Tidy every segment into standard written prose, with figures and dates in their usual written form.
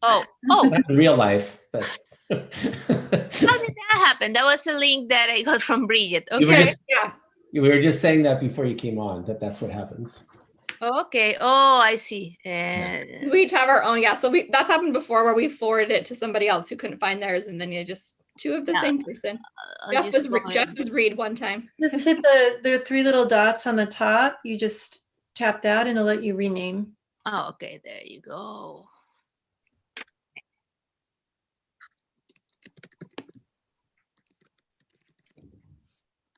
Oh, Not in real life, but how did that happen? That was a link that I got from Bridget. we were Okay. just we were just saying that before you came on, that's what happens. Okay. Oh, I see. And We each have our own. Yeah. So that's happened before where we forwarded it to somebody else who couldn't find theirs. And then you just two of the same person. Jeff was Reed one time. Just hit the three little dots on the top. You just tap that and it'll let you rename. Oh, okay. There you go.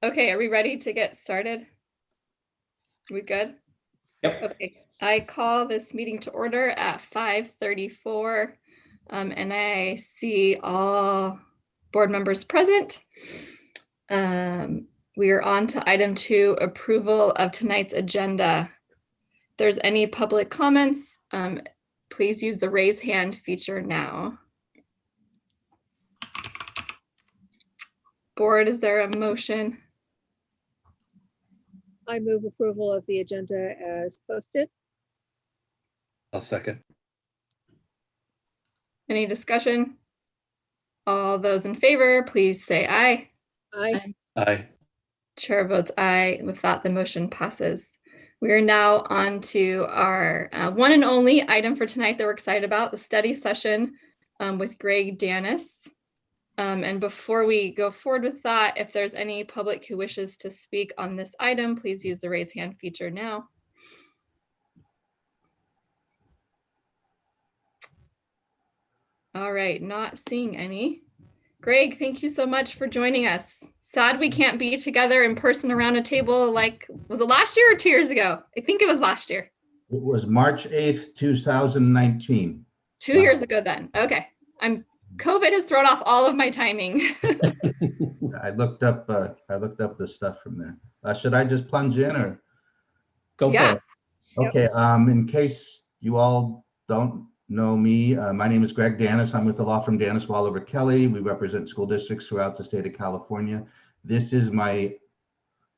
Okay, are we ready to get started? We good? Yep. Okay, I call this meeting to order at 5:34, and I see all board members present. We are on to item 2, approval of tonight's agenda. If there's any public comments, please use the raise hand feature now. Board, is there a motion? I move approval of the agenda as posted. I'll second. Any discussion? All those in favor, please say aye. Aye. Aye. Chair votes aye. With that, the motion passes. We are now on to our one and only item for tonight that we're excited about, the study session with Greg Danis. And before we go forward with that, if there's any public who wishes to speak on this item, please use the raise hand feature now. All right, not seeing any. Greg, thank you so much for joining us. Sad we can't be together in person around a table like, was it last year or 2 years ago? I think it was last year. It was March 8th, 2019. 2 years ago then. Okay. COVID has thrown off all of my timing. I looked up the stuff from there. Should I just plunge in or? Go for it. Okay. In case you all don't know me, my name is Greg Danis. I'm with the law firm Danis Waller Kelly. We represent school districts throughout the state of California. This is my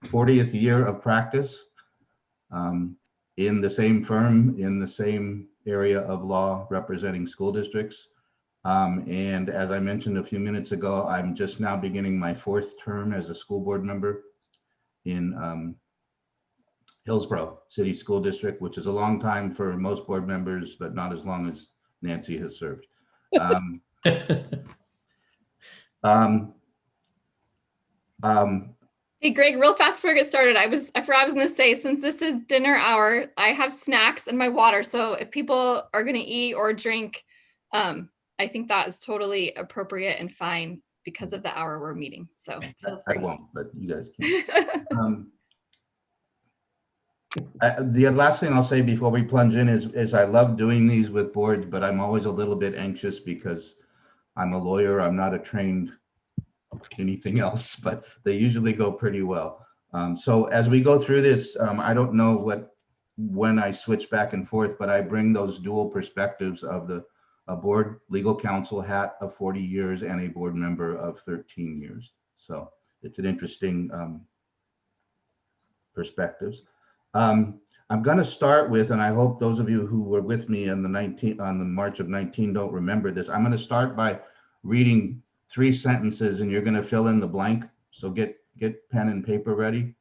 40th year of practice in the same firm, in the same area of law, representing school districts. And as I mentioned a few minutes ago, I'm just now beginning my 4th term as a school board member in Hillsborough City School District, which is a long time for most board members, but not as long as Nancy has served. Hey, Greg, real fast before I get started, I forgot I was going to say, since this is dinner hour, I have snacks and my water. So if people are going to eat or drink, I think that is totally appropriate and fine because of the hour we're meeting. So feel free. I won't, but you guys can. The last thing I'll say before we plunge in is I love doing these with boards, but I'm always a little bit anxious because I'm a lawyer. I'm not a trained anything else, but they usually go pretty well. So as we go through this, I don't know when I switch back and forth, but I bring those dual perspectives of a board legal counsel hat of 40 years and a board member of 13 years. So it's an interesting perspectives. I'm going to start with, and I hope those of you who were with me on the March of 19 don't remember this. I'm going to start by reading 3 sentences and you're going to fill in the blank. So get pen and paper ready.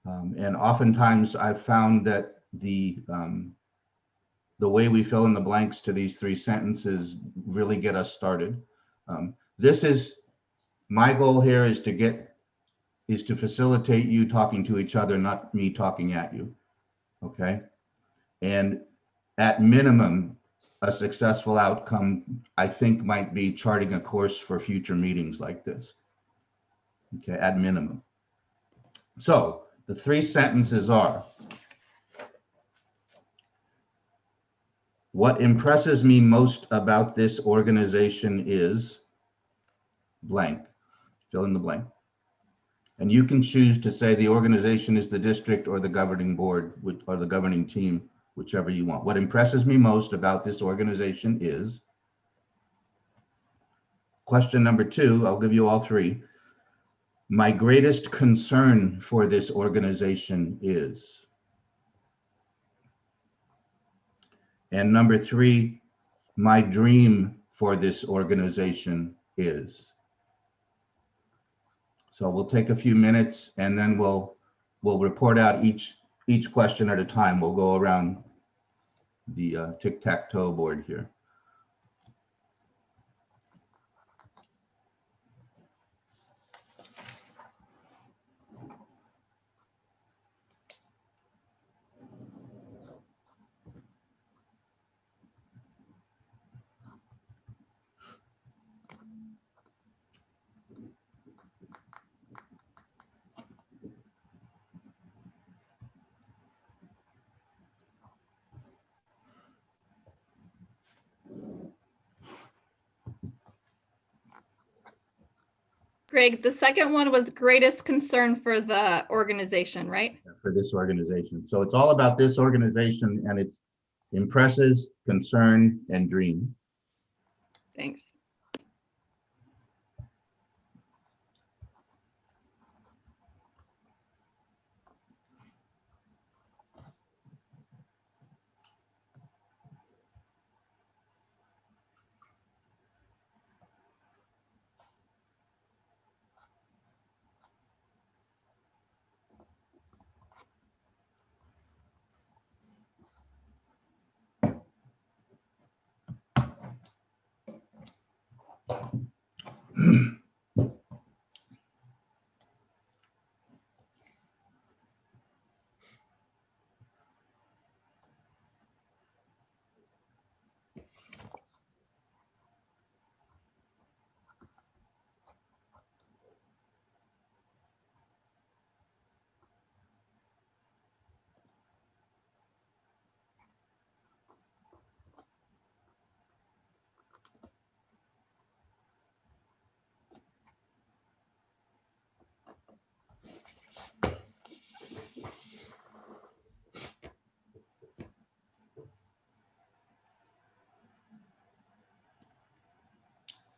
And oftentimes I've found that the way we fill in the blanks to these 3 sentences really get us started. This is my goal here is to facilitate you talking to each other, not me talking at you. Okay. And at minimum, a successful outcome, I think, might be charting a course for future meetings like this. Okay, at minimum. So the 3 sentences are: what impresses me most about this organization is blank. Fill in the blank. And you can choose to say the organization is the district or the governing board or the governing team, whichever you want. What impresses me most about this organization is. Question number 2, I'll give you all 3. My greatest concern for this organization is. And number 3, my dream for this organization is. So we'll take a few minutes and then we'll report out each question at a time. We'll go around the tic-tac-toe board here. Greg, the second one was greatest concern for the organization, right? For this organization. So it's all about this organization and its impresses, concern, and dream. Thanks.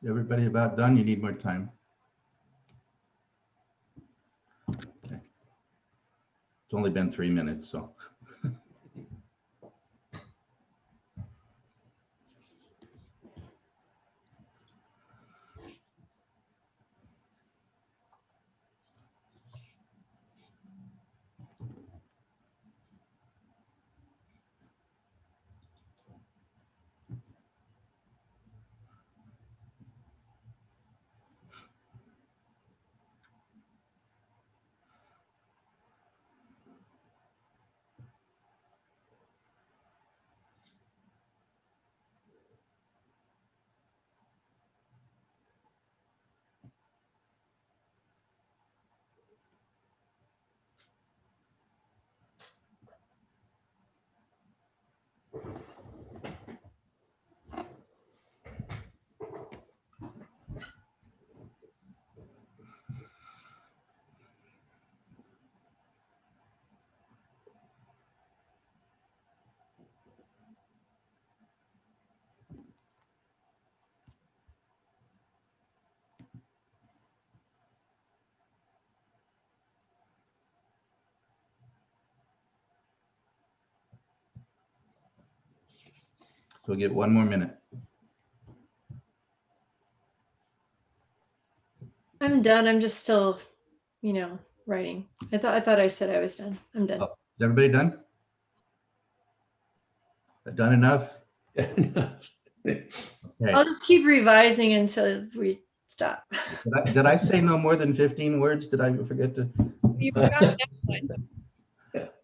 Everybody about done? You need more time? Okay. It's only been 3 minutes, so. So we'll get 1 more minute. I'm done. I'm just still, writing. I thought I said I was done. I'm done. Oh, is everybody done? Done enough? Okay. I'll just keep revising until we stop. Did I say no more than 15 words? Did I forget to? You forgot that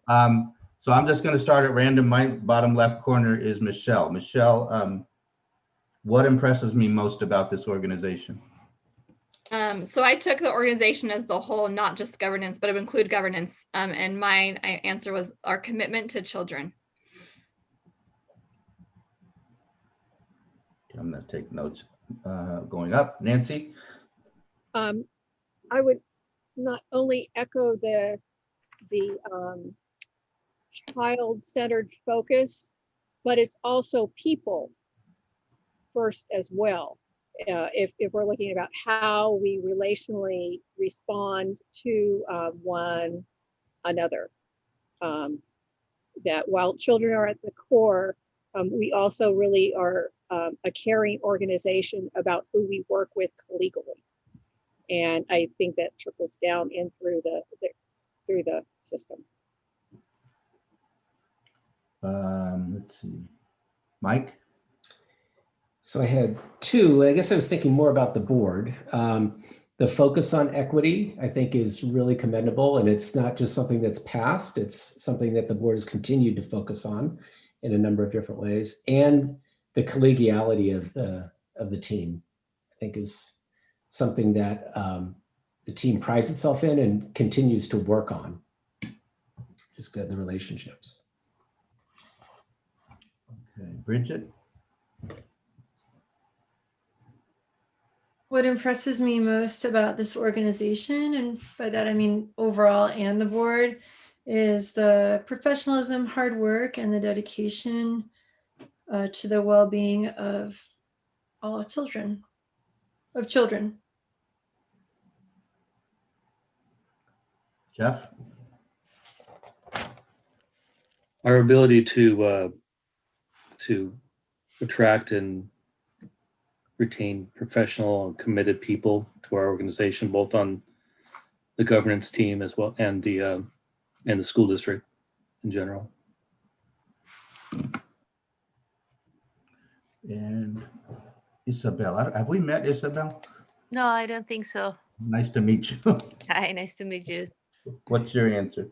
one. So I'm just going to start at random. My bottom left corner is Michelle. Michelle, what impresses me most about this organization? So I took the organization as the whole, not just governance, but it would include governance. And my answer was our commitment to children. I'm going to take notes going up. Nancy? I would not only echo the child-centered focus, but it's also people first as well. If we're looking about how we relationally respond to one another, that while children are at the core, we also really are a caring organization about who we work with collegially. And I think that trickles down in through the system. Let's see. Mike? So I had two. I guess I was thinking more about the board. The focus on equity, I think, is really commendable, and it's not just something that's passed. It's something that the board has continued to focus on in a number of different ways. And the collegiality of the team, I think, is something that the team prides itself in and continues to work on. Just good in the relationships. Okay, Bridget? What impresses me most about this organization, and by that I mean overall and the board, is the professionalism, hard work, and the dedication to the well-being of all children. Jeff? Our ability to attract and retain professional and committed people to our organization, both on the governance team as well and the school district in general. And Isabel. Have we met, Isabel? No, I don't think so. Nice to meet you. Hi, nice to meet you. What's your answer?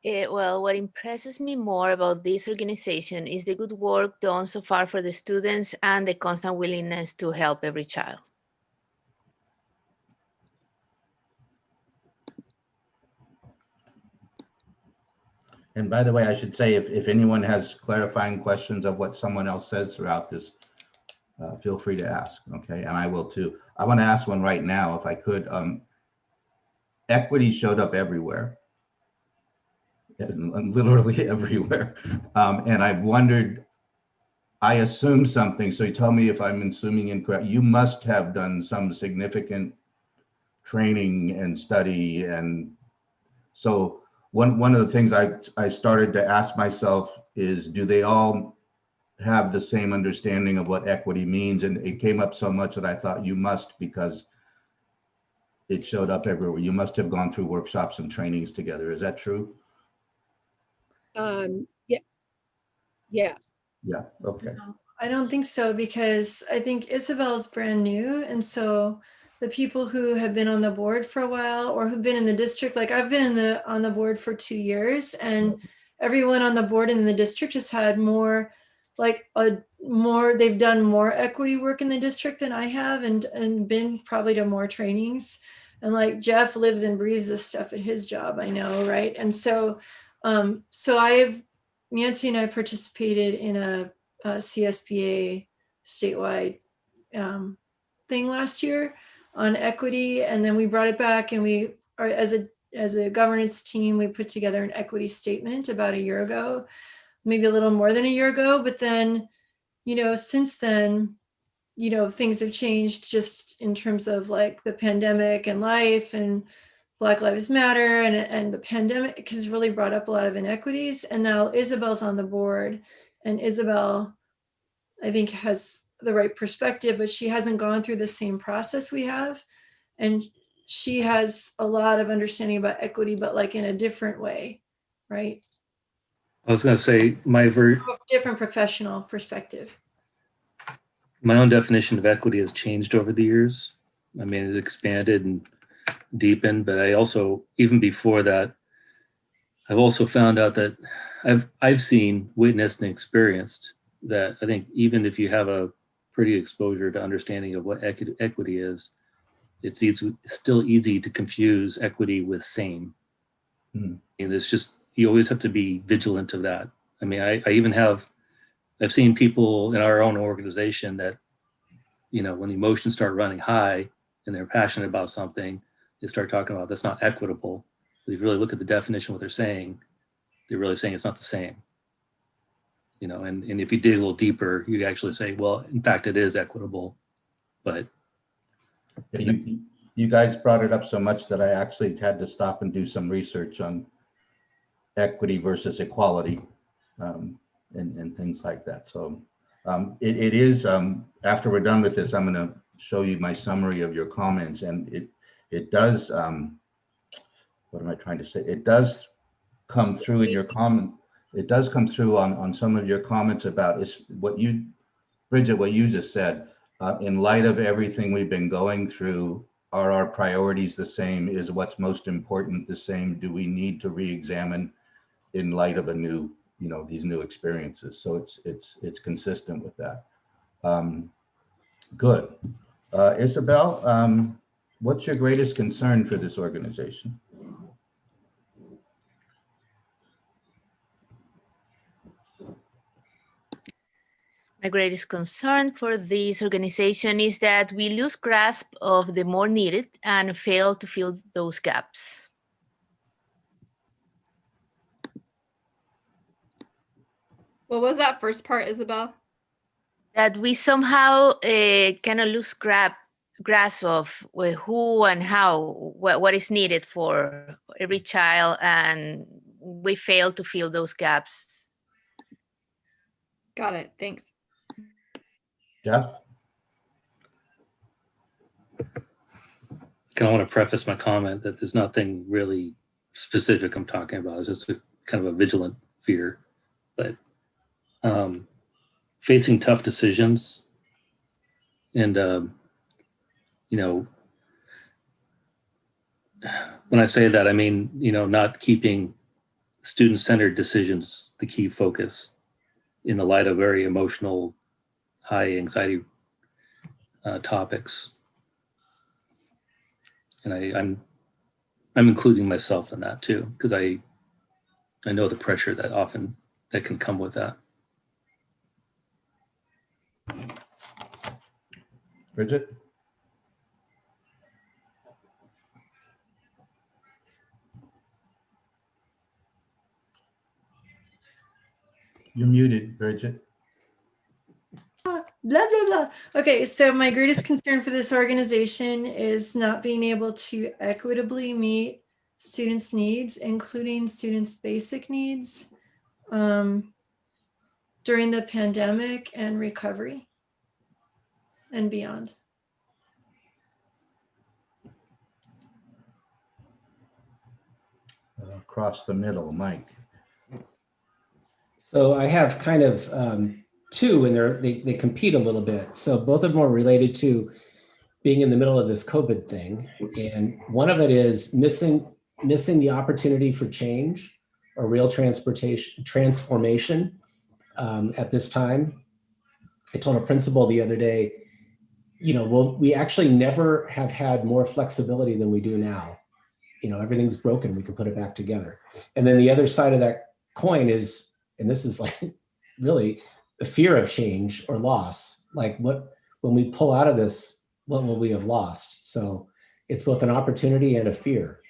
Well, what impresses me more about this organization is the good work done so far for the students and the constant willingness to help every child. And by the way, I should say, if anyone has clarifying questions of what someone else says throughout this, feel free to ask, okay? And I will too. I want to ask one right now, if I could. Equity showed up everywhere. Literally everywhere. And I wondered, I assumed something, so you tell me if I'm assuming incorrect. You must have done some significant training and study. And so one of the things I started to ask myself is, do they all have the same understanding of what equity means? And it came up so much that I thought you must, because it showed up everywhere. You must have gone through workshops and trainings together. Is that true? Yeah. Yes. Yeah, okay. No, I don't think so, because I think Isabel's brand new. And so the people who have been on the board for a while or who've been in the district, like I've been on the board for 2 years, and everyone on the board in the district has had more, they've done more equity work in the district than I have, and been probably to more trainings. And like Jeff lives and breathes this stuff at his job, I know, right? And so Nancy and I participated in a CSBA statewide thing last year on equity, and then we brought it back, and we are, as a governance team, we put together an equity statement about a year ago, maybe a little more than a year ago. But then, since then, things have changed just in terms of like the pandemic and life, and Black Lives Matter, and the pandemic has really brought up a lot of inequities. And now Isabel's on the board, and Isabel, I think, has the right perspective, but she hasn't gone through the same process we have. And she has a lot of understanding about equity, but like in a different way, right? I was going to say different professional perspective. My own definition of equity has changed over the years. I mean, it's expanded and deepened, but I also, even before that, I've also found out that I've seen, witnessed, and experienced that I think even if you have a pretty exposure to understanding of what equity is, it's still easy to confuse equity with same. And it's just, you always have to be vigilant of that. I mean, I've seen people in our own organization that, when the emotions start running high and they're passionate about something, they start talking about that's not equitable. If you really look at the definition of what they're saying, they're really saying it's not the same. And if you dig a little deeper, you actually say, well, in fact, it is equitable, but. You guys brought it up so much that I actually had to stop and do some research on equity versus equality, and things like that. So It is, after we're done with this, I'm going to show you my summary of your comments, and it does, what am I trying to say? It does come through in your comment. It does come through on some of your comments about what you, Bridget, what you just said. In light of everything we've been going through, are our priorities the same? Is what's most important the same? Do we need to re-examine in light of a new, these new experiences? So it's consistent with that. Good. Isabel, what's your greatest concern for this organization? My greatest concern for this organization is that we lose grasp of the more needed and fail to fill those gaps. What was that first part, Isabel? That we somehow kind of lose grasp of who and how, what is needed for every child, and we fail to fill those gaps. Got it. Thanks. Jeff? I want to preface my comment that there's nothing really specific I'm talking about. It's just a kind of a vigilant fear. But facing tough decisions and, when I say that, I mean, not keeping student-centered decisions the key focus in the light of very emotional, high anxiety topics. And I'm including myself in that too, because I know the pressure that can come with that. Bridget? You're muted, Bridget. Blah, blah, blah. Okay, so my greatest concern for this organization is not being able to equitably meet students' needs, including students' basic needs, during the pandemic and recovery and beyond. Across the middle, Mike. So I have kind of two, and they compete a little bit. So both of them are related to being in the middle of this COVID thing. And one of it is missing the opportunity for change or real transformation at this time. I told a principal the other day, we actually never have had more flexibility than we do now. Everything's broken, we can put it back together. And then the other side of that coin is, and this is like really the fear of change or loss. Like when we pull out of this, what will we have lost? So it's both an opportunity and a fear,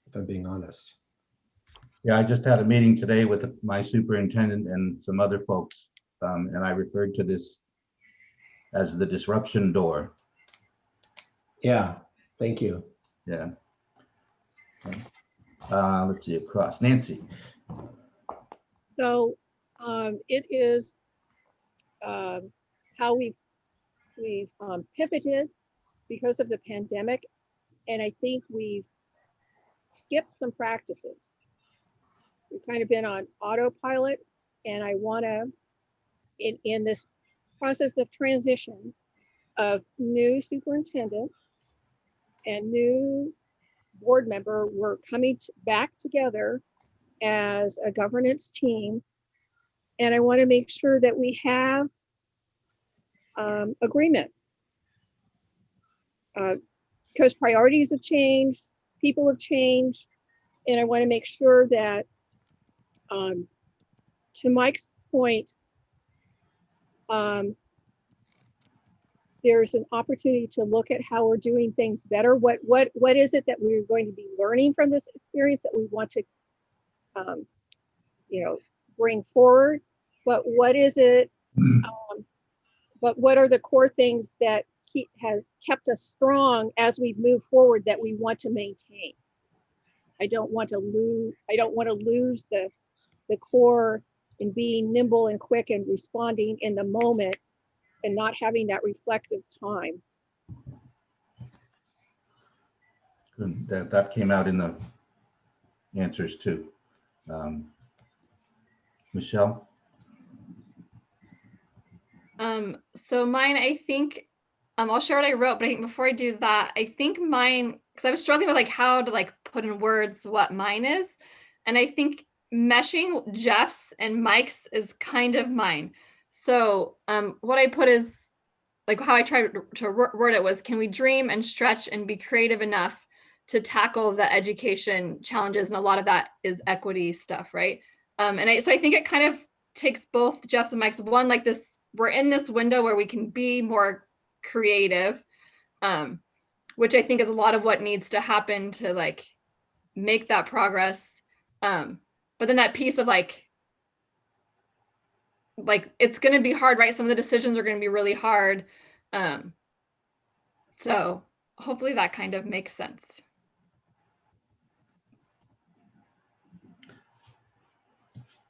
if I'm being honest. Yeah, I just had a meeting today with my superintendent and some other folks, and I referred to this as the disruption door. Yeah, thank you. Yeah. Let's see, across. Nancy. So it is how we've pivoted because of the pandemic, and I think we've skipped some practices. We've kind of been on autopilot, and I want to, in this process of transition of new superintendent and new board member, we're coming back together as a governance team. And I want to make sure that we have agreement. Because priorities have changed, people have changed, and I want to make sure that, to Mike's point, there's an opportunity to look at how we're doing things better. What is it that we're going to be learning from this experience that we want to, bring forward? But what is it? But what are the core things that has kept us strong as we move forward that we want to maintain? I don't want to lose the core in being nimble and quick and responding in the moment and not having that reflective time. Good. That came out in the answers too. Michelle? So mine, I think, I'll share what I wrote, but I think before I do that, I think mine, because I was struggling with like how to like put in words what mine is. And I think meshing Jeff's and Mike's is kind of mine. So what I put is like how I tried to word it was, can we dream and stretch and be creative enough to tackle the education challenges? And a lot of that is equity stuff, right? So I think it kind of takes both Jeff's and Mike's. One, like this, we're in this window where we can be more creative, which I think is a lot of what needs to happen to like make that progress. But then that piece of like it's going to be hard, right? Some of the decisions are going to be really hard. So hopefully that kind of makes sense.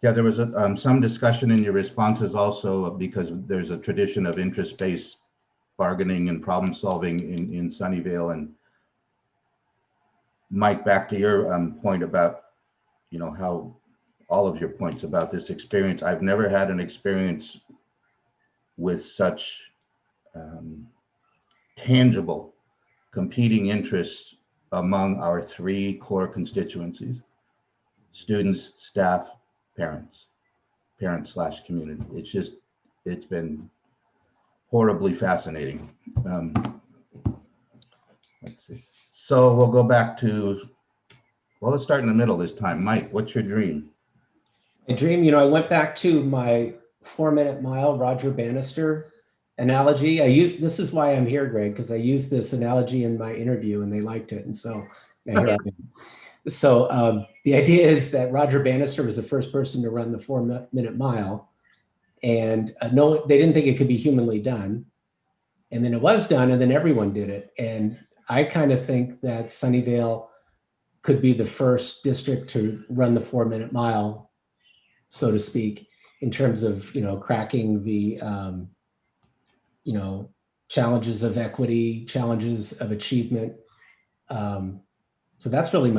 Yeah, there was some discussion in your responses also because there's a tradition of interest-based bargaining and problem solving in Sunnyvale. And Mike, back to your point about, you know, how all of your points about this experience. I've never had an experience with such tangible competing interests among our three core constituencies: students, staff, parents / community. It's been horribly fascinating. Let's see. So we'll go back to, well, let's start in the middle this time. Mike, what's your dream? My dream, you know, I went back to my 4-minute mile Roger Bannister analogy. This is why I'm here, Greg, because I used this analogy in my interview and they liked it. And so now here I am. So the idea is that Roger Bannister was the first person to run the 4-minute mile, and no, they didn't think it could be humanly done. And then it was done, and then everyone did it. And I kind of think that Sunnyvale could be the first district to run the 4-minute mile, so to speak, in terms of, you know, cracking the, you know, challenges of equity, challenges of achievement. So that's really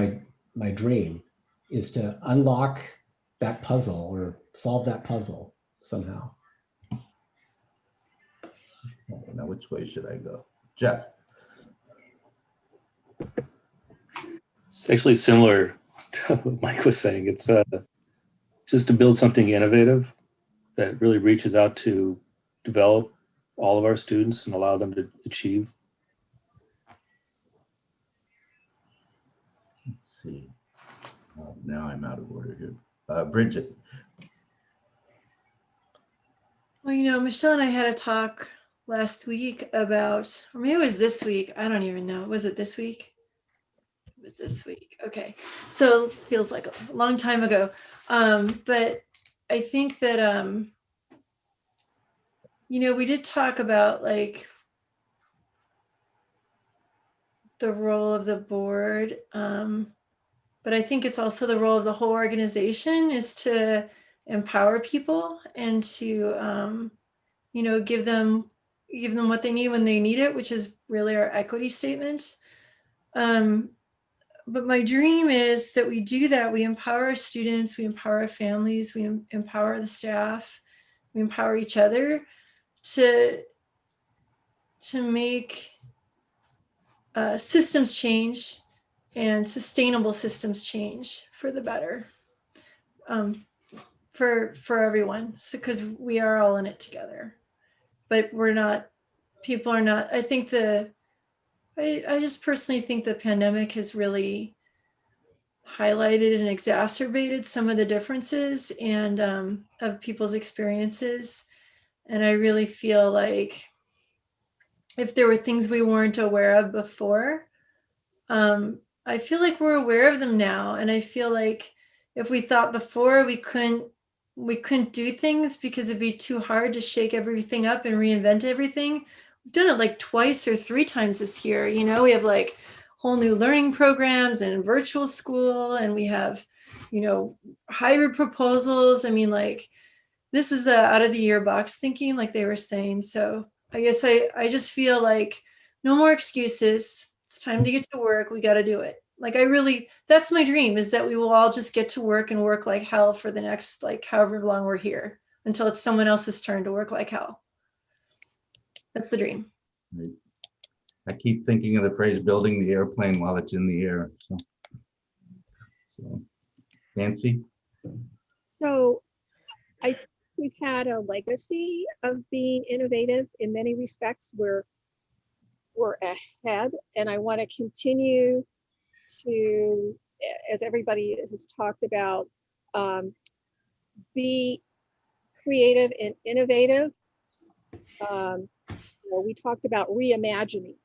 my dream, is to unlock that puzzle or solve that puzzle somehow. Now, which way should I go? Jeff? It's actually similar to what Mike was saying. It's just to build something innovative that really reaches out to develop all of our students and allow them to achieve. Let's see. Now I'm out of order here. Bridget. Well, you know, Michelle and I had a talk last week about, or maybe it was this week. I don't even know. Was it this week? It was this week. Okay. So it feels like a long time ago. But I think that, you know, we did talk about like the role of the board. But I think it's also the role of the whole organization is to empower people and to, you know, give them what they need when they need it, which is really our equity statement. But my dream is that we do that. We empower our students, we empower our families, we empower the staff, we empower each other to make systems change and sustainable systems change for the better, for everyone. So, because we are all in it together, but people are not. I think I just personally think the pandemic has really highlighted and exacerbated some of the differences and of people's experiences. And I really feel like if there were things we weren't aware of before, I feel like we're aware of them now. And I feel like if we thought before we couldn't do things because it'd be too hard to shake everything up and reinvent everything. We've done it like twice or 3 times this year. You know, we have like whole new learning programs and virtual school, and we have, hybrid proposals. I mean, like, this is the out of the year box thinking, like they were saying. So I guess I just feel like no more excuses. It's time to get to work. We got to do it. Like, that's my dream, is that we will all just get to work and work like hell for the next, like, however long we're here, until it's someone else's turn to work like hell. That's the dream. I keep thinking of the phrase building the airplane while it's in the air. So Nancy? So we've had a legacy of being innovative in many respects. We're ahead, and I want to continue to, as everybody has talked about, be creative and innovative. We talked about reimagining.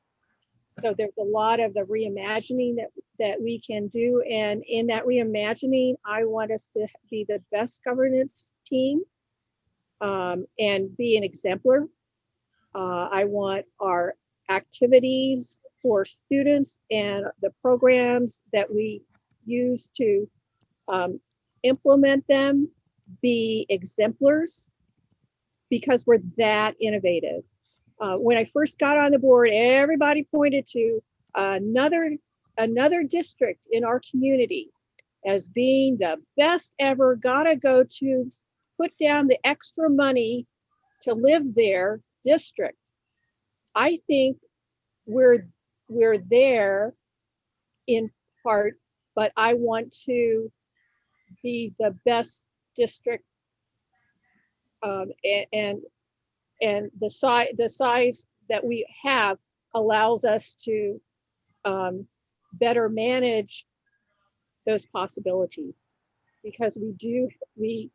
So there's a lot of the reimagining that we can do. And in that reimagining, I want us to be the best governance team and be an exemplar. I want our activities for students and the programs that we use to implement them be exemplars, because we're that innovative. When I first got on the board, everybody pointed to another district in our community as being the best ever, gotta go to put down the extra money to live there district. I think we're there in part, but I want to be the best district, and the size that we have allows us to better manage those possibilities, because we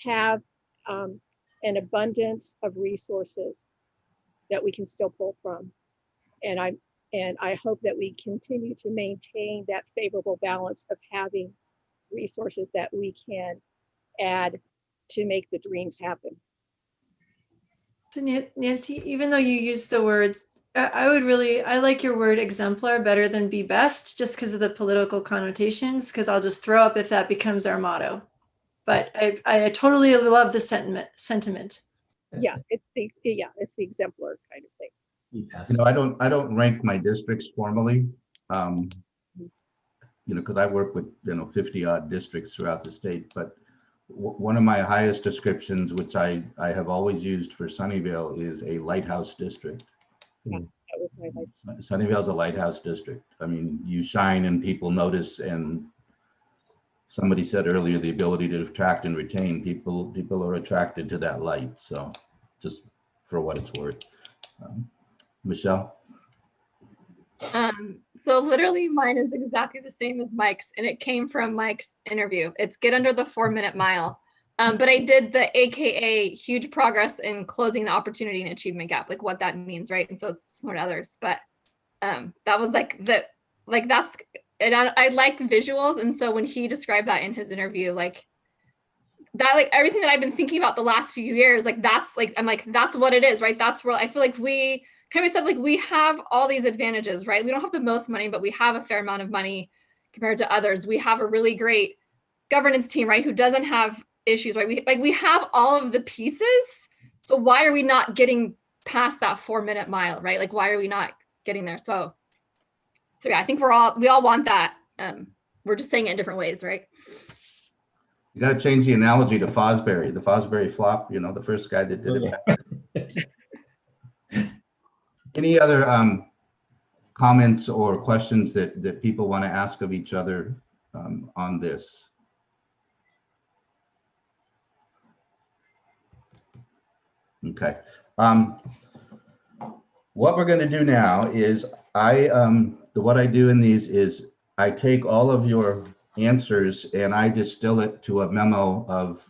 have an abundance of resources that we can still pull from. And I hope that we continue to maintain that favorable balance of having resources that we can add to make the dreams happen. So Nancy, even though you use the word, I like your word exemplar better than be best, just because of the political connotations, because I'll just throw up if that becomes our motto. But I totally love the sentiment. Yeah, it's the exemplar kind of thing. Yes. I don't rank my districts formally, because I work with 50 odd districts throughout the state. But one of my highest descriptions, which I have always used for Sunnyvale, is a lighthouse district. Yeah, that was my life. Sunnyvale is a lighthouse district. I mean, you shine and people notice, and somebody said earlier, the ability to attract and retain people are attracted to that light. So just for what it's worth. Michelle? So literally mine is exactly the same as Mike's, and it came from Mike's interview. It's get under the 4-minute mile. But I did the AKA huge progress in closing the opportunity and achievement gap, like what that means, right? And so it's similar to others, but that was that's, and I like visuals. And so when he described that in his interview, like that, like everything that I've been thinking about the last few years, like that's like, I'm like, that's what it is, right? That's where I feel like we kind of said, like, we have all these advantages, right? We don't have the most money, but we have a fair amount of money compared to others. We have a really great governance team, right? Who doesn't have issues, right? We have all of the pieces. So why are we not getting past that 4-minute mile, right? Like, why are we not getting there? So yeah, I think we all want that. We're just saying it in different ways, right? You got to change the analogy to Fosbury, the Fosbury flop, the first guy that did it. Any other comments or questions that people want to ask of each other on this? Okay. What we're going to do now is what I do in these is I take all of your answers and I distill it to a memo of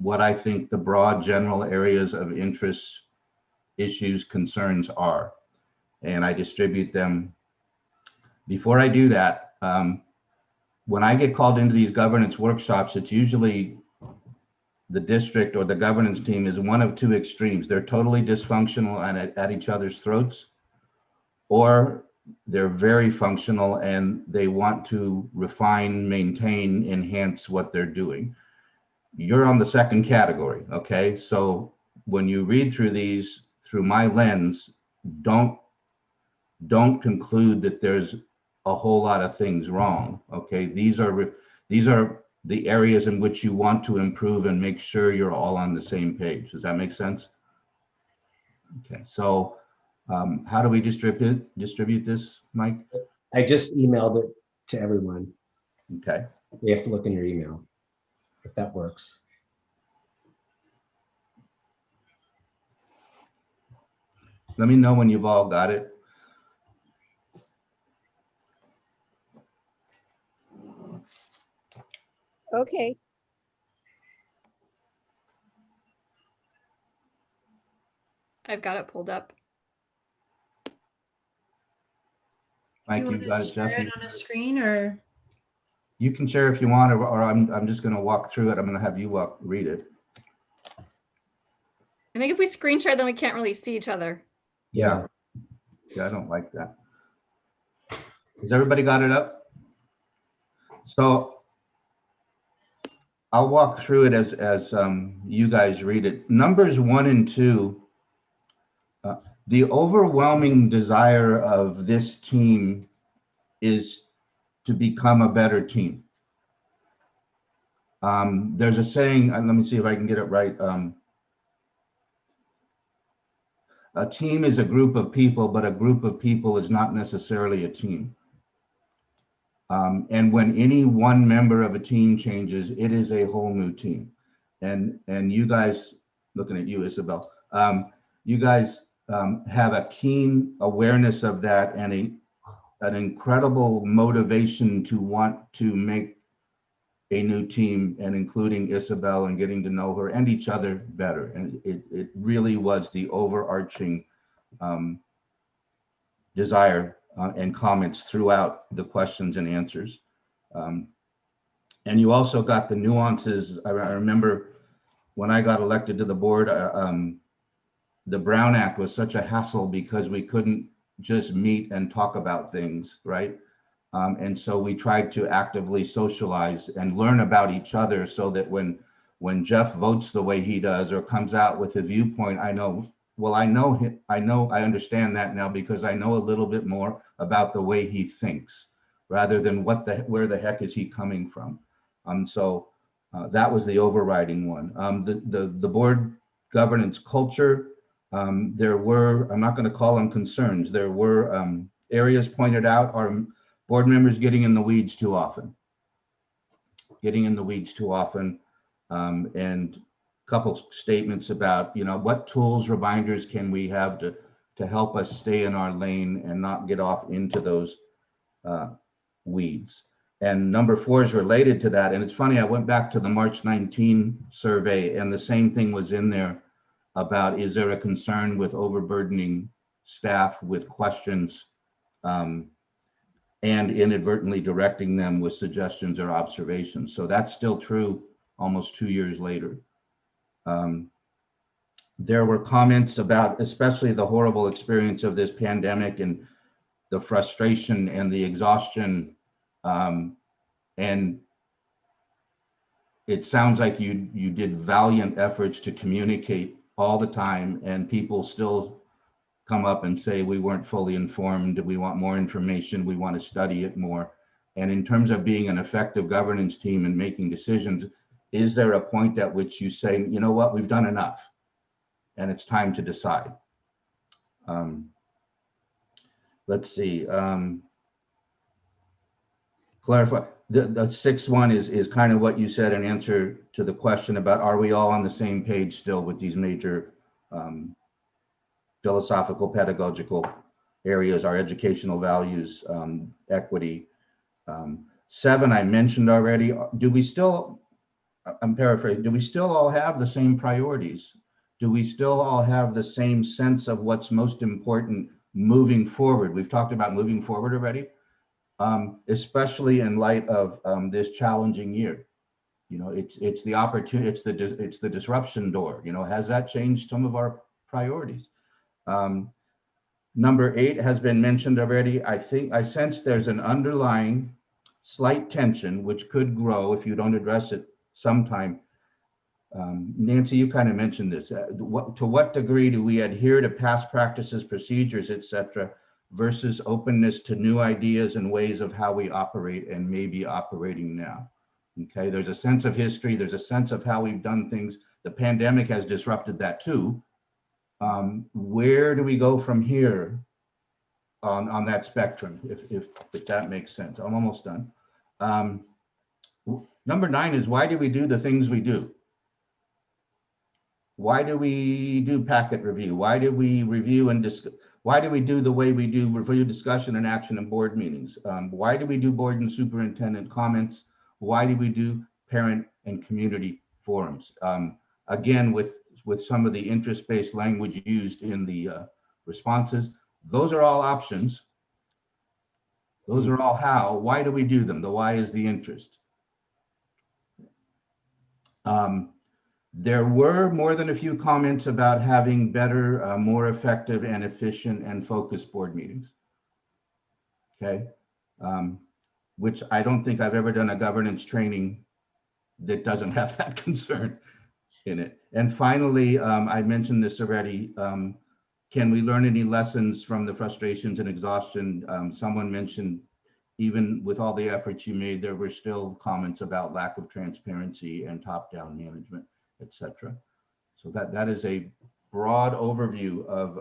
what I think the broad general areas of interest, issues, concerns are, and I distribute them. Before I do that, when I get called into these governance workshops, it's usually the district or the governance team is one of two extremes. They're totally dysfunctional and at each other's throats, or they're very functional and they want to refine, maintain, enhance what they're doing. You're on the second category, okay? So when you read through these through my lens, don't conclude that there's a whole lot of things wrong, okay? These are the areas in which you want to improve and make sure you're all on the same page. Does that make sense? Okay, so how do we distribute this, Mike? I just emailed it to everyone. Okay. You have to look in your email if that works. Let me know when you've all got it. Okay, I've got it pulled up. Mike, You you want got to it, share Jeff? it on a screen, or? You can share if you want, or I'm just going to walk through it. I'm going to have you read it. I think if we screen share, then we can't really see each other. Yeah. Yeah, I don't like that. Has everybody got it up? So I'll walk through it as you guys read it. Numbers 1 and 2, the overwhelming desire of this team is to become a better team. There's a saying, and let me see if I can get it right. A team is a group of people, but a group of people is not necessarily a team. And when any one member of a team changes, it is a whole new team. And you guys, looking at you, Isabel, you guys have a keen awareness of that and an incredible motivation to want to make a new team, and including Isabel and getting to know her and each other better. And it really was the overarching desire and comments throughout the questions and answers. And you also got the nuances. I remember when I got elected to the board, the Brown Act was such a hassle because we couldn't just meet and talk about things, right? And so we tried to actively socialize and learn about each other so that when Jeff votes the way he does or comes out with a viewpoint, I know, well, I understand that now because I know a little bit more about the way he thinks rather than where the heck is he coming from. So that was the overriding one. The board governance culture, there were, I'm not going to call them concerns, there were areas pointed out are board members getting in the weeds too often. And a couple statements about, what tools, reminders can we have to help us stay in our lane and not get off into those weeds. And number 4 is related to that. And it's funny, I went back to the March 19 survey and the same thing was in there about, is there a concern with overburdening staff with questions and inadvertently directing them with suggestions or observations. So that's still true almost 2 years later. There were comments about especially the horrible experience of this pandemic and the frustration and the exhaustion. And it sounds like you did valiant efforts to communicate all the time, and people still come up and say, we weren't fully informed, we want more information, we want to study it more. And in terms of being an effective governance team and making decisions, is there a point at which you say, you know what, we've done enough and it's time to decide? Let's see, clarify. The 6th one is kind of what you said in answer to the question about, are we all on the same page still with these major philosophical, pedagogical areas, our educational values, equity. 7, I mentioned already. Do we still, I'm paraphrasing, do we still all have the same priorities? Do we still all have the same sense of what's most important moving forward? We've talked about moving forward already, especially in light of this challenging year. It's the opportunity, it's the disruption door. Has that changed some of our priorities? Number 8 has been mentioned already. I sense there's an underlying slight tension which could grow if you don't address it sometime. Nancy, you kind of mentioned this. To what degree do we adhere to past practices, procedures, etc., versus openness to new ideas and ways of how we operate and may be operating now? Okay, there's a sense of history. There's a sense of how we've done things. The pandemic has disrupted that too. Where do we go from here on that spectrum, if that makes sense? I'm almost done. Number 9 is, why do we do the things we do? Why do we do packet review? Why do we review and discuss? Why do we do the way we do review, discussion, and action in board meetings? Why do we do board and superintendent comments? Why do we do parent and community forums? Again, with some of the interest-based language used in the responses, those are all options. Those are all how. Why do we do them? The why is the interest. There were more than a few comments about having better, more effective and efficient and focused board meetings. Okay. Which I don't think I've ever done a governance training that doesn't have that concern in it. And finally, I mentioned this already. Can we learn any lessons from the frustrations and exhaustion? Someone mentioned, even with all the efforts you made, there were still comments about lack of transparency and top-down management, etc. So that is a broad overview of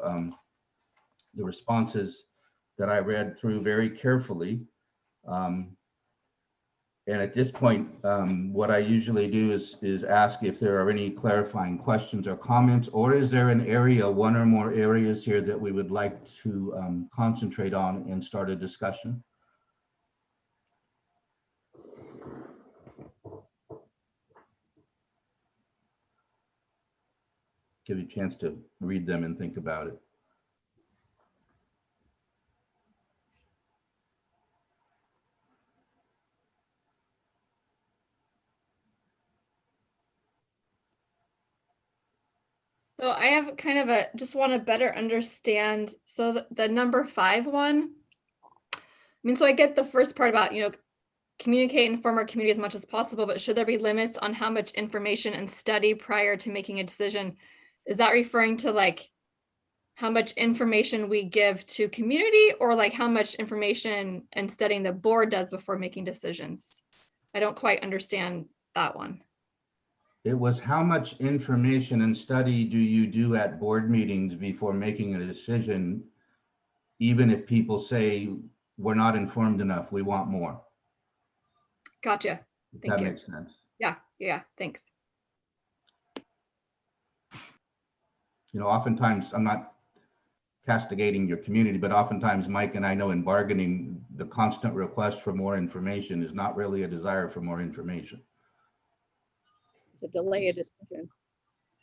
the responses that I read through very carefully. And at this point, what I usually do is ask if there are any clarifying questions or comments, or is there an area, one or more areas here that we would like to concentrate on and start a discussion? Give you a chance to read them and think about it. So I have kind of just want to better understand. So the number 5 one, I mean, so I get the first part about, communicate and inform our community as much as possible, but should there be limits on how much information and study prior to making a decision? Is that referring to like how much information we give to community, or like how much information and studying the board does before making decisions? I don't quite understand that one. It was how much information and study do you do at board meetings before making a decision, even if people say we're not informed enough, we want more? Gotcha. If Thank that you. makes sense. Yeah, thanks. Oftentimes, I'm not castigating your community, but oftentimes Mike and I know in bargaining, the constant request for more information is not really a desire for more information. To delay a decision.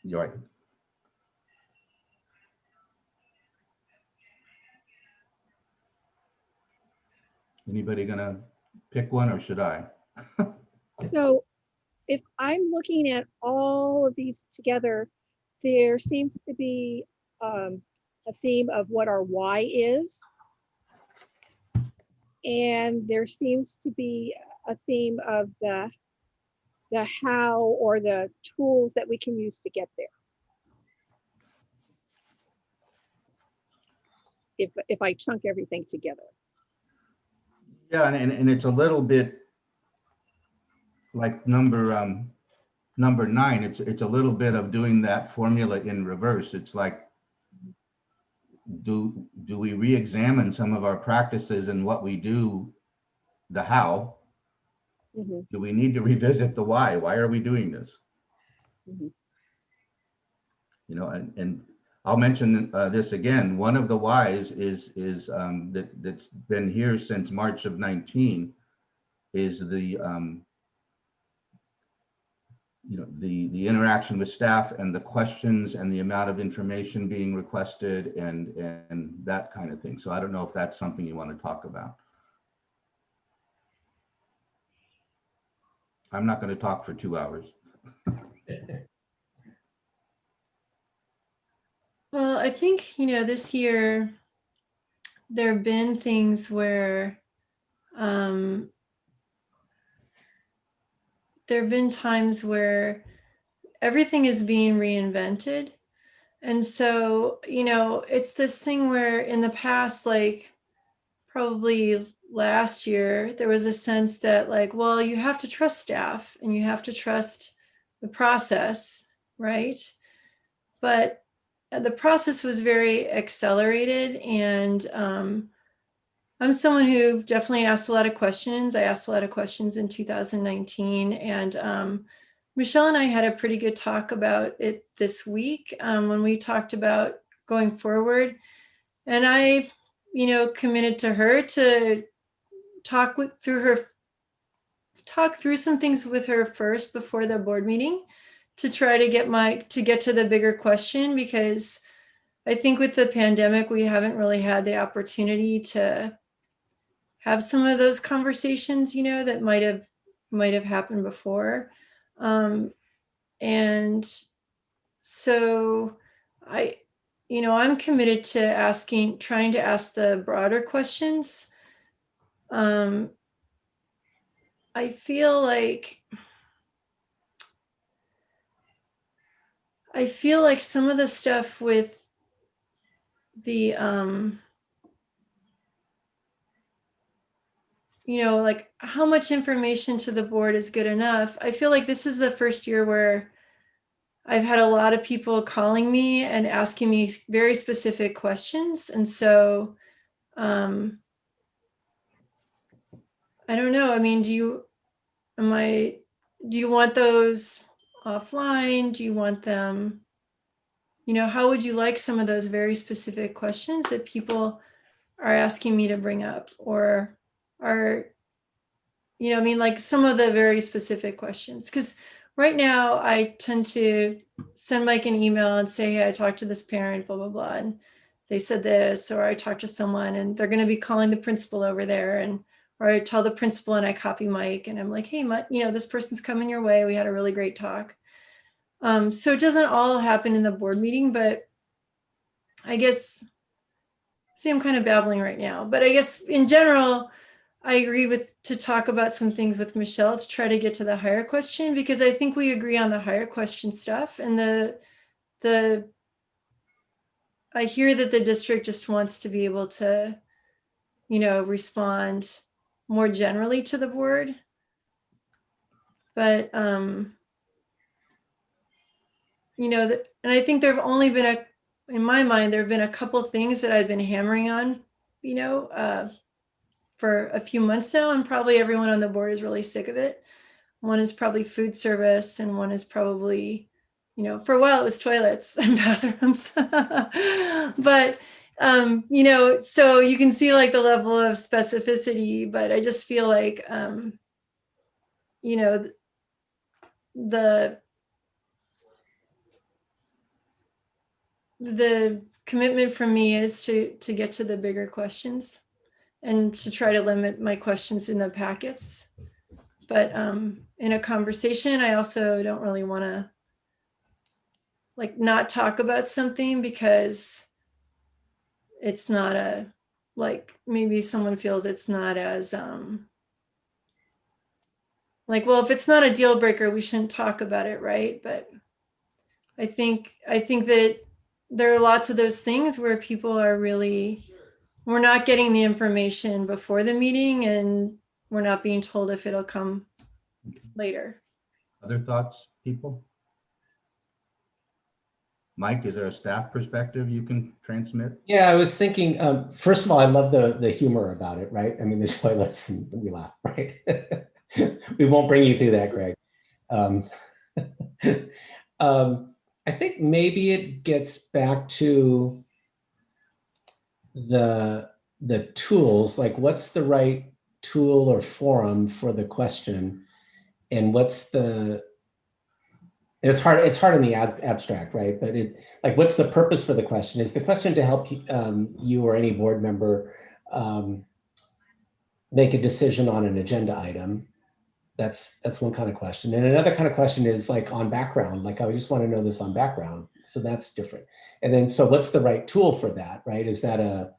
You're right. Anybody gonna pick one, or should I? So if I'm looking at all of these together, there seems to be a theme of what our why is. And there seems to be a theme of the how, or the tools that we can use to get there. If I chunk everything together. Yeah, and it's a little bit like number 9. It's a little bit of doing that formula in reverse. It's like, do we re-examine some of our practices and what we do, the how? Mm-hmm. Do we need to revisit the why? Why are we doing this? Mm-hmm. And I'll mention this again. One of the whys is that's been here since March of 19 is the the interaction with staff and the questions and the amount of information being requested and that kind of thing. So I don't know if that's something you want to talk about. I'm not going to talk for 2 hours. Well, I think, this year, there have been things where there have been times where everything is being reinvented. And so, you know, it's this thing where in the past, like probably last year, there was a sense that like, well, you have to trust staff and you have to trust the process, right? But the process was very accelerated, and I'm someone who definitely asked a lot of questions. I asked a lot of questions in 2019, and Michelle and I had a pretty good talk about it this week when we talked about going forward. And I, you know, committed to her to talk through some things with her first before the board meeting to try to get to the bigger question, because I think with the pandemic, we haven't really had the opportunity to have some of those conversations, you know, that might have happened before. And so I'm committed to trying to ask the broader questions. I feel like some of the stuff with the, like how much information to the board is good enough. I feel like this is the first year where I've had a lot of people calling me and asking me very specific questions. And so, I don't know. I mean, do you want those offline? Do you want them, how would you like some of those very specific questions that people are asking me to bring up, or are, like some of the very specific questions? Because right now I tend to send Mike an email and say, hey, I talked to this parent, blah, blah, blah, and they said this, or I talked to someone and they're going to be calling the principal over there, or I tell the principal and I copy Mike and I'm like, hey, Mike, this person's coming your way. We had a really great talk. So it doesn't all happen in the board meeting, but I guess, see, I'm kind of babbling right now, but I guess in general, I agreed to talk about some things with Michelle to try to get to the higher question, because I think we agree on the higher question stuff. And I hear that the district just wants to be able to, respond more generally to the board. But, and I think there have only been in my mind, there have been a couple things that I've been hammering on, for a few months now, and probably everyone on the board is really sick of it. One is probably food service, and one is probably, for a while it was toilets and bathrooms. But, so you can see like the level of specificity, but I just feel like, the commitment from me is to get to the bigger questions and to try to limit my questions in the packets. But in a conversation, I also don't really want to like not talk about something because it's not maybe someone feels it's not as well, if it's not a deal breaker, we shouldn't talk about it, right? But I think that there are lots of those things where people are we're not getting the information before the meeting, and we're not being told if it'll come later. Other thoughts, people? Mike, is there a staff perspective you can transmit? Yeah, I was thinking, first of all, I love the humor about it, right? I mean, there's toilets and we laugh, right? We won't bring you through that, Greg. I think maybe it gets back to the tools, like what's the right tool or forum for the question, and it's hard in the abstract, right? But what's the purpose for the question? Is the question to help you or any board member make a decision on an agenda item? That's one kind of question. And another kind of question is like on background, like I just want to know this on background. So that's different. And then, so what's the right tool for that, right? Is that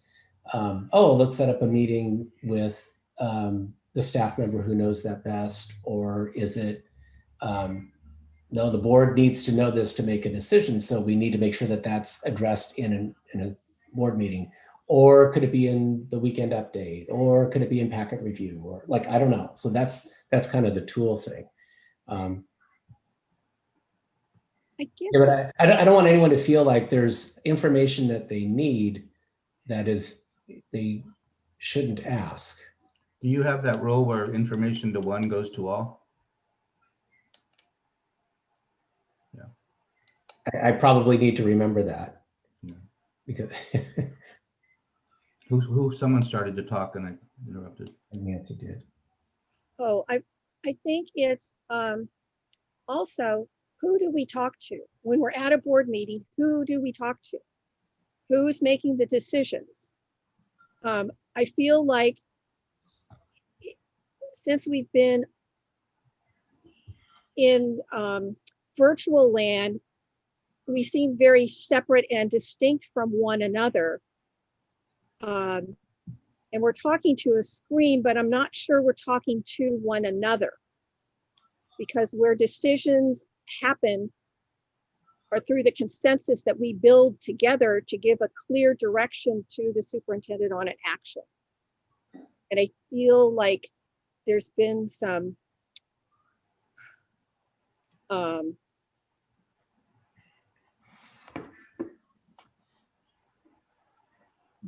oh, let's set up a meeting with the staff member who knows that best? Or is it, no, the board needs to know this to make a decision, so we need to make sure that that's addressed in a board meeting? Or could it be in the weekend update? Or could it be in packet review? Or like, I don't know. So that's kind of the tool thing. I guess. Yeah, but I don't want anyone to feel like there's information that they need that is they shouldn't ask. Do you have that rule where information to one goes to all? I probably need to remember that. Yeah. Because Someone started to talk and I interrupted. Nancy did. Oh, I think it's also, who do we talk to? When we're at a board meeting, who do we talk to? Who's making the decisions? I feel like since we've been in virtual land, we seem very separate and distinct from one another. And we're talking to a screen, but I'm not sure we're talking to one another, because where decisions happen are through the consensus that we build together to give a clear direction to the superintendent on an action. And I feel like there's been some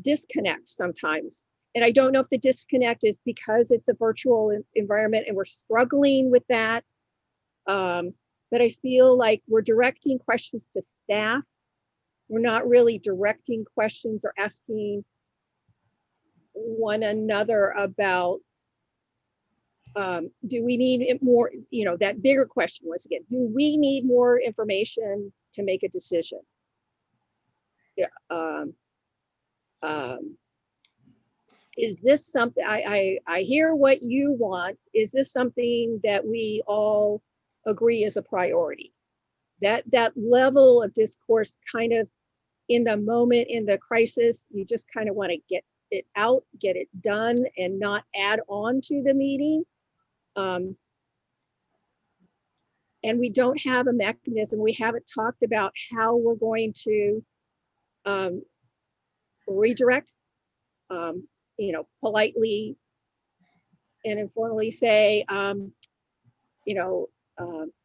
disconnect sometimes. And I don't know if the disconnect is because it's a virtual environment and we're struggling with that. But I feel like we're directing questions to staff. We're not really directing questions or asking one another about, do we need more, that bigger question once again, do we need more information to make a decision? Yeah. Is this something, I hear what you want. Is this something that we all agree is a priority? That level of discourse kind of in the moment, in the crisis, you just kind of want to get it out, get it done, and not add on to the meeting. And we don't have a mechanism. We haven't talked about how we're going to redirect, politely and informally say,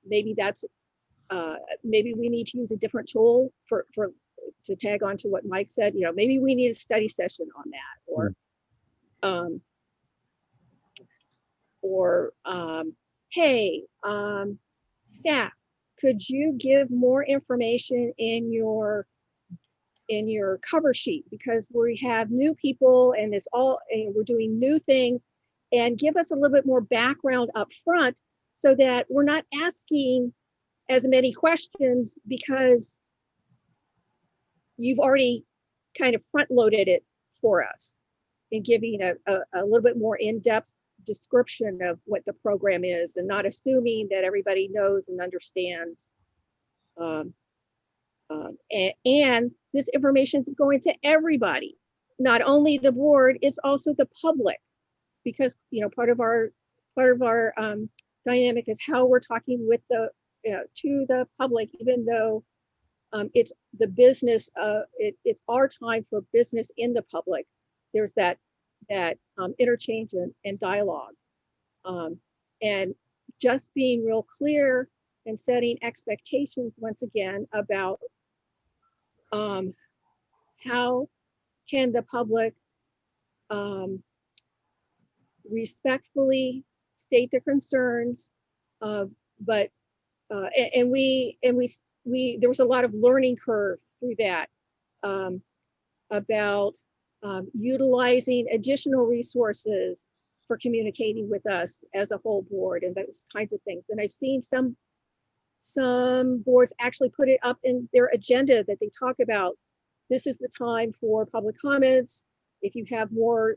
maybe that's, maybe we need to use a different tool to tag on to what Mike said, maybe we need a study session on that, hey, staff, could you give more information in your cover sheet, because we have new people and we're doing new things, and give us a little bit more background up front so that we're not asking as many questions because you've already kind of front loaded it for us, and giving a little bit more in-depth description of what the program is, and not assuming that everybody knows and understands. And this information is going to everybody, not only the board, it's also the public, because part of our dynamic is how we're talking with to the public, even though it's the business, it's our time for business in the public. There's that interchange and dialogue, and just being real clear and setting expectations once again about how can the public respectfully state their concerns, but there was a lot of learning curve through that, about utilizing additional resources for communicating with us as a whole board and those kinds of things. And I've seen some boards actually put it up in their agenda that they talk about, this is the time for public comments. If you have more,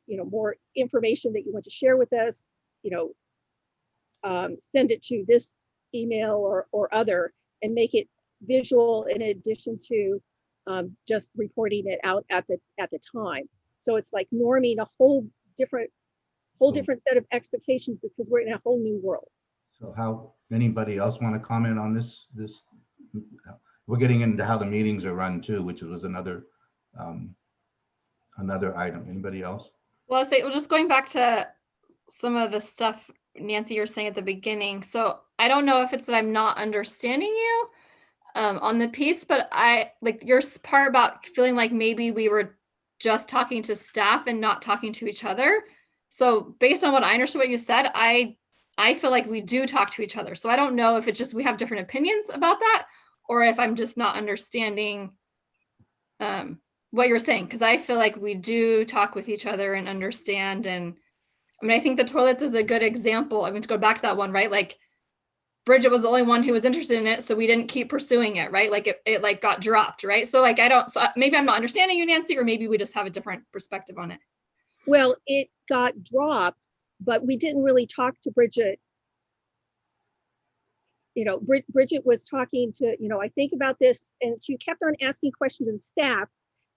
more information that you want to share with us, send it to this email or other, and make it visual in addition to just reporting it out at the time. So it's like norming a whole different set of expectations because we're in a whole new world. So how, anybody else want to comment on this? We're getting into how the meetings are run too, which was another item. Anybody else? Well, just going back to some of the stuff, Nancy, you were saying at the beginning. So I don't know if it's that I'm not understanding you on the piece, but I like your part about feeling like maybe we were just talking to staff and not talking to each other. So based on what I understood what you said, I feel like we do talk to each other. So I don't know if it's just we have different opinions about that, or if I'm just not understanding what you're saying, because I feel like we do talk with each other and understand. And I mean, I think the toilets is a good example. I mean, to go back to that one, right? Like Bridget was the only one who was interested in it, so we didn't keep pursuing it, right? Like it like got dropped, right? So like so maybe I'm not understanding you, Nancy, or maybe we just have a different perspective on it. Well, it got dropped, but we didn't really talk to Bridget. You know, Bridget was talking to, I think about this, and she kept on asking questions of the staff.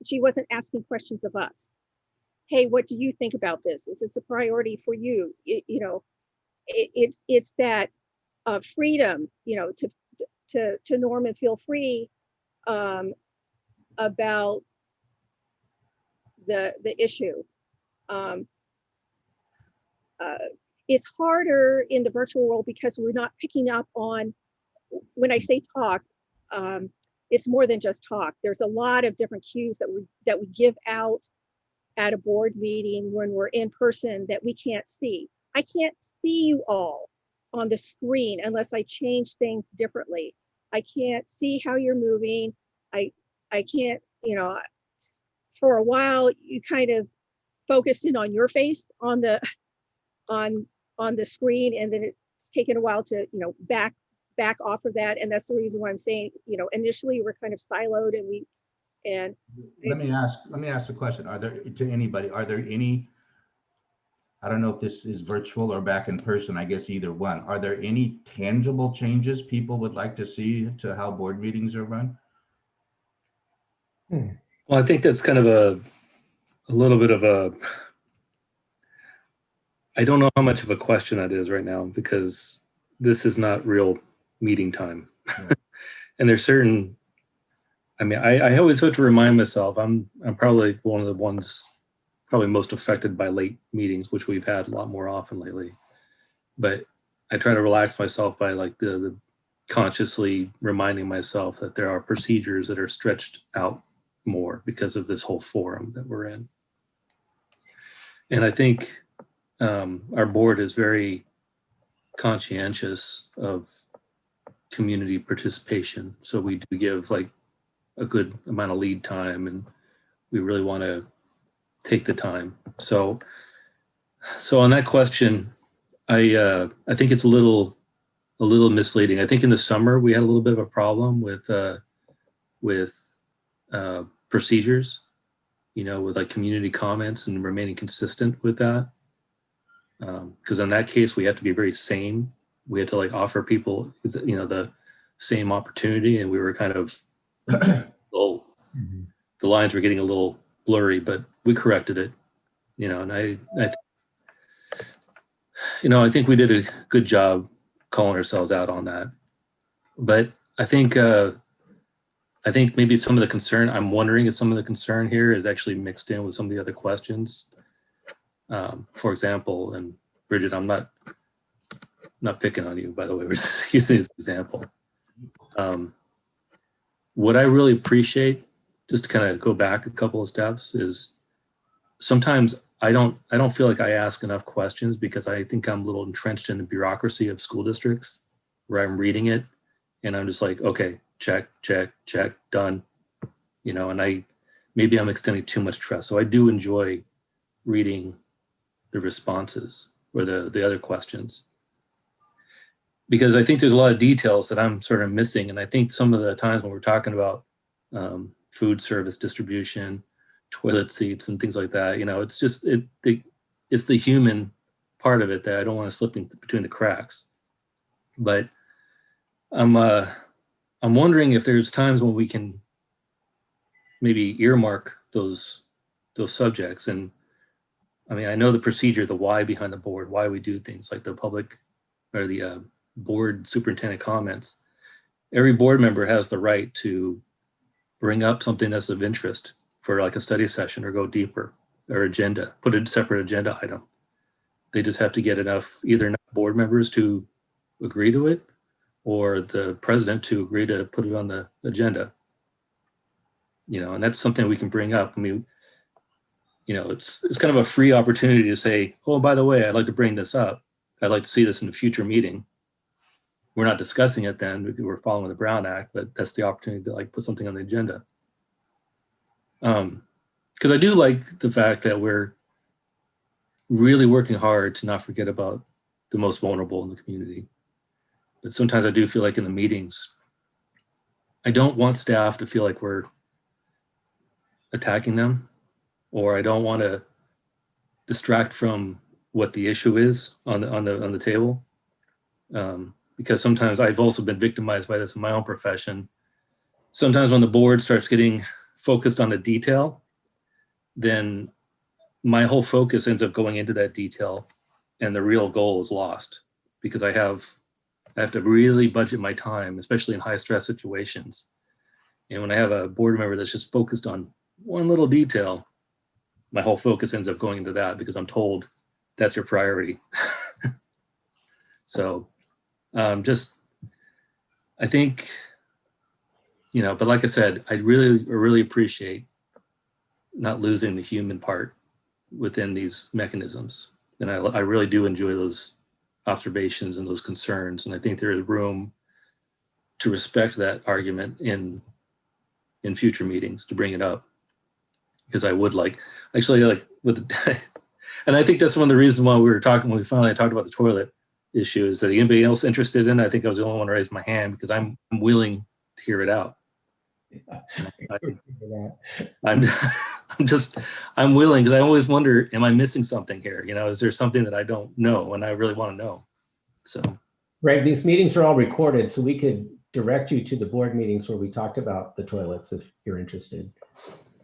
She wasn't asking questions of us. Hey, what do you think about this? Is this a priority for you? It's that freedom, to norm and feel free about the issue. It's harder in the virtual world because we're not picking up on, when I say talk, it's more than just talk. There's a lot of different cues that we give out at a board meeting when we're in person that we can't see. I can't see you all on the screen unless I change things differently. I can't see how you're moving. I can't, for a while you kind of focused in on your face on the screen, and then it's taken a while to back off of that. And that's the reason why I'm saying, initially we're kind of siloed, and let me ask a question. Are there any, I don't know if this is virtual or back in person, I guess either one. Are there any tangible changes people would like to see to how board meetings are run? Well, I think that's kind of a little bit of a, I don't know how much of a question that is right now, because this is not real meeting time. Yeah. And there's certain, I mean, I always have to remind myself, I'm probably one of the ones probably most affected by late meetings, which we've had a lot more often lately. But I try to relax myself by like the consciously reminding myself that there are procedures that are stretched out more because of this whole forum that we're in. And I think our board is very conscientious of community participation. So we do give like a good amount of lead time, and we really want to take the time. So on that question, I think it's a little misleading. I think in the summer we had a little bit of a problem with procedures, with like community comments and remaining consistent with that. Because in that case, we have to be very sane. We had to like offer people, the same opportunity, and we were kind of, the lines were getting a little blurry, but we corrected it, and I think we did a good job calling ourselves out on that. But I think maybe some of the concern, I'm wondering if some of the concern here is actually mixed in with some of the other questions. For example, and Bridget, I'm not picking on you, by the way, we're just using this example. What I really appreciate, just to kind of go back a couple of steps, is sometimes I don't feel like I ask enough questions because I think I'm a little entrenched in the bureaucracy of school districts, where I'm reading it and I'm just like, okay, check, done, and maybe I'm extending too much trust. So I do enjoy reading the responses or the other questions, because I think there's a lot of details that I'm sort of missing. And I think some of the times when we're talking about food service distribution, toilet seats and things like that, it's just, it's the human part of it that I don't want to slip in between the cracks. But I'm wondering if there's times when we can maybe earmark those those subjects. And I mean, I know the procedure, the why behind the board, why we do things like the public or the board superintendent comments. Every board member has the right to bring up something that's of interest for like a study session or go deeper, or agenda, put a separate agenda item. They just have to get either enough board members to agree to it or the president to agree to put it on the agenda. And that's something we can bring up. I mean, it's kind of a free opportunity to say, oh, by the way, I'd like to bring this up. I'd like to see this in a future meeting. We're not discussing it then because we're following the Brown Act, but that's the opportunity to like put something on the agenda. Because I do like the fact that we're really working hard to not forget about the most vulnerable in the community. But sometimes I do feel like in the meetings, I don't want staff to feel like we're attacking them, or I don't want to distract from what the issue is on the table. Because sometimes I've also been victimized by this in my own profession. Sometimes when the board starts getting focused on the detail, then my whole focus ends up going into that detail and the real goal is lost because I have to really budget my time, especially in high stress situations. And when I have a board member that's just focused on one little detail, my whole focus ends up going into that because I'm told that's your priority. So I think, but like I said, I really appreciate not losing the human part within these mechanisms. And I really do enjoy those observations and those concerns. And I think there is room to respect that argument in future meetings to bring it up. Because I would actually with, and I think that's one of the reasons why we finally talked about the toilet issue is that anybody else interested in it? I think I was the only one to raise my hand because I'm willing to hear it out. I'm willing because I always wonder, am I missing something here? Is there something that I don't know and I really want to know? So, Greg, these meetings are all recorded, so we could direct you to the board meetings where we talked about the toilets if you're interested.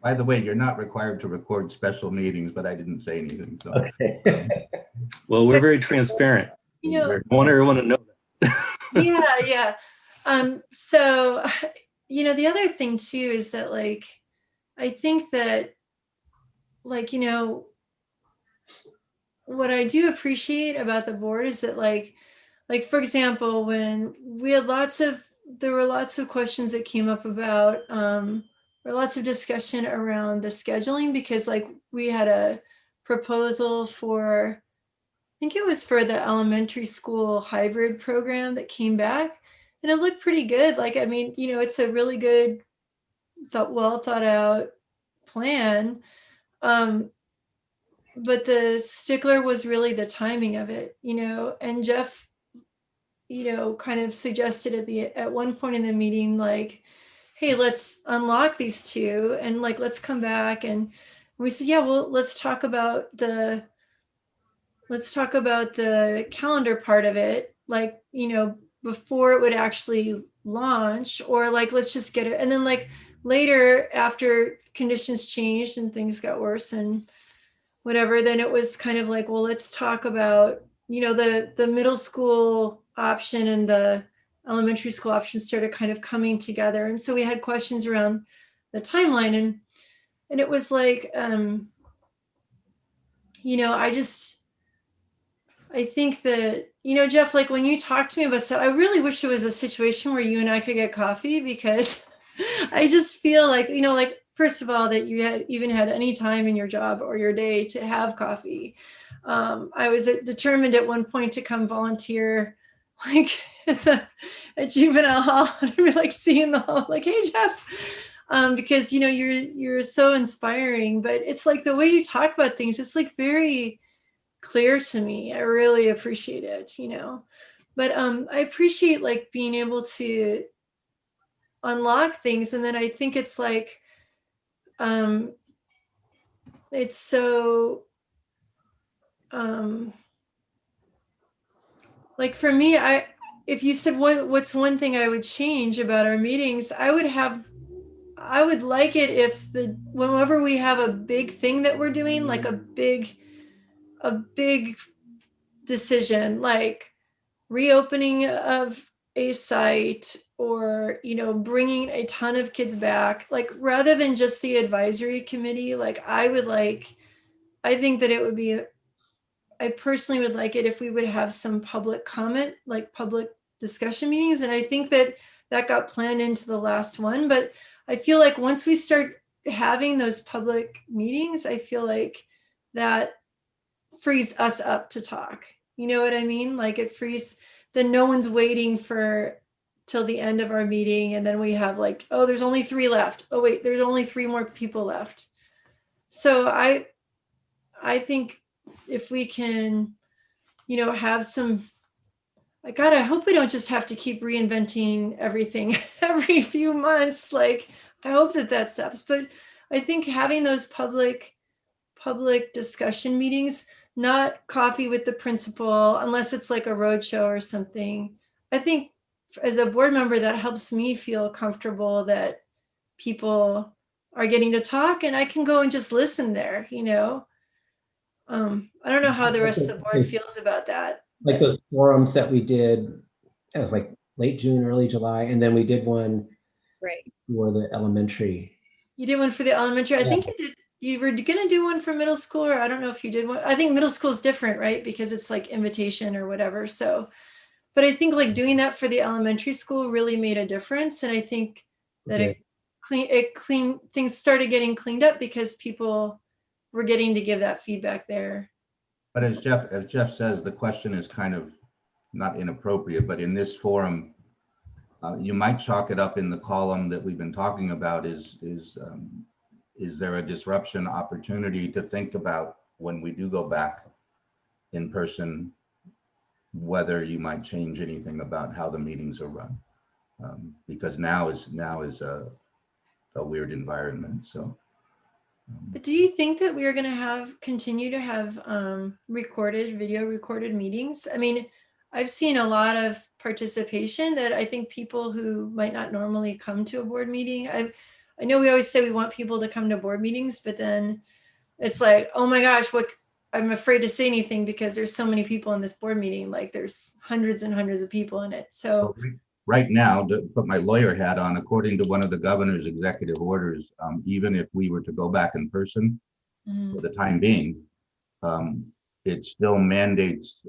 By the way, you're not required to record special meetings, but I didn't say anything. So, okay. Well, we're very transparent. I want everyone to know that. Yeah. So, the other thing too is that I think that what I do appreciate about the board is that for example, when we had there were lots of questions that came up about, or lots of discussion around the scheduling because we had a proposal for, I think it was for the elementary school hybrid program that came back and it looked pretty good. It's a really good, well thought out plan. But the stickler was really the timing of it, and Jeff, kind of suggested at one point in the meeting, hey, let's unlock these two and let's come back. And we said, yeah, well, let's talk about the calendar part of it, before it would actually launch, or let's just get it. And then later, after conditions changed and things got worse and whatever, then it was kind of well, let's talk about, the middle school option and the elementary school option started kind of coming together. And so we had questions around the timeline and it was I think that, Jeff, when you talk to me about stuff, I really wish it was a situation where you and I could get coffee because I just feel first of all, that you had even had any time in your job or your day to have coffee. I was determined at one point to come volunteer at juvenile hall and be seeing the hall, hey, Jeff, because, you're so inspiring, but it's the way you talk about things, it's very clear to me. I really appreciate it, but I appreciate being able to unlock things. And then I think it's it's so for me, if you said what's one thing I would change about our meetings, I I would like it if whenever we have a big thing that we're doing, like a big decision, like reopening of a site, or, you know, bringing a ton of kids back, like rather than just the advisory committee, like I think that it would be, I personally would like it if we would have some public comment, like public discussion meetings. And I think that got planned into the last one, but I feel like once we start having those public meetings, I feel like that frees us up to talk. You know what I mean? Like it frees, then no one's waiting for till the end of our meeting. And then we have like, oh, there's only 3 left. Oh, wait, there's only 3 more people left. So I think if we can, you know, have some, God, I hope we don't just have to keep reinventing everything every few months. Like, I hope that stops. But I think having those public discussion meetings, not coffee with the principal, unless it's like a roadshow or something. I think as a board member, that helps me feel comfortable that people are getting to talk and I can go and just listen there, you know? I don't know how the rest of the board feels about that. Like those forums that we did, it was like late June, early July, and then we did one Right. for the elementary. You did one for the elementary. I think you did. You were going to do one for middle school, or I don't know if you did one. I think middle school is different, right? Because it's like invitation or whatever. So, but I think like doing that for the elementary school really made a difference. And I think that things started getting cleaned up because people were getting to give that feedback there. But as Jeff says, the question is kind of not inappropriate, but in this forum, you might chalk it up in the column that we've been talking about is there a disruption opportunity to think about when we do go back in person, whether you might change anything about how the meetings are run, because now is a weird environment. So. But do you think that we are going to continue to have video recorded meetings? I mean, I've seen a lot of participation that I think people who might not normally come to a board meeting. I know we always say we want people to come to board meetings, but then it's like, oh my gosh, I'm afraid to say anything because there's so many people in this board meeting. Like there's hundreds and hundreds of people in it. So right now, to put my lawyer hat on, according to one of the governor's executive orders, even if we were to go back in person for the time being, it still mandates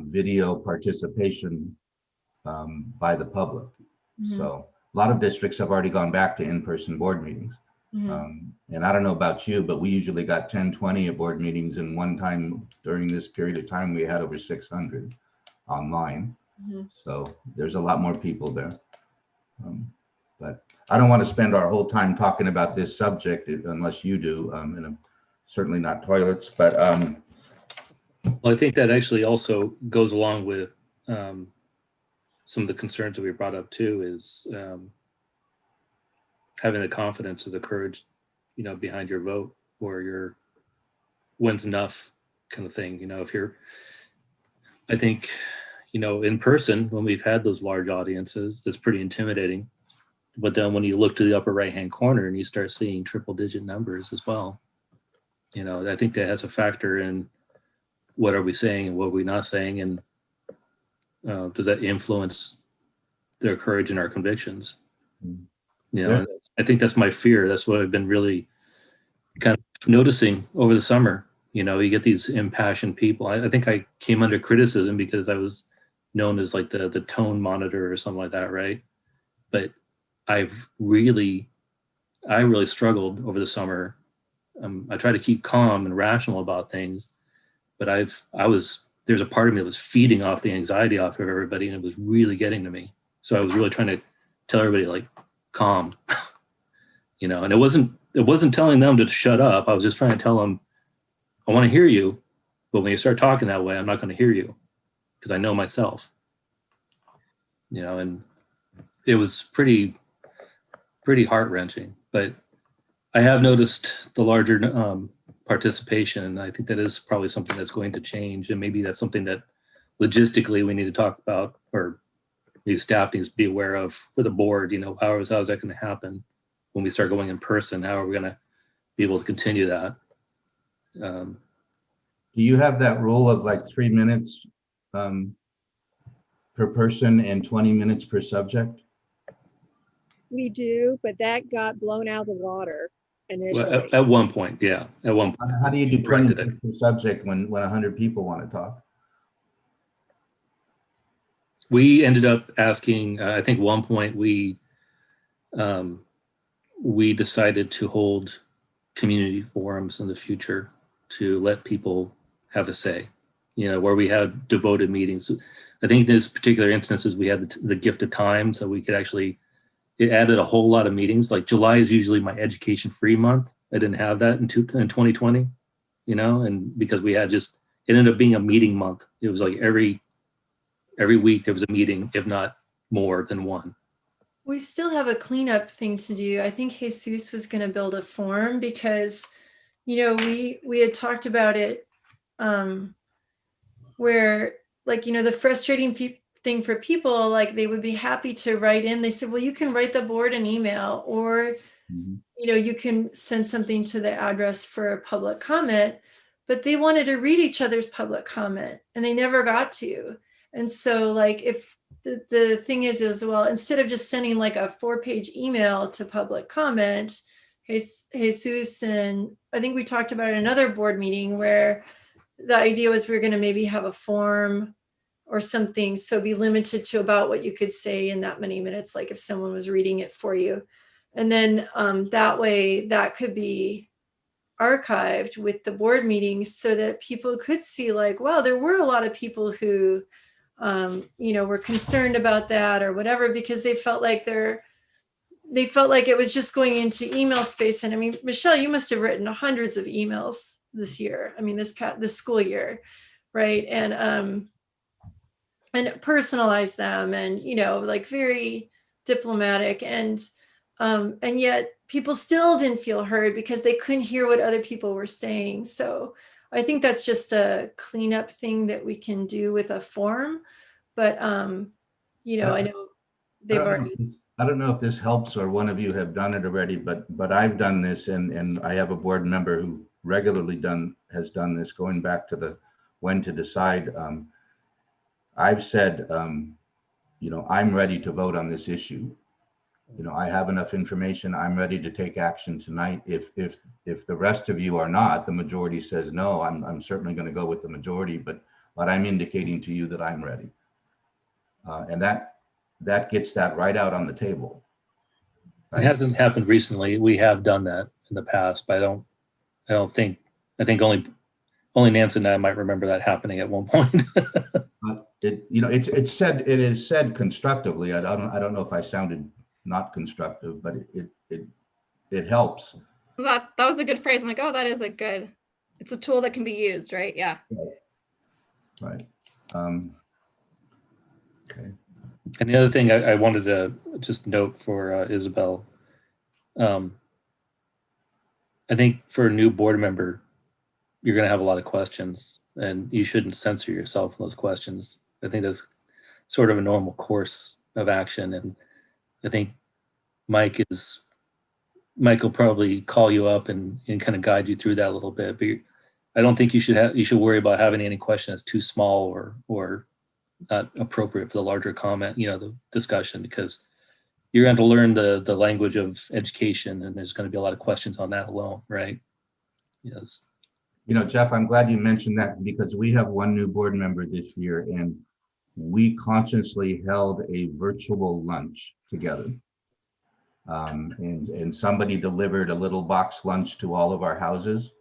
video participation by the public. So a lot of districts have already gone back to in-person board meetings. And I don't know about you, but we usually got 10, 20 at board meetings, and one time during this period of time, we had over 600 online. So there's a lot more people there. But I don't want to spend our whole time talking about this subject unless you do, and I'm certainly not toilets, but well, I think that actually also goes along with some of the concerns that we brought up too, is having the confidence or the courage, you know, behind your vote or your when's enough kind of thing. You know, I think, you know, in person, when we've had those large audiences, it's pretty intimidating. But then when you look to the upper right-hand corner and you start seeing triple-digit numbers as well, you know, I think that has a factor in what are we saying and what are we not saying, and does that influence their courage and our convictions? You know, Yeah. I think that's my fear. That's what I've been really kind of noticing over the summer. You know, you get these impassioned people. I think I came under criticism because I was known as like the tone monitor or something like that, right? But I really struggled over the summer. I try to keep calm and rational about things, but there's a part of me that was feeding off the anxiety off of everybody, and it was really getting to me. So I was really trying to tell everybody, like, calm, you know, and it wasn't telling them to shut up. I was just trying to tell them, I want to hear you, but when you start talking that way, I'm not going to hear you because I know myself, you know, and it was pretty heart-wrenching. But I have noticed the larger participation, and I think that is probably something that's going to change, and maybe that's something that logistically we need to talk about, or maybe staff needs to be aware of for the board. You know, how is that going to happen when we start going in person, how are we going to be able to continue that? Do you have that rule of like 3 minutes per person and 20 minutes per subject? We do, but that got blown out of the water initially. Well, at one point, yeah, at one point. How do you do 20 corrected it. minutes per subject when 100 people want to talk? We ended up asking, I think one point we decided to hold community forums in the future to let people have a say, you know, where we had devoted meetings. I think in this particular instances, we had the gift of time, so we could actually, it added a whole lot of meetings. Like July is usually my education free month. I didn't have that in 2020, you know, and because we had just, it ended up being a meeting month. It was like every week there was a meeting, if not more than one. We still have a cleanup thing to do. I think Jesus was going to build a form because, you know, we had talked about it where, like, you know, the frustrating thing for people, like they would be happy to write in. They said, well, you can write the board an email, or, you know, you can send something to the address for a public comment, but they wanted to read each other's public comment and they never got to. And so, like, if the thing is, well, instead of just sending like a 4-page email to public comment, Jesus, and I think we talked about it in another board meeting where the idea was we were going to maybe have a form or something, so be limited to about what you could say in that many minutes, like if someone was reading it for you. And then that way that could be archived with the board meetings so that people could see, like, wow, there were a lot of people who you know, were concerned about that or whatever, because they felt like it was just going into email space. And I mean, Michelle, you must have written hundreds of emails this year. I mean, this school year, right? And personalize them, and, you know, like very diplomatic, and yet people still didn't feel heard because they couldn't hear what other people were saying. So I think that's just a cleanup thing that we can do with a form. But, you know, I know they've already. I don't know if this helps or one of you have done it already, but I've done this, and I have a board member who regularly has done this, going back to when to decide. I've said, you know, I'm ready to vote on this issue. You know, I have enough information. I'm ready to take action tonight. If the rest of you are not, the majority says no, I'm certainly going to go with the majority, but I'm indicating to you that I'm ready. And that gets that right out on the table. It hasn't happened recently. We have done that in the past, but I think only Nancy and I might remember that happening at one point. You know, it is said constructively. I don't know if I sounded not constructive, but it helps. That was a good phrase. I'm like, oh, that is a good, it's a tool that can be used, right? Yeah. Right. Okay. And the other thing I wanted to just note for Isabel, I think for a new board member, you're going to have a lot of questions, and you shouldn't censor yourself in those questions. I think that's sort of a normal course of action. And I think Mike will probably call you up and kind of guide you through that a little bit. But I don't think you should worry about having any question that's too small or not appropriate for the larger comment, you know, the discussion, because you're going to learn the language of education, and there's going to be a lot of questions on that alone, right? Yes. You know, Jeff, I'm glad you mentioned that, because we have one new board member this year, and we consciously held a virtual lunch together. And somebody delivered a little box lunch to all of our houses.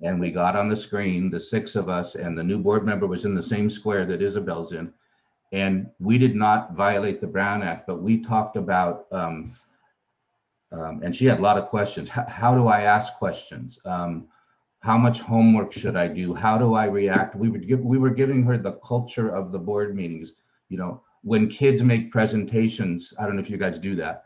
And we got on the screen, the 6 of us, and the new board member was in the same square that Isabel's in. And we did not violate the Brown Act, but we talked about, and she had a lot of questions. How do I ask questions? How much homework should I do? How do I react? We were giving her the culture of the board meetings. You know, when kids make presentations, I don't know if you guys do that.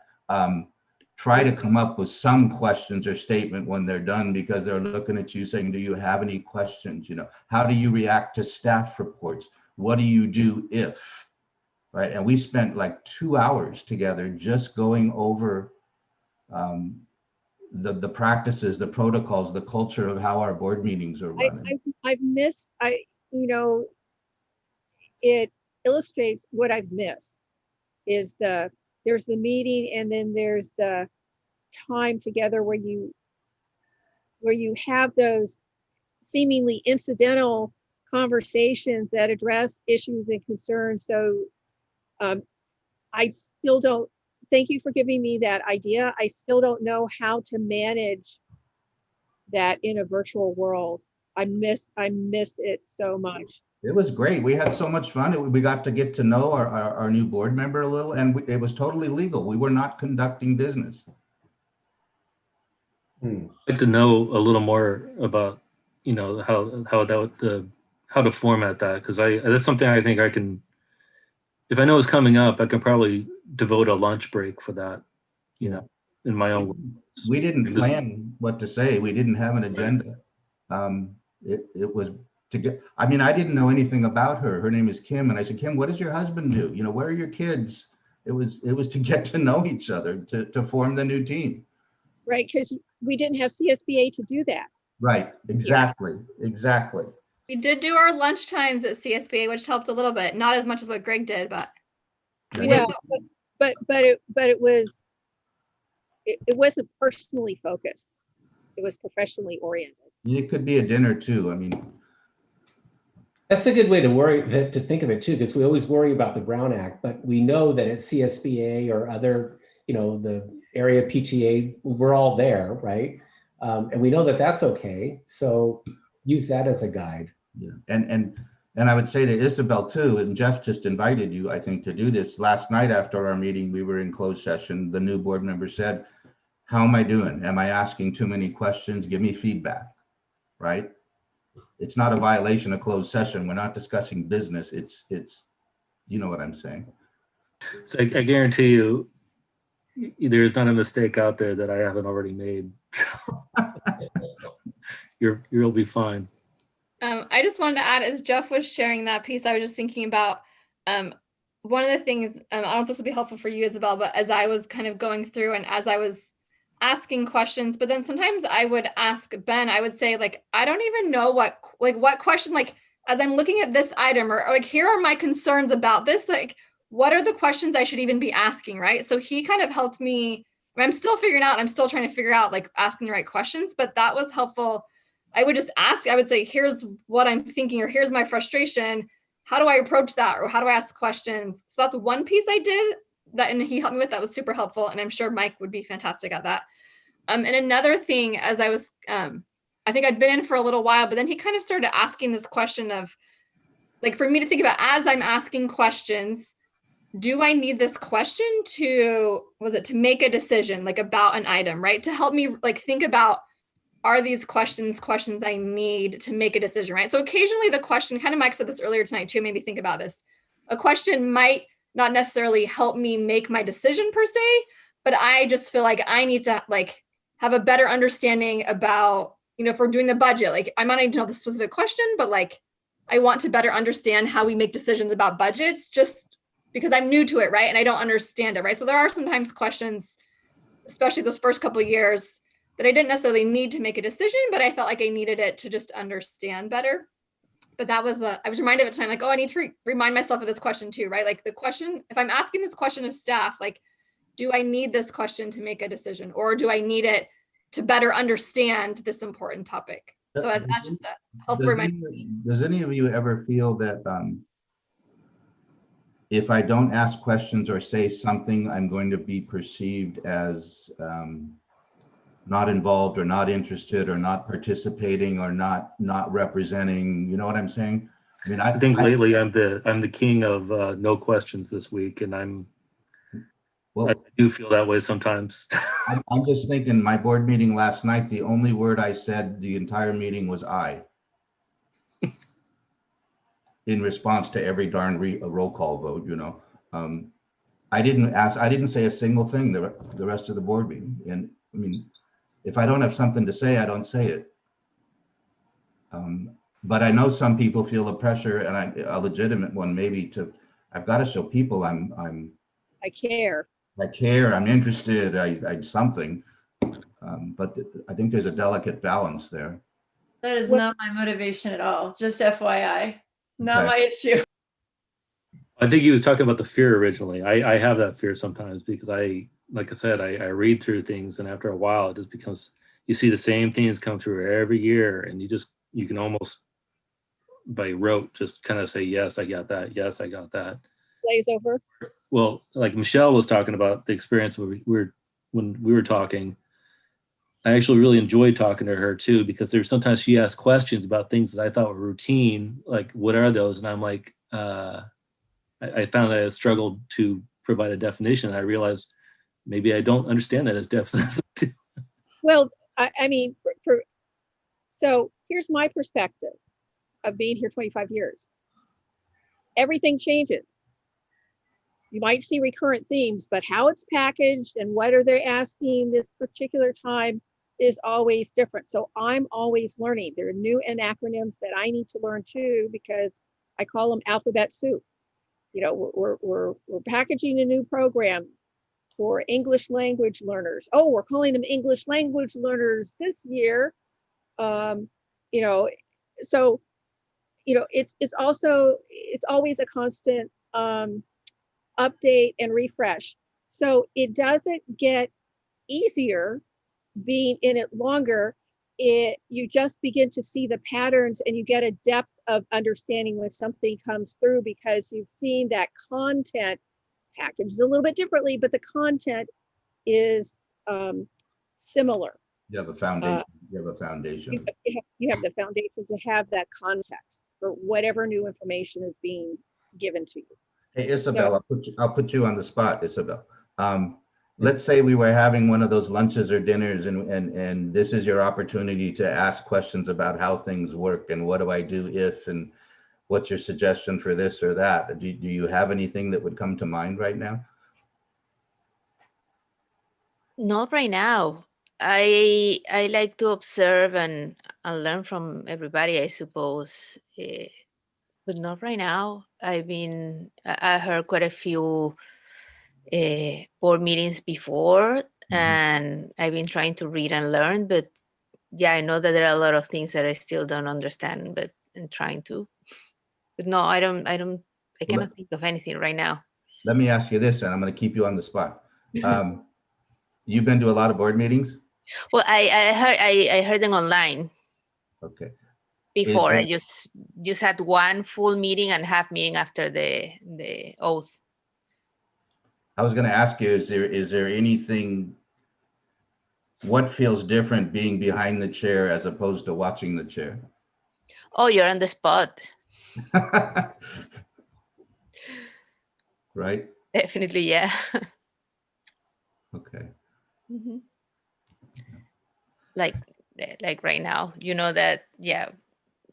Try to come up with some questions or statement when they're done, because they're looking at you saying, do you have any questions? You know, how do you react to staff reports? What do you do if, right? And we spent like 2 hours together just going over the practices, the protocols, the culture of how our board meetings are run. I've missed, you know, it illustrates what I've missed is there's the meeting and then there's the time together where you have those seemingly incidental conversations that address issues and concerns. So I still don't, thank you for giving me that idea. I still don't know how to manage that in a virtual world. I miss it so much. It was great. We had so much fun. We got to get to know our new board member a little, and it was totally legal. We were not conducting business. Hmm. I'd like to know a little more about, you know, how to format that, because that's something I think I can, if I know it's coming up, I can probably devote a lunch break for that, you know, in my own words. We didn't plan what to say. We didn't have an agenda. It was to get, I mean, I didn't know anything about her. Her name is Kim. And I said, Kim, what does your husband do? You know, where are your kids? It was to get to know each other, to form the new team. Right, because we didn't have CSBA to do that. Right, exactly, exactly. We did do our lunch times at CSBA, which helped a little bit, not as much as what Greg did, but we Well, did. but it wasn't personally focused. It was professionally oriented. It could be a dinner too. I mean, That's a good way to think of it too, because we always worry about the Brown Act, but we know that at CSBA or other, you know, the area PTA, we're all there, right? And we know that that's okay. So use that as a guide. yeah. And I would say to Isabel too, and Jeff just invited you, I think, to do this. Last night after our meeting, we were in closed session. The new board member said, how am I doing? Am I asking too many questions? Give me feedback, right? It's not a violation of closed session. We're not discussing business. It's, you know what I'm saying? So I guarantee you, there's not a mistake out there that I haven't already made. You'll be fine. I just wanted to add, as Jeff was sharing that piece, I was just thinking about one of the things, I don't know if this will be helpful for you, Isabel, but as I was kind of going through and as I was asking questions, but then sometimes I would ask Ben, I would say, like, I don't even know what question, like, as I'm looking at this item or like, here are my concerns about this, like, what are the questions I should even be asking, right? So he kind of helped me. I'm still figuring out, I'm still trying to figure out like asking the right questions, but that was helpful. I would just ask, I would say, here's what I'm thinking, or here's my frustration. How do I approach that? Or how do I ask questions? So that's one piece I did that, and he helped me with, that was super helpful. And I'm sure Mike would be fantastic at that. And another thing, as I was, I think I'd been in for a little while, but then he kind of started asking this question of, like, for me to think about as I'm asking questions, do I need this question to make a decision, like about an item, right? To help me like think about, are these questions I need to make a decision, right? So occasionally the question, kind of Mike said this earlier tonight too, made me think about this. A question might not necessarily help me make my decision per se, but I just feel like I need to like have a better understanding about, you know, if we're doing the budget, like I might not need to know the specific question, but like I want to better understand how we make decisions about budgets, just because I'm new to it, right? And I don't understand it, right? So there are sometimes questions, especially those first couple of years, that I didn't necessarily need to make a decision, but I felt like I needed it to just understand better. But that was, I was reminded of it tonight, like, oh, I need to remind myself of this question too, right? Like the question, if I'm asking this question of staff, like, do I need this question to make a decision, or do I need it to better understand this important topic? So that's just a helpful reminder. Does any of you ever feel that if I don't ask questions or say something, I'm going to be perceived as not involved or not interested or not participating or not representing, you know what I'm saying? I mean, I think lately I'm the king of no questions this week, and I do feel that way sometimes. I'm just thinking, my board meeting last night, the only word I said the entire meeting was "I." In response to every darn roll call vote, you know. I didn't say a single thing the rest of the board meeting. And I mean, if I don't have something to say, I don't say it. But I know some people feel the pressure, and a legitimate one maybe, I've got to show people I care. I care, I'm interested, I something. But I think there's a delicate balance there. That is Well- not my motivation at all. Just FYI, not Okay. my issue. I think he was talking about the fear originally. I have that fear sometimes because like I said, I read through things, and after a while it just becomes, you see the same things come through every year, and you can almost by rote just kind of say, yes, I got that. Yes, I got that. Glaze over. Well, like Michelle was talking about the experience when we were talking, I actually really enjoyed talking to her too, because there's sometimes she asked questions about things that I thought were routine, like what are those? And I'm like, I found that I struggled to provide a definition. And I realized maybe I don't understand that as definition. Well, I mean, so here's my perspective of being here 25 years. Everything changes. You might see recurrent themes, but how it's packaged and what are they asking this particular time is always different. So I'm always learning. There are new acronyms that I need to learn too, because I call them alphabet soup. You know, we're packaging a new program for English language learners. Oh, we're calling them English language learners this year. You know, so, you know, it's always a constant update and refresh. So it doesn't get easier being in it longer. You just begin to see the patterns and you get a depth of understanding when something comes through, because you've seen that content packaged a little bit differently, but the content is similar. You have a foundation. You have a foundation. You have the foundation to have that context for whatever new information is being given to you. Hey, Isabel, I'll put you on the spot, Isabel. Let's say we were having one of those lunches or dinners, and this is your opportunity to ask questions about how things work and what do I do if, and what's your suggestion for this or that? Do you have anything that would come to mind right now? Not right now. I like to observe and learn from everybody, I suppose, but not right now. I heard quite a few board meetings before, and I've been trying to read and learn. But yeah, I know that there are a lot of things that I still don't understand, but I'm trying to. But no, I cannot think of anything right now. Let me ask you this, and I'm going to keep you on the spot. You've been to a lot of board meetings? Well, I heard them online Okay. before. there- I just had one full meeting and half meeting after the oath. I was going to ask you, is there anything, what feels different being behind the chair as opposed to watching the chair? Oh, you're on the spot. Right? Definitely, yeah. Okay. Mhm. Like right now, you know that, yeah,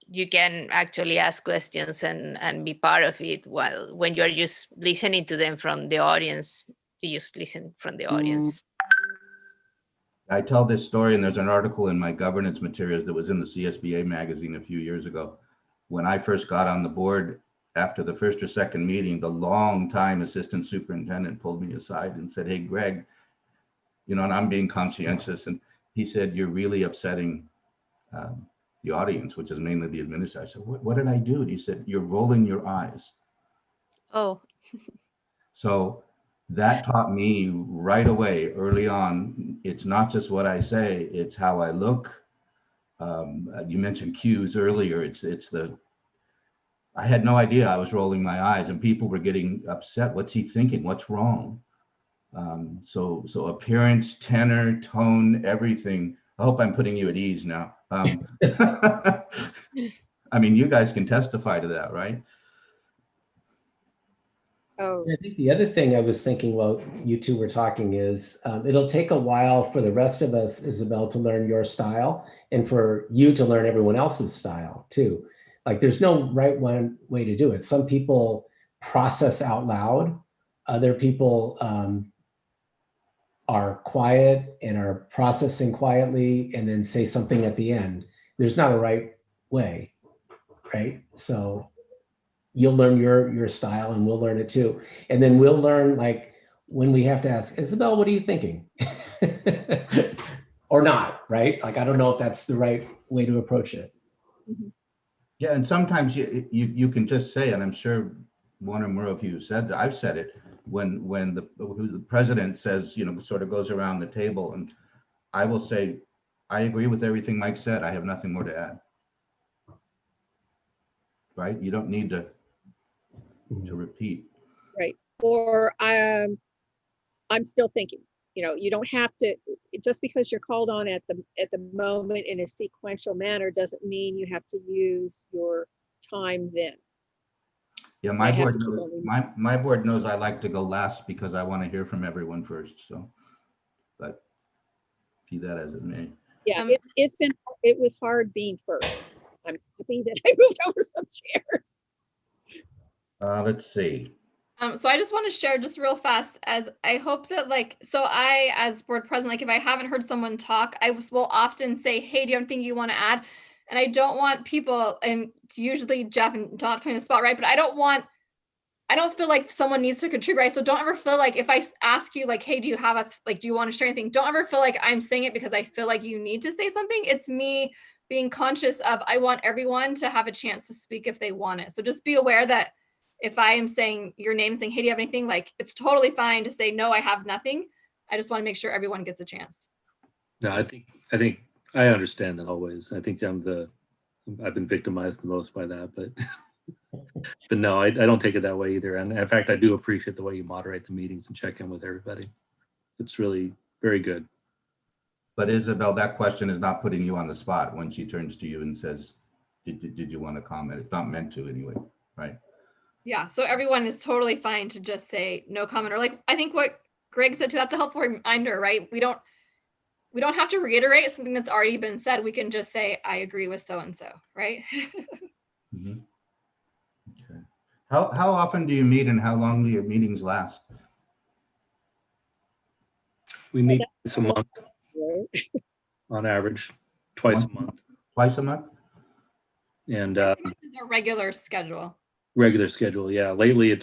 you can actually ask questions and be part of it, while when you're just listening to them from the audience, you just listen from the audience. I tell this story, and there's an article in my governance materials that was in the CSBA magazine a few years ago. When I first got on the board, after the first or second meeting, the longtime assistant superintendent pulled me aside and said, "Hey, Greg, you know," and I'm being conscientious, and he said, "You're really upsetting the audience," which is mainly the administrator. I said, what did I do? And he said, "You're rolling your eyes." Oh, So that taught me right away, early on, it's not just what I say, it's how I look. You mentioned cues earlier. It's I had no idea I was rolling my eyes, and people were getting upset. What's he thinking? What's wrong? So appearance, tenor, tone, everything. I hope I'm putting you at ease now. I mean, you guys can testify to that, right? Oh, I think the other thing I was thinking while you two were talking is it'll take a while for the rest of us, Isabel, to learn your style, and for you to learn everyone else's style too. Like there's no right one way to do it. Some people process out loud. Other people are quiet and are processing quietly and then say something at the end. There's not a right way, right? So you'll learn your style and we'll learn it too. And then we'll learn like when we have to ask, Isabel, what are you thinking? Or not, right? Like, I don't know if that's the right way to approach it. Yeah, and sometimes you can just say, and I'm sure one or more of you said that, I've said it, when the president says, sort of goes around the table, and I will say, I agree with everything Mike said. I have nothing more to add. Right? You don't need to repeat. Right. Or I'm still thinking, you don't have to, just because you're called on at the moment in a sequential manner doesn't mean you have to use your time then. Yeah, I have board to keep knows, on my board knows I like to go last because I want to hear from everyone first. So, but be that as it may. Yeah, it was hard being first. I'm happy that I moved over some chairs. Let's see. So I just want to share just real fast, as I hope that I, as board president, like if I haven't heard someone talk, will often say, hey, do you have anything you want to add? And I don't want people, and it's usually Jeff and Don putting the spot, right? But I don't feel like someone needs to contribute, right? So don't ever feel like if I ask you like, hey, do you have do you want to share anything? Don't ever feel like I'm saying it because I feel like you need to say something. It's me being conscious of, I want everyone to have a chance to speak if they want it. So just be aware that if I am saying your name, saying, hey, do you have anything? Like, it's totally fine to say, no, I have nothing. I just want to make sure everyone gets a chance. No, I think I understand that always. I think I've been victimized the most by that, but but no, I don't take it that way either. And in fact, I do appreciate the way you moderate the meetings and check in with everybody. It's really very good. But Isabel, that question is not putting you on the spot when she turns to you and says, did you want to comment? It's not meant to anyway, right? Yeah, so everyone is totally fine to just say no comment, or like, I think what Greg said too, that's a helpful reminder, right? We don't have to reiterate something that's already been said. We can just say, I agree with so-and-so, right? Mhm. Okay. How often do you meet and how long do your meetings last? We meet twice a month on average, twice a month, Twice a month? and This is our regular schedule. regular schedule. Yeah, lately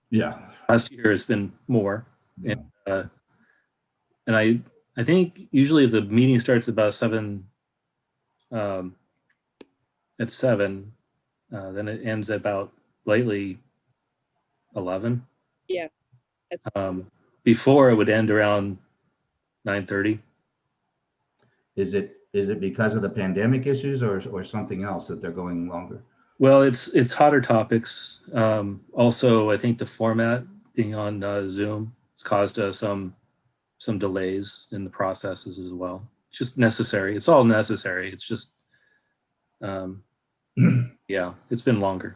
Yeah. last year has been more. Yeah. And I think usually if the meeting starts about 7, at 7, then it ends about lately 11. Yeah. That's Before it would end around 9:30. Is it because of the pandemic issues or something else that they're going longer? Well, it's hotter topics. Also, I think the format being on Zoom has caused some delays in the processes as well. It's just necessary. It's all necessary. It's just, yeah, it's been longer.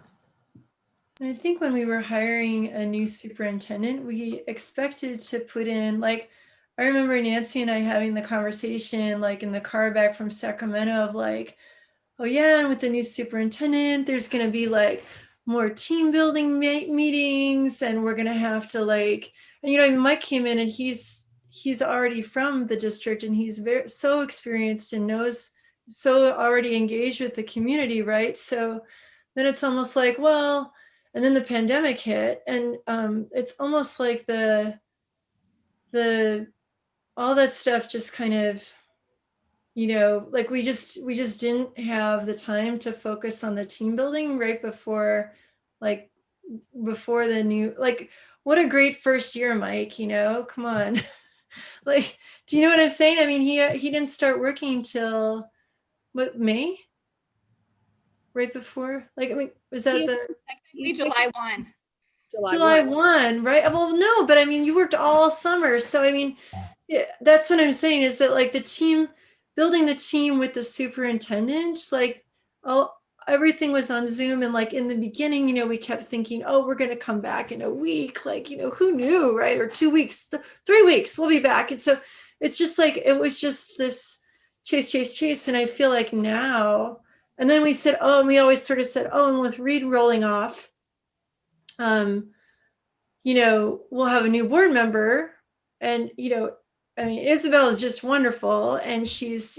I think when we were hiring a new superintendent, we expected to put in, like, I remember Nancy and I having the conversation, like in the car back from Sacramento, of like, oh yeah, and with the new superintendent, there's going to be like more team building meetings, and we're going to have to like, and Mike came in and he's already from the district, and he's so experienced and knows, so already engaged with the community, right? So then it's almost like, well, and then the pandemic hit, and it's almost like the all that stuff just kind of, like we just didn't have the time to focus on the team building right before the new, like, what a great first year, Mike, come on. Like, do you know what I'm saying? I mean, he didn't start working till what, May? Right before, like, I mean, was that Technically July 1. July 1, right? Well, no, but I mean, you worked all summer. So, I mean, yeah, that's what I'm saying, is that like building the team with the superintendent, like everything was on Zoom. And like in the beginning, we kept thinking, oh, we're going to come back in a week. Like, who knew, right? Or 2 weeks, 3 weeks, we'll be back. And so it's just like, it was just this chase. And I feel like now, and then we said, oh, and we always sort of said, oh, and with Reed rolling off, we'll have a new board member, and, I mean, Isabel is just wonderful, and she's,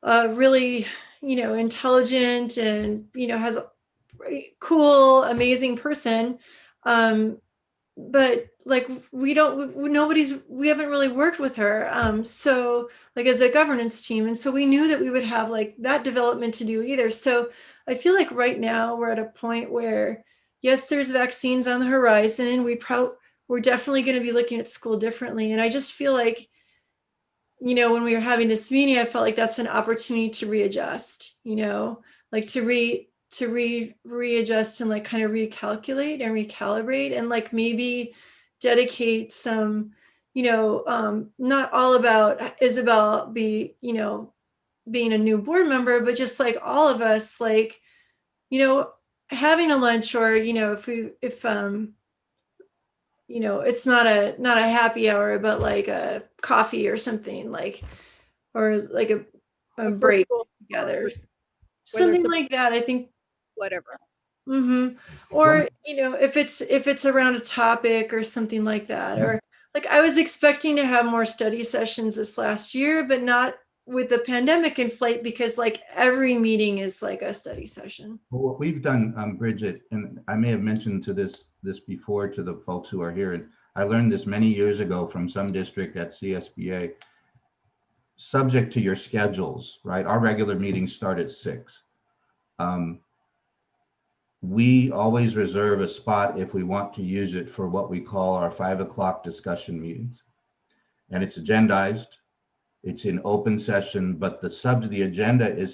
really, intelligent, and, has a cool, amazing person. like we haven't really worked with her. So like as a governance team. And so we knew that we would have like that development to do either. So I feel like right now we're at a point where, yes, there's vaccines on the horizon. We're definitely going to be looking at school differently. And I just feel like, when we were having this meeting, I felt like that's an opportunity to readjust, like to readjust and like kind of recalculate and recalibrate and like maybe dedicate some, not all about Isabel being a new board member, but just like all of us, like, having a lunch or, if it's not a happy hour, but like a coffee or something like, or like a break virtual together, or something a- like that. I think. whatever. Or, if it's around a topic or something like that, or like I was expecting to have more study sessions this last year, but not with the pandemic in flight because like every meeting is like a study session. Well, what we've done, Bridget, and I may have mentioned to this before to the folks who are here, and I learned this many years ago from some district at CSBA, subject to your schedules, right? Our regular meetings start at 6. We always reserve a spot if we want to use it for what we call our 5 o'clock discussion meetings. And it's agendized, it's in open session, but the agenda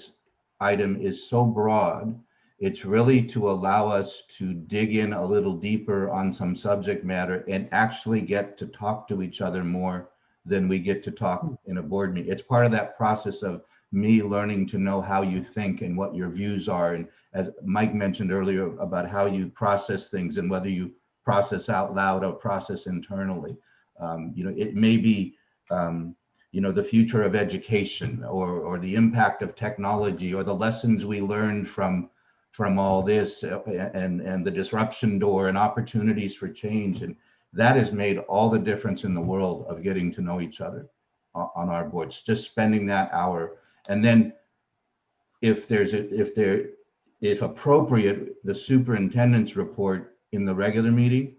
item is so broad, it's really to allow us to dig in a little deeper on some subject matter and actually get to talk to each other more than we get to talk in a board meeting. It's part of that process of me learning to know how you think and what your views are. And as Mike mentioned earlier about how you process things and whether you process out loud or process internally. It may be, the future of education or the impact of technology or the lessons we learned from all this and the disruption door and opportunities for change. And that has made all the difference in the world of getting to know each other on our boards, just spending that hour. And then if appropriate, the superintendent's report in the regular meeting,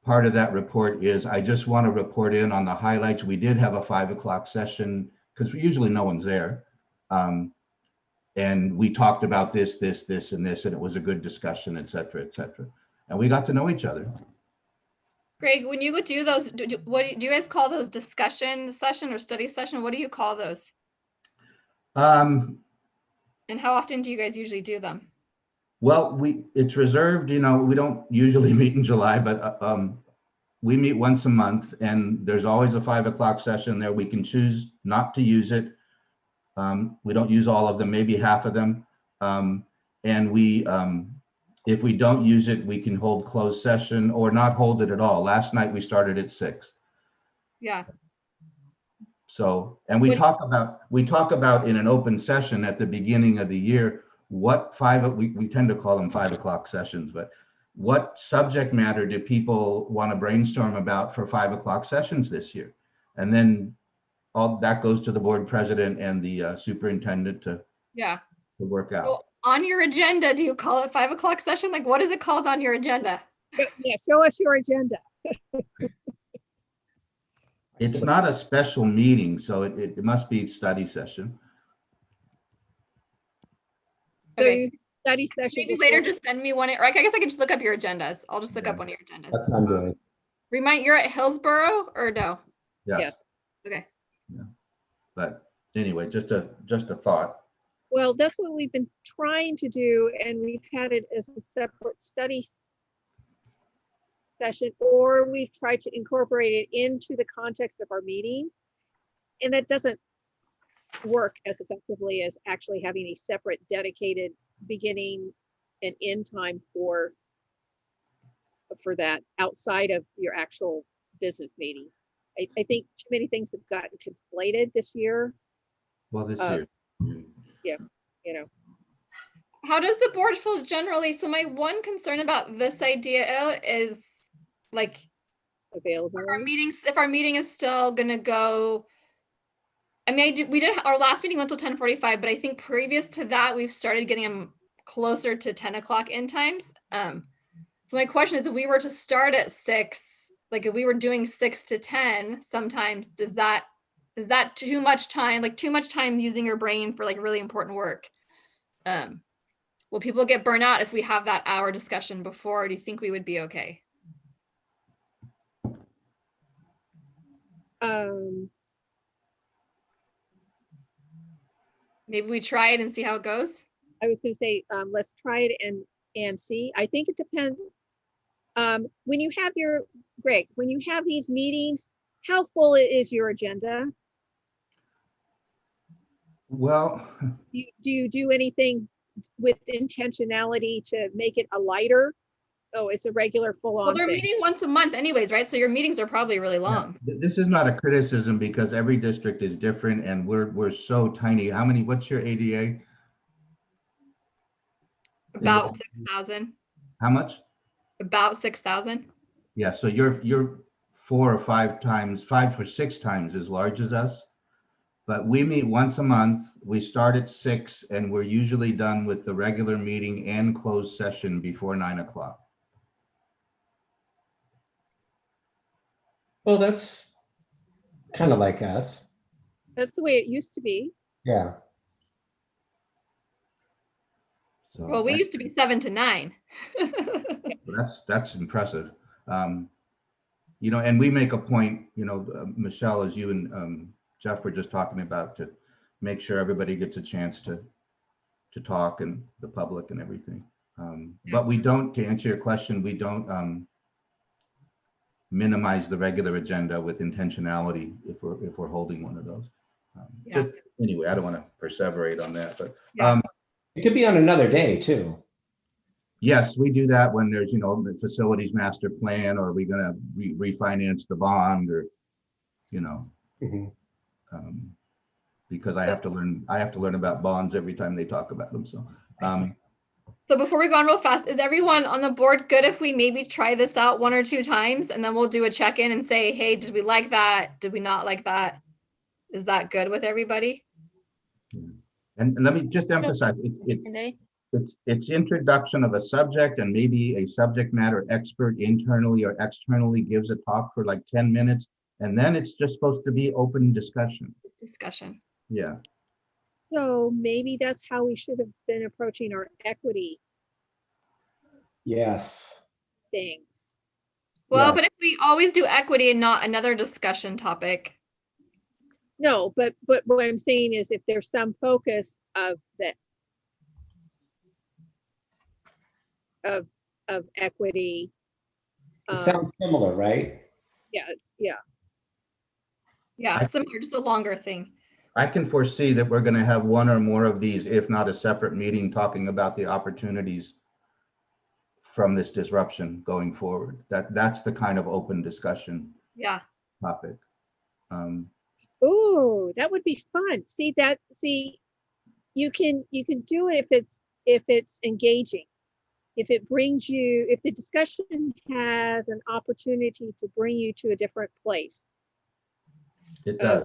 part of that report is, I just want to report in on the highlights. We did have a 5 o'clock session because usually no one's there. And we talked about this, and this, and it was a good discussion, et cetera, et cetera. And we got to know each other. Greg, when you would do those, what do you guys call those, discussion session or study session? What do you call those? And how often do you guys usually do them? Well, it's reserved, we don't usually meet in July, but we meet once a month and there's always a 5 o'clock session there. We can choose not to use it. We don't use all of them, maybe half of them. And if we don't use it, we can hold closed session or not hold it at all. Last night we started at 6. Yeah. So, and we talk about in an open session at the beginning of the year, we tend to call them 5 o'clock sessions, but what subject matter do people want to brainstorm about for 5 o'clock sessions this year? And then all that goes to the board president and the superintendent to work out. So on your agenda, do you call it 5 o'clock session? Like, what is it called on your agenda? Yeah, show us your agenda. It's not a special meeting, so it must be study session. So Okay. you study session. Maybe later just send me one, or I guess I can just look up your agendas. I'll just look up one of your agendas. That's what I'm doing. Remind, you're at Hillsborough or no? Yes. Okay. But anyway, just a thought. Well, that's what we've been trying to do, and we've had it as a separate study session, or we've tried to incorporate it into the context of our meetings. And that doesn't work as effectively as actually having a separate dedicated beginning and end time for that outside of your actual business meeting. I think too many things have gotten conflated this year. Well, this year. How does the board feel generally? So my one concern about this idea is like Available. if our meeting is still gonna go. I mean, we did our last meeting went till 10:45, but I think previous to that we've started getting them closer to 10 o'clock end times. So my question is, if we were to start at 6, like if we were doing 6 to 10, sometimes is that too much time? Like too much time using your brain for like really important work? Will people get burnt out if we have that hour discussion before? Or do you think we would be okay? Maybe we try it and see how it goes. I was gonna say, let's try it and see. I think it depends. When you have Greg, when you have these meetings, how full is your agenda? Well, Do you do anything with intentionality to make it a lighter? Oh, it's a regular Well, full-on they're thing. meeting once a month anyways, right? So your meetings are probably really long. this is not a criticism because every district is different and we're so tiny. What's your ADA? About 6,000. How much? About 6,000. Yeah, so you're 4 or 5 times, 5 or 6 times as large as us. But we meet once a month. We start at 6 and we're usually done with the regular meeting and closed session before 9 o'clock. Well, that's kind of like us. That's the way it used to be. Yeah. So Well, we used to be 7 to 9. that's impressive. And we make a point, Michelle, as you and Jeff were just talking about, to make sure everybody gets a chance to talk, and the public and everything. But we don't, to answer your question, we don't minimize the regular agenda with intentionality if we're holding one of those. Yeah. Anyway, I don't want to perseverate on that, but Yeah. It could be on another day too. yes, we do that when there's, the facilities master plan, or we're going to refinance the bond, or, Mhm. because I have to learn about bonds every time they talk about them. So, So before we go on real fast, is everyone on the board good if we maybe try this out 1 or 2 times and then we'll do a check-in and say, hey, did we like that? Did we not like that? Is that good with everybody? and let me just emphasize, it's introduction of a subject, and maybe a subject matter expert internally or externally gives a talk for like 10 minutes, and then it's just supposed to be open discussion. Discussion. Yeah. So maybe that's how we should have been approaching our equity Yes. things. Well, Yeah. but if we always do equity and not another discussion topic. No, but what I'm saying is, if there's some focus of equity. It sounds similar, right? Yeah, Yeah, similar, just a longer thing. I can foresee that we're going to have one or more of these, if not a separate meeting, talking about the opportunities from this disruption going forward. That's the kind of open discussion Yeah. topic. Oh, that would be fun. See, you can do it if it's engaging. If it brings you, if the discussion has an opportunity to bring you to a different place. It does.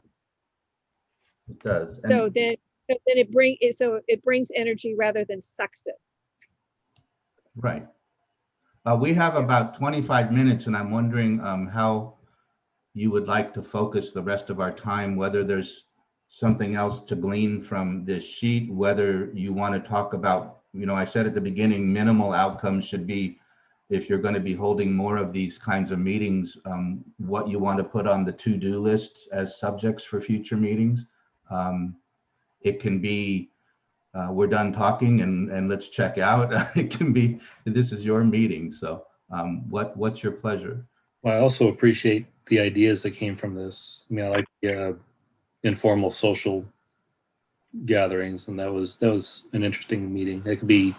It does. So And then it brings energy rather than sucks it. right. We have about 25 minutes, and I'm wondering how you would like to focus the rest of our time, whether there's something else to glean from this sheet, whether you want to talk about, I said at the beginning, minimal outcomes should be, if you're going to be holding more of these kinds of meetings, what you want to put on the to-do list as subjects for future meetings. It can be, we're done talking and let's check out. It can be, this is your meeting. So what's your pleasure? Well, I also appreciate the ideas that came from this. I mean, I like the informal social gatherings, and that was an interesting meeting. It could be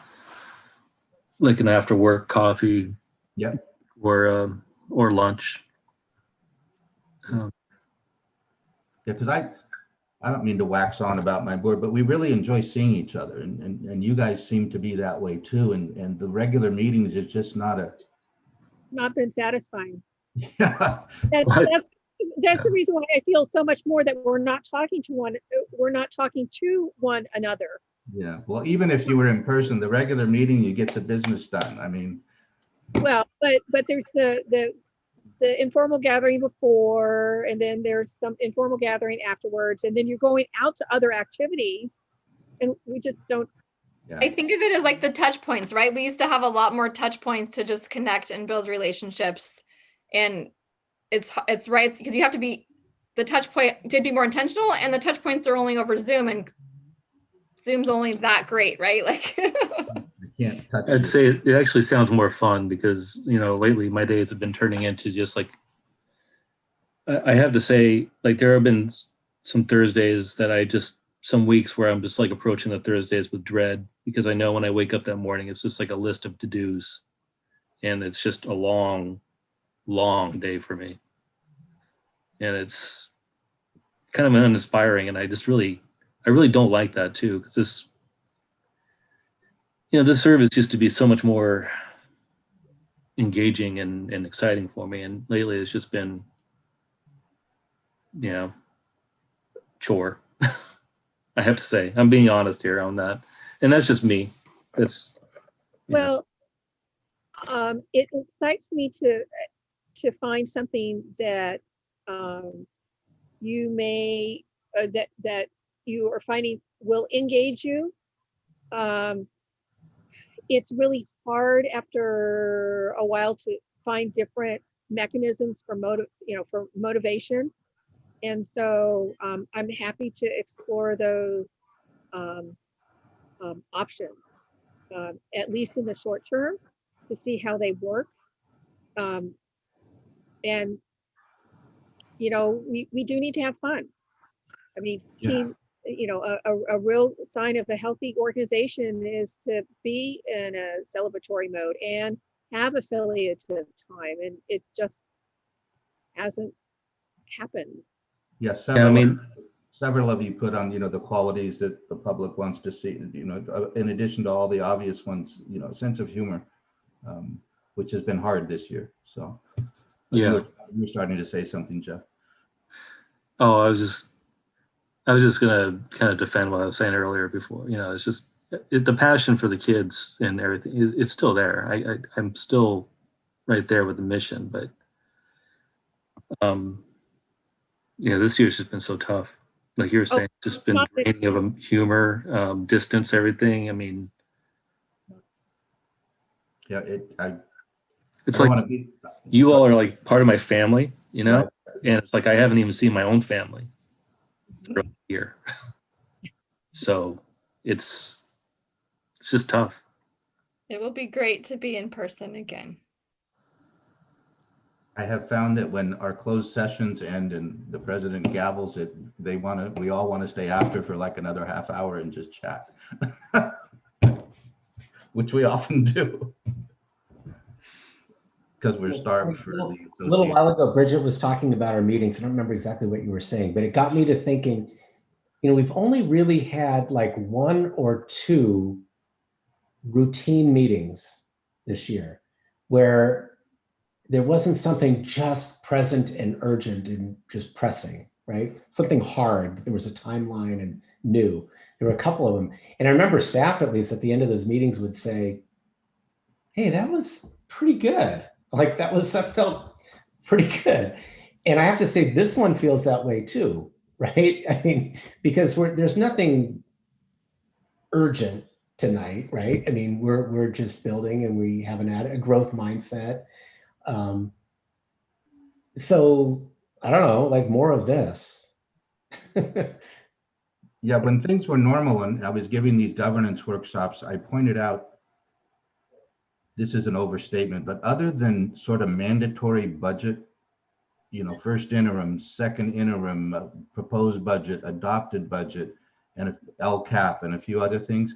like an after work coffee, Yep. or lunch. Yeah, because I don't mean to wax on about my board, but we really enjoy seeing each other, and you guys seem to be that way too. And the regular meetings is just not Been satisfying. yeah. That's the reason why I feel so much more that we're not talking to one another. Yeah. Well, even if you were in person, the regular meeting, you get the business done. I mean, Well, but there's the informal gathering before, and then there's some informal gathering afterwards, and then you're going out to other activities, and we just don't. I think of it as like the touch points, right? We used to have a lot more touch points to just connect and build relationships. And it's right because you have to be the touch point to be more intentional, and the touch points are only over Zoom, and Zoom's only that great, right? Like I can't touch I'd it. say it actually sounds more fun because, you know, lately my days have been turning into just like, I have to say, like, there have been some Thursdays that some weeks where I'm just like approaching the Thursdays with dread because I know when I wake up that morning, it's just like a list of to-dos and it's just a long, long day for me. And it's kind of uninspiring. And I really don't like that too. Because this service used to be so much more engaging and exciting for me. And lately it's just been, chore. I have to say, I'm being honest here on that. And that's just me. Well, it excites me to find something that you may that you are finding will engage you. It's really hard after a while to find different mechanisms for motivation, and so I'm happy to explore those options, at least in the short term, to see how they work. And we do need to have fun. I mean, team, a real sign of a healthy organization is to be in a celebratory mode and have affiliative time, and it just hasn't happened. Yes, Yeah, several of you put on, the qualities that the public wants to see, in addition to all the obvious ones, sense of humor, which has been hard this year. So yeah. you're starting to say something, Jeff. Oh, I was just gonna kind of defend what I was saying earlier before. It's just the passion for the kids and everything. It's still there. I'm still right there with the mission, but this year's just been so tough. Like you were saying, it's just been draining of humor, distance, everything. I mean, yeah, it's like you all are like part of my family, Right. and it's like I haven't even seen my own family for a year. So it's just tough. it will be great to be in person again. I have found that when our closed sessions end and the president gavels it, we all want to stay after for like another half hour and just chat, which we often do because we're starved for the association. A little while ago, Bridget was talking about our meetings. I don't remember exactly what you were saying, but it got me to thinking, we've only really had like 1 or 2 routine meetings this year where there wasn't something just present and urgent and just pressing, right? Something hard. There was a timeline and new. There were a couple of them. And I remember staff, at least at the end of those meetings, would say, hey, that was pretty good. Like that felt pretty good. And I have to say, this one feels that way too, right? I mean, because there's nothing urgent tonight, right? I mean, we're just building and we have a growth mindset. So I don't know, like more of this. Yeah, when things were normal and I was giving these governance workshops, I pointed out, this is an overstatement, but other than sort of mandatory budget, first interim, second interim, proposed budget, adopted budget, and LCAP and a few other things,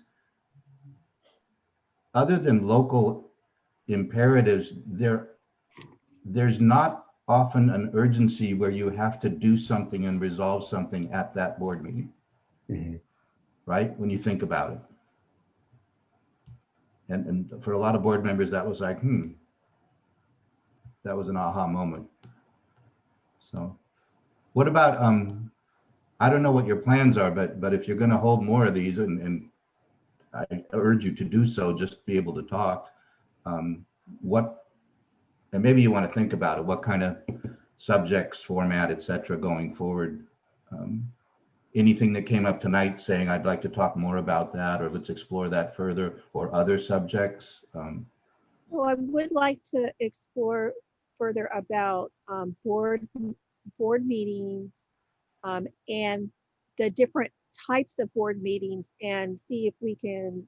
other than local imperatives, there's not often an urgency where you have to do something and resolve something at that board meeting, right? When you think about it. And for a lot of board members, that was like, that was an aha moment. So what about, I don't know what your plans are, but if you're going to hold more of these, and I urge you to do so, just be able to talk, what and maybe you want to think about it, what kind of subjects, format, et cetera, going forward. Anything that came up tonight saying, I'd like to talk more about that, or let's explore that further, or other subjects? Well, I would like to explore further about board meetings and the different types of board meetings, and see if we can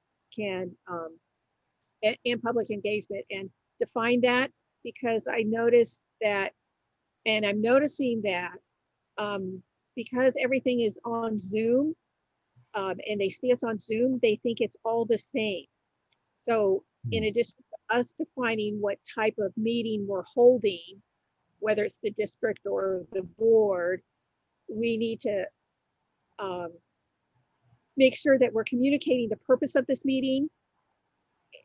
in public engagement and define that, because I noticed that, and I'm noticing that because everything is on Zoom and they see us on Zoom, they think it's all the same. So in addition to us defining what type of meeting we're holding, whether it's the district or the board, we need to make sure that we're communicating the purpose of this meeting,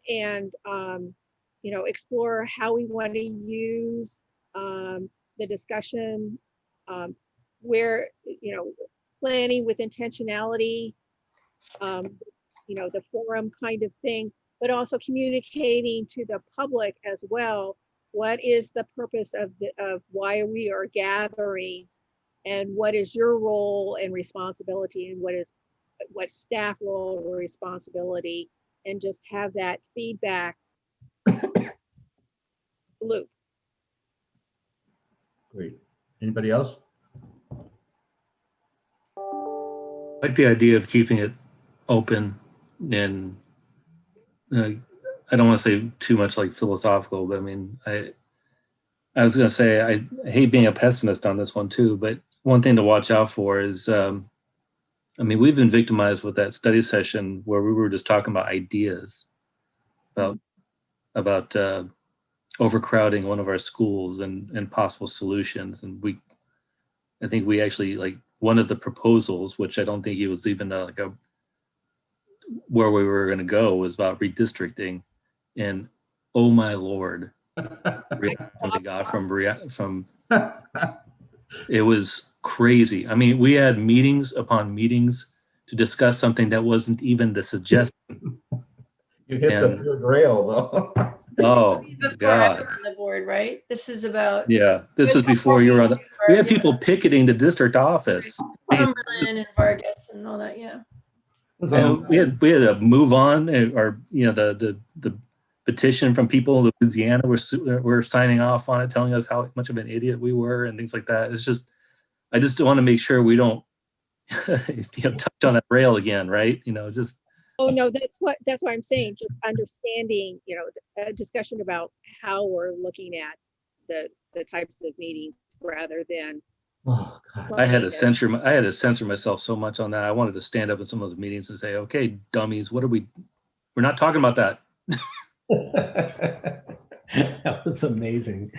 and explore how we want to use the discussion, where planning with intentionality, the forum kind of thing, but also communicating to the public as well. What is the purpose of why we are gathering, and what is your role and responsibility, and what staff role or responsibility, and just have that feedback loop. Great. Anybody else? I like the idea of keeping it open, and I don't want to say too much like philosophical, but I mean, I was going to say, I hate being a pessimist on this one too, but one thing to watch out for is, I mean, we've been victimized with that study session where we were just talking about ideas about overcrowding one of our schools and possible solutions. And I think we actually, like, one of the proposals, which I don't think it was even where we were going to go, was about redistricting. And oh my Lord, reaction we got from it was crazy. I mean, we had meetings upon meetings to discuss something that wasn't even the suggestion. You hit the third rail, though. Oh Before I was God. on the board, right? This is about Yeah, this is before you were on the. We had people picketing the district office. Cumberland and Vargas and all that. Yeah. And we had to move on, or the petition from people in Louisiana were signing off on it, telling us how much of an idiot we were and things like that. It's just, I just want to make sure we don't touch on that rail again, right? Just. Oh no, that's what I'm saying. Just understanding, a discussion about how we're looking at the types of meetings rather than. Oh, God. I had to censor myself so much on that. I wanted to stand up in some of those meetings and say, "Okay, dummies, we're not talking about that." That was amazing.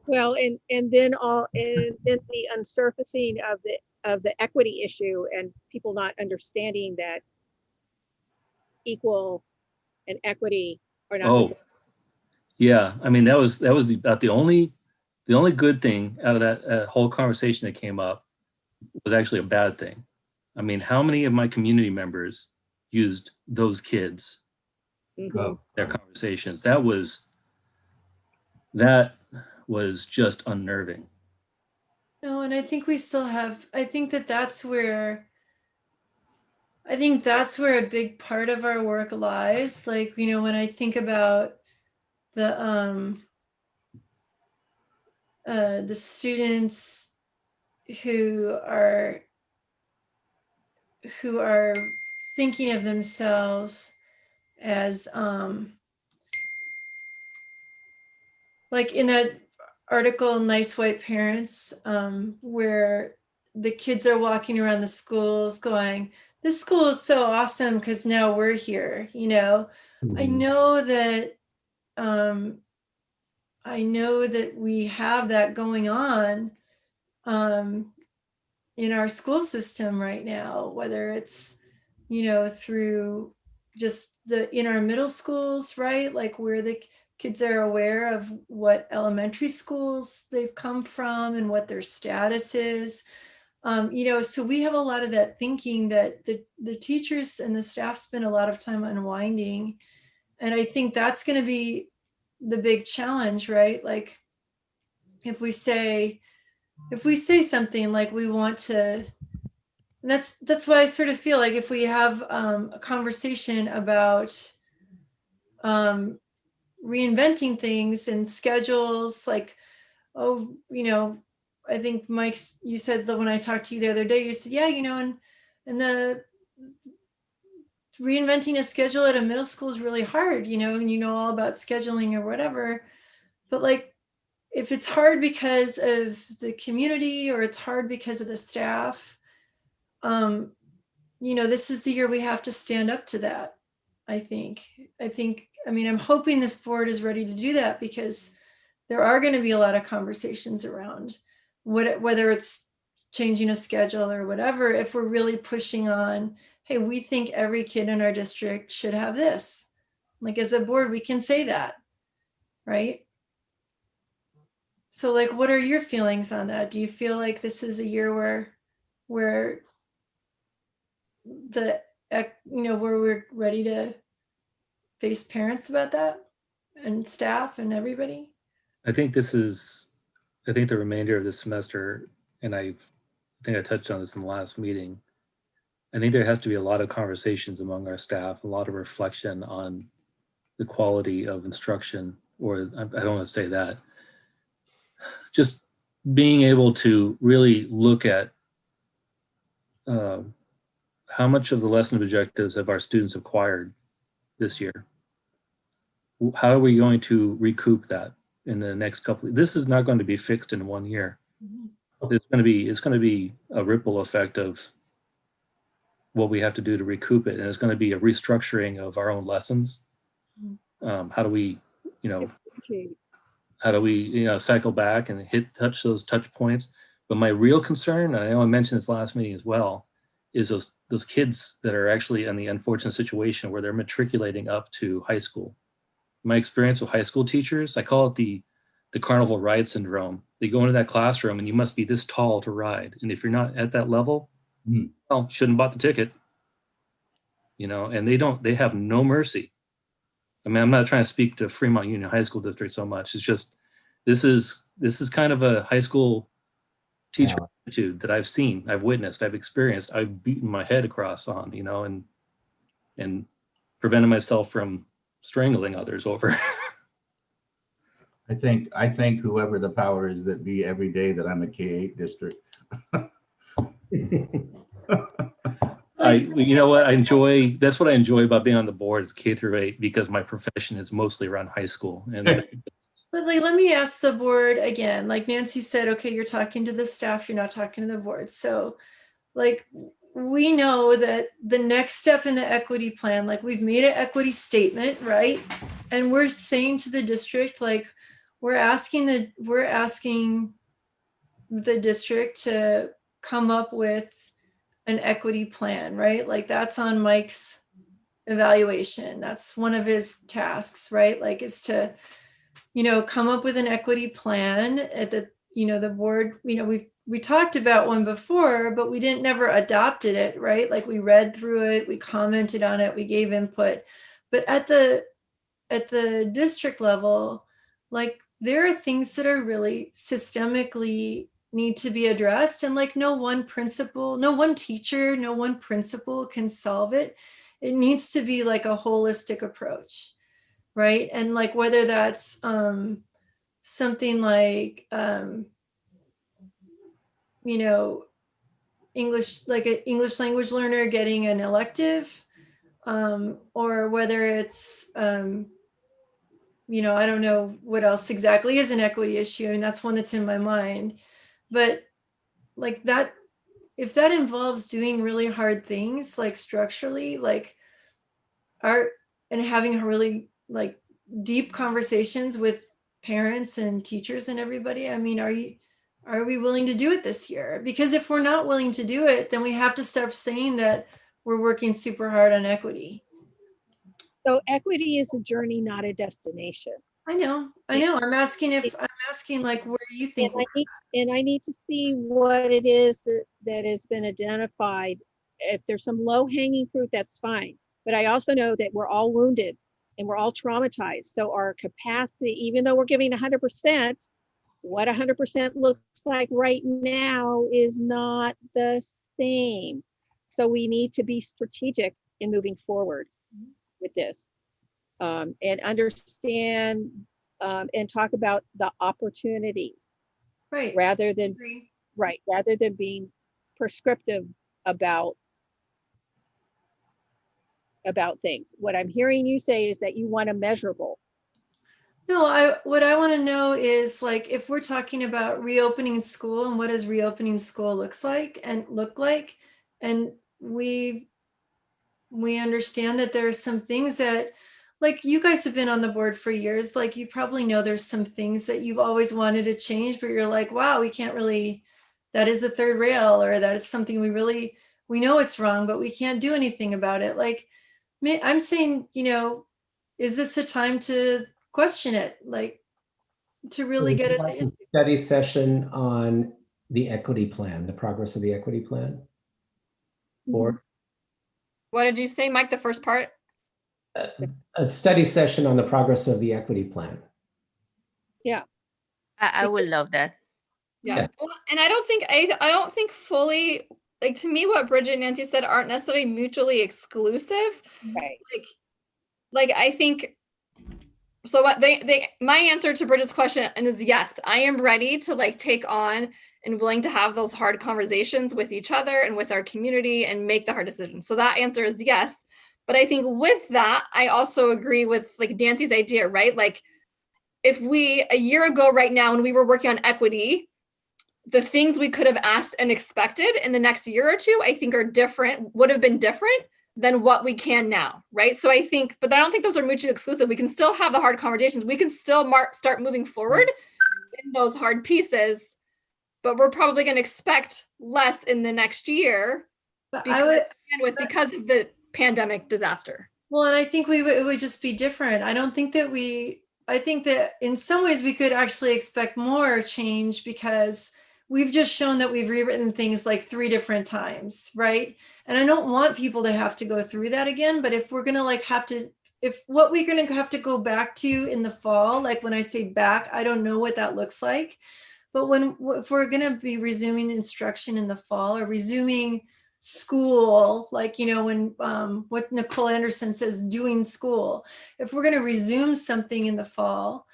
Well, and then the unsurfacing of the equity issue, and people not understanding that equal and equity are not the same. Yeah. I mean, that was about the only good thing out of that whole conversation that came up was actually a bad thing. I mean, how many of my community members used those kids, their conversations? That was just unnerving. No, and I think we still have, I think that's where a big part of our work lies. Like, when I think about the students who are thinking of themselves as like in that article, Nice White Parents, where the kids are walking around the schools going, this school is so awesome because now we're here. I know that we have that going on in our school system right now, whether it's through just in our middle schools, right? Like where the kids are aware of what elementary schools they've come from and what their status is. So we have a lot of that thinking that the teachers and the staff spend a lot of time unwinding. And I think that's going to be the big challenge, right? Like if we say something like we want to, and that's why I sort of feel like if we have a conversation about reinventing things and schedules, like, oh, I think Mike, you said that when I talked to you the other day, you said, yeah, and the reinventing a schedule at a middle school is really hard, and all about scheduling or whatever. But like, if it's hard because of the community or it's hard because of the staff, this is the year we have to stand up to that. I think, I'm hoping this board is ready to do that, because there are going to be a lot of conversations around whether it's changing a schedule or whatever, if we're really pushing on, hey, we think every kid in our district should have this. Like, as a board, we can say that, right? So like, what are your feelings on that? Do you feel like this is a year where we're ready to face parents about that, and staff and everybody? I think the remainder of this semester, and I think I touched on this in the last meeting, I think there has to be a lot of conversations among our staff, a lot of reflection on the quality of instruction, or I don't want to say that, just being able to really look at how much of the lesson objectives have our students acquired this year. How are we going to recoup that in the next couple? This is not going to be fixed in 1 year. It's going to be a ripple effect of what we have to do to recoup it, and it's going to be a restructuring of our own lessons. How do we, cycle back and touch those touch points? But my real concern, and I know I mentioned this last meeting as well, is those kids that are actually in the unfortunate situation where they're matriculating up to high school. My experience with high school teachers, I call it the carnival ride syndrome. They go into that classroom and you must be this tall to ride. And if you're not at that level, well, shouldn't have bought the ticket. And they have no mercy. I mean, I'm not trying to speak to Fremont Union High School District so much. It's just, this is kind of a high school teacher attitude that I've seen, I've witnessed, I've experienced, I've beaten my head across on, and prevented myself from strangling others over. I think whoever the power is that be every day that I'm a K-8 district. That's what I enjoy about being on the board, is K-8, because my profession is mostly around high school. But like, let me ask the board again, like Nancy said, okay, you're talking to the staff, you're not talking to the board. So like, we know that the next step in the equity plan, like we've made an equity statement, right? And we're saying to the district, like, we're asking the district to come up with an equity plan, right? Like, that's on Mike's evaluation. That's one of his tasks, right? Like, is to, come up with an equity plan at the board. We talked about one before, but we never adopted it, right? Like, we read through it, we commented on it, we gave input. But at the district level, like, there are things that are really systemically need to be addressed, and like, no one teacher, no one principal can solve it. It needs to be like a holistic approach, right? And like, whether that's something like English, like an English language learner getting an elective, or whether it's I don't know what else exactly is an equity issue, and that's one that's in my mind. But like, that, if that involves doing really hard things, like structurally, like and having really like deep conversations with parents and teachers and everybody, I mean, are we willing to do it this year? Because if we're not willing to do it, then we have to start saying that we're working super hard on equity. So equity is a journey, not a destination. I know. I'm asking like, where do you think? And I need to see what it is that has been identified. If there's some low hanging fruit, that's fine. But I also know that we're all wounded and we're all traumatized. So our capacity, even though we're giving 100%, what 100% looks like right now is not the same. So we need to be strategic in moving forward with this, and understand and talk about the opportunities Right. rather than Agree. rather than being prescriptive about things. What I'm hearing you say is that you want a measurable. No, what I want to know is like if we're talking about reopening school and what does reopening school look like, and we understand that there are some things that, like, you guys have been on the board for years, like you probably know there's some things that you've always wanted to change, but you're like, wow, we can't really, that is a third rail, or that is something we know it's wrong, but we can't do anything about it. Like, I'm saying, is this the time to question it? Like, to really Would get you at the like a answer. study session on the equity plan, the progress of the equity plan? Or What did you say, Mike, the first part? a study session on the progress of the equity plan? I would love that. Yeah. Yeah. Well, and I don't think fully, like, to me, what Bridget and Nancy said aren't necessarily mutually exclusive. Right. Like I think, so what my answer to Bridget's question is yes, I am ready to like take on and willing to have those hard conversations with each other and with our community and make the hard decisions. So that answer is yes. But I think with that, I also agree with like Nancy's idea, right? Like, if we, a year ago right now, when we were working on equity, the things we could have asked and expected in the next year or two, I think would have been different than what we can now, right? So I think, but I don't think those are mutually exclusive. We can still have the hard conversations. We can still start moving forward in those hard pieces, but we're probably going to expect less in the next year But because of the pandemic disaster. Well, and I think it would just be different. I think that in some ways we could actually expect more change because we've just shown that we've rewritten things like 3 different times, right? And I don't want people to have to go through that again, but if we're going to if what we're going to have to go back to in the fall, like when I say back, I don't know what that looks like. But if we're going to be resuming instruction in the fall or resuming school, like, when what Nicole Anderson says, doing school, if we're going to resume something in the fall,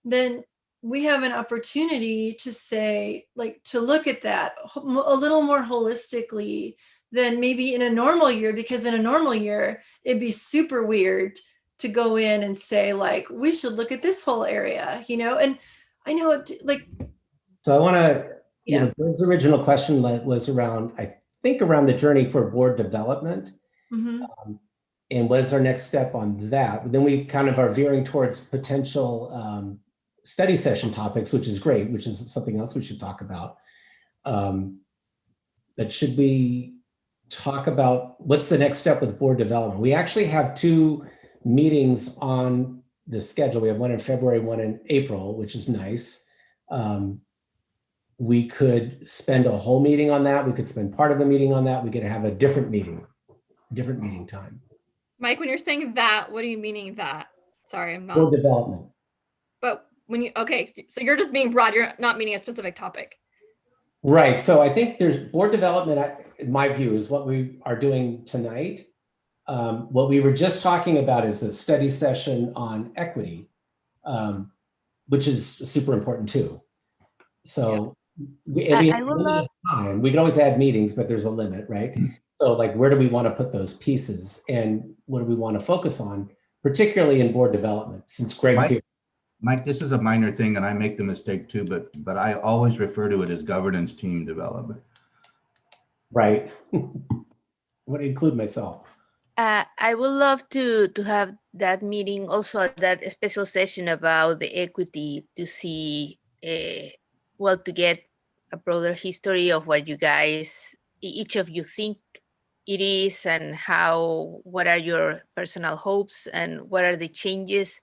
then we have an opportunity to say, like, to look at that a little more holistically than maybe in a normal year, because in a normal year, it'd be super weird to go in and say, like, we should look at this whole area, and I know it, like. So I want to, Greg's original question was around, I think, around the journey for board development. And what is our next step on that? Then we kind of are veering towards potential study session topics, which is great, which is something else we should talk about. But should we talk about what's the next step with board development? We actually have 2 meetings on the schedule. We have one in February, one in April, which is nice. We could spend a whole meeting on that. We could spend part of a meeting on that. We could have a different meeting time. Mike, when you're saying that, what are you meaning that? Sorry, I'm not. Board development. But so you're just being broad. You're not meaning a specific topic. Right. So I think there's board development, in my view, is what we are doing tonight. What we were just talking about is a study session on equity, which is super important too. So we have limited time. We can always add meetings, but there's a limit, right? So like, where do we want to put those pieces, and what do we want to focus on, particularly in board development, since Greg's here? Mike, this is a minor thing, and I make the mistake too, but I always refer to it as governance team development. Right. I want to include myself. I would love to have that meeting, also that special session about the equity, to see, to get a broader history of what you guys, each of you think it is, and what are your personal hopes, and what are the changes,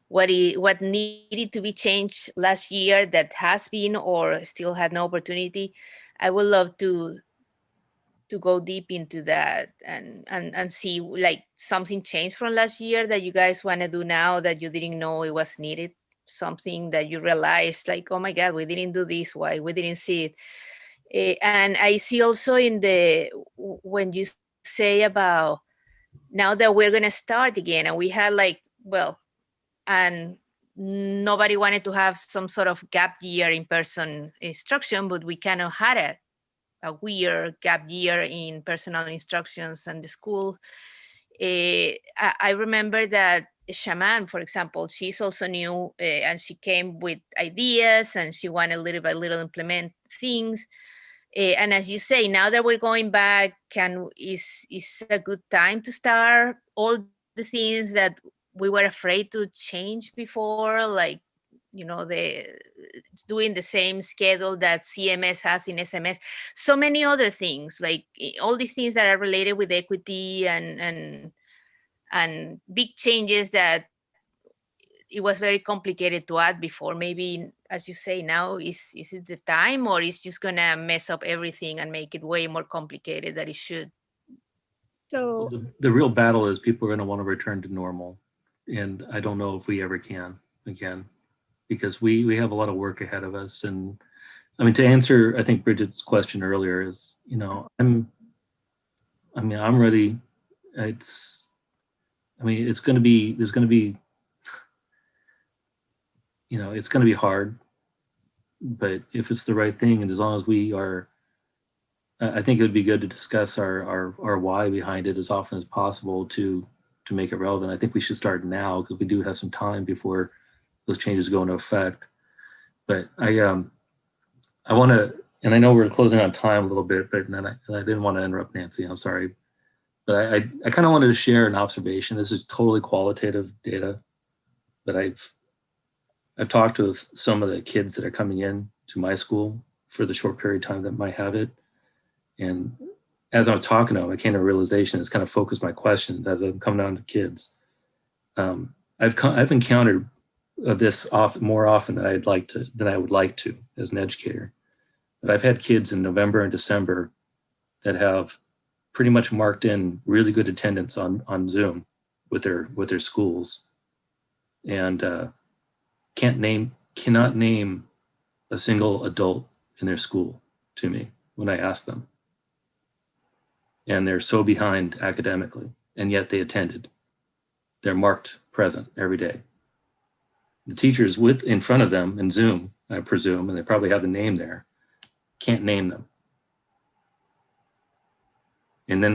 what needed to be changed last year that has been or still had no opportunity. I would love to to go deep into that and see like something changed from last year that you guys want to do now that you didn't know it was needed, something that you realized like, oh my God, we didn't do this, why we didn't see it. And I see also in the when you say about now that we're going to start again, and we had like, well, and nobody wanted to have some sort of gap year in person instruction, but we kind of had a weird gap year in personal instructions and the school. I remember that Shaman, for example, she's also new, and she came with ideas and she wanted little by little implement things. And as you say, now that we're going back, is a good time to start all the things that we were afraid to change before, like, you know, doing the same schedule that CMS has in SMS, so many other things, like all these things that are related with equity and big changes that it was very complicated to add before. Maybe, as you say, now is it the time, or is just gonna mess up everything and make it way more complicated than it should? So The real battle is people are going to want to return to normal. And I don't know if we ever can again, because we have a lot of work ahead of us. And I mean, to answer, I think Bridget's question earlier is, you know, I'm ready. There's going to be, you know, it's going to be hard, but if it's the right thing, and as long as we are, I think it would be good to discuss our why behind it as often as possible to make it relevant. I think we should start now because we do have some time before those changes go into effect. But I want to, and I know we're closing on time a little bit, but and I didn't want to interrupt Nancy. I'm sorry, but I kind of wanted to share an observation. This is totally qualitative data, but I've talked to some of the kids that are coming in to my school for the short period of time that might have it. And as I was talking to them, I came to a realization, it's kind of focused my questions as I'm coming down to kids. I've encountered this more often than I would like to as an educator. But I've had kids in November and December that have pretty much marked in really good attendance on Zoom with their schools, and cannot name a single adult in their school to me when I ask them. And they're so behind academically, and yet they attended. They're marked present every day. The teachers in front of them in Zoom, I presume, and they probably have the name there, can't name them. And then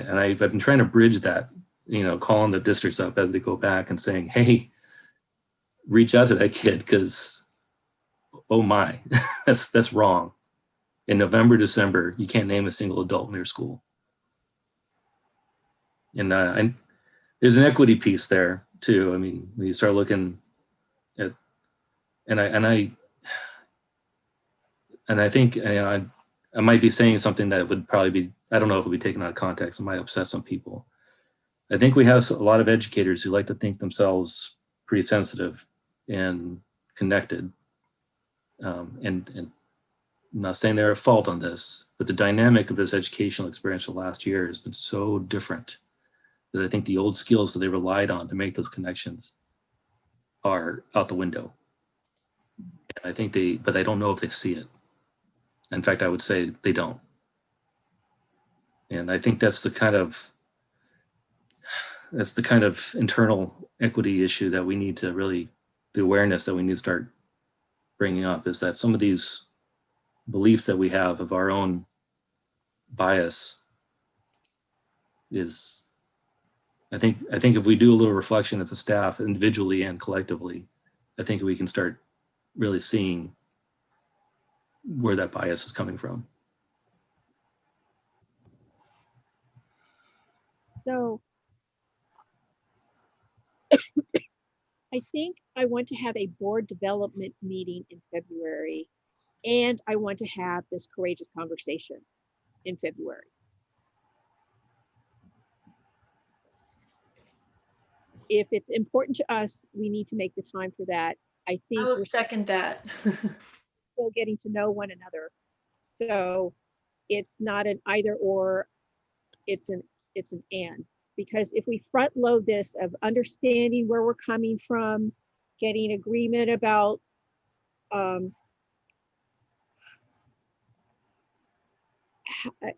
I've been trying to bridge that, you know, calling the districts up as they go back and saying, hey, reach out to that kid, because, oh my, that's wrong. In November, December, you can't name a single adult in your school. And there's an equity piece there too. I mean, when you start looking at, and I think, you know, I might be saying something that would probably be, I don't know if it would be taken out of context. It might upset some people. I think we have a lot of educators who like to think themselves pretty sensitive and connected. And I'm not saying they're at fault on this, but the dynamic of this educational experience the last year has been so different that I think the old skills that they relied on to make those connections are out the window. And I think but I don't know if they see it. In fact, I would say they don't. And I think that's the kind of internal equity issue that we need to really, the awareness that we need to start bringing up, is that some of these beliefs that we have of our own bias is, I think if we do a little reflection as a staff, individually and collectively, I think we can start really seeing where that bias is coming from. So I think I want to have a board development meeting in February, and I want to have this courageous conversation in February. If it's important to us, we need to make the time for that. I think I will we're second that. still getting to know one another. So it's not an either or, it's an and. Because if we front load this of understanding where we're coming from, getting agreement about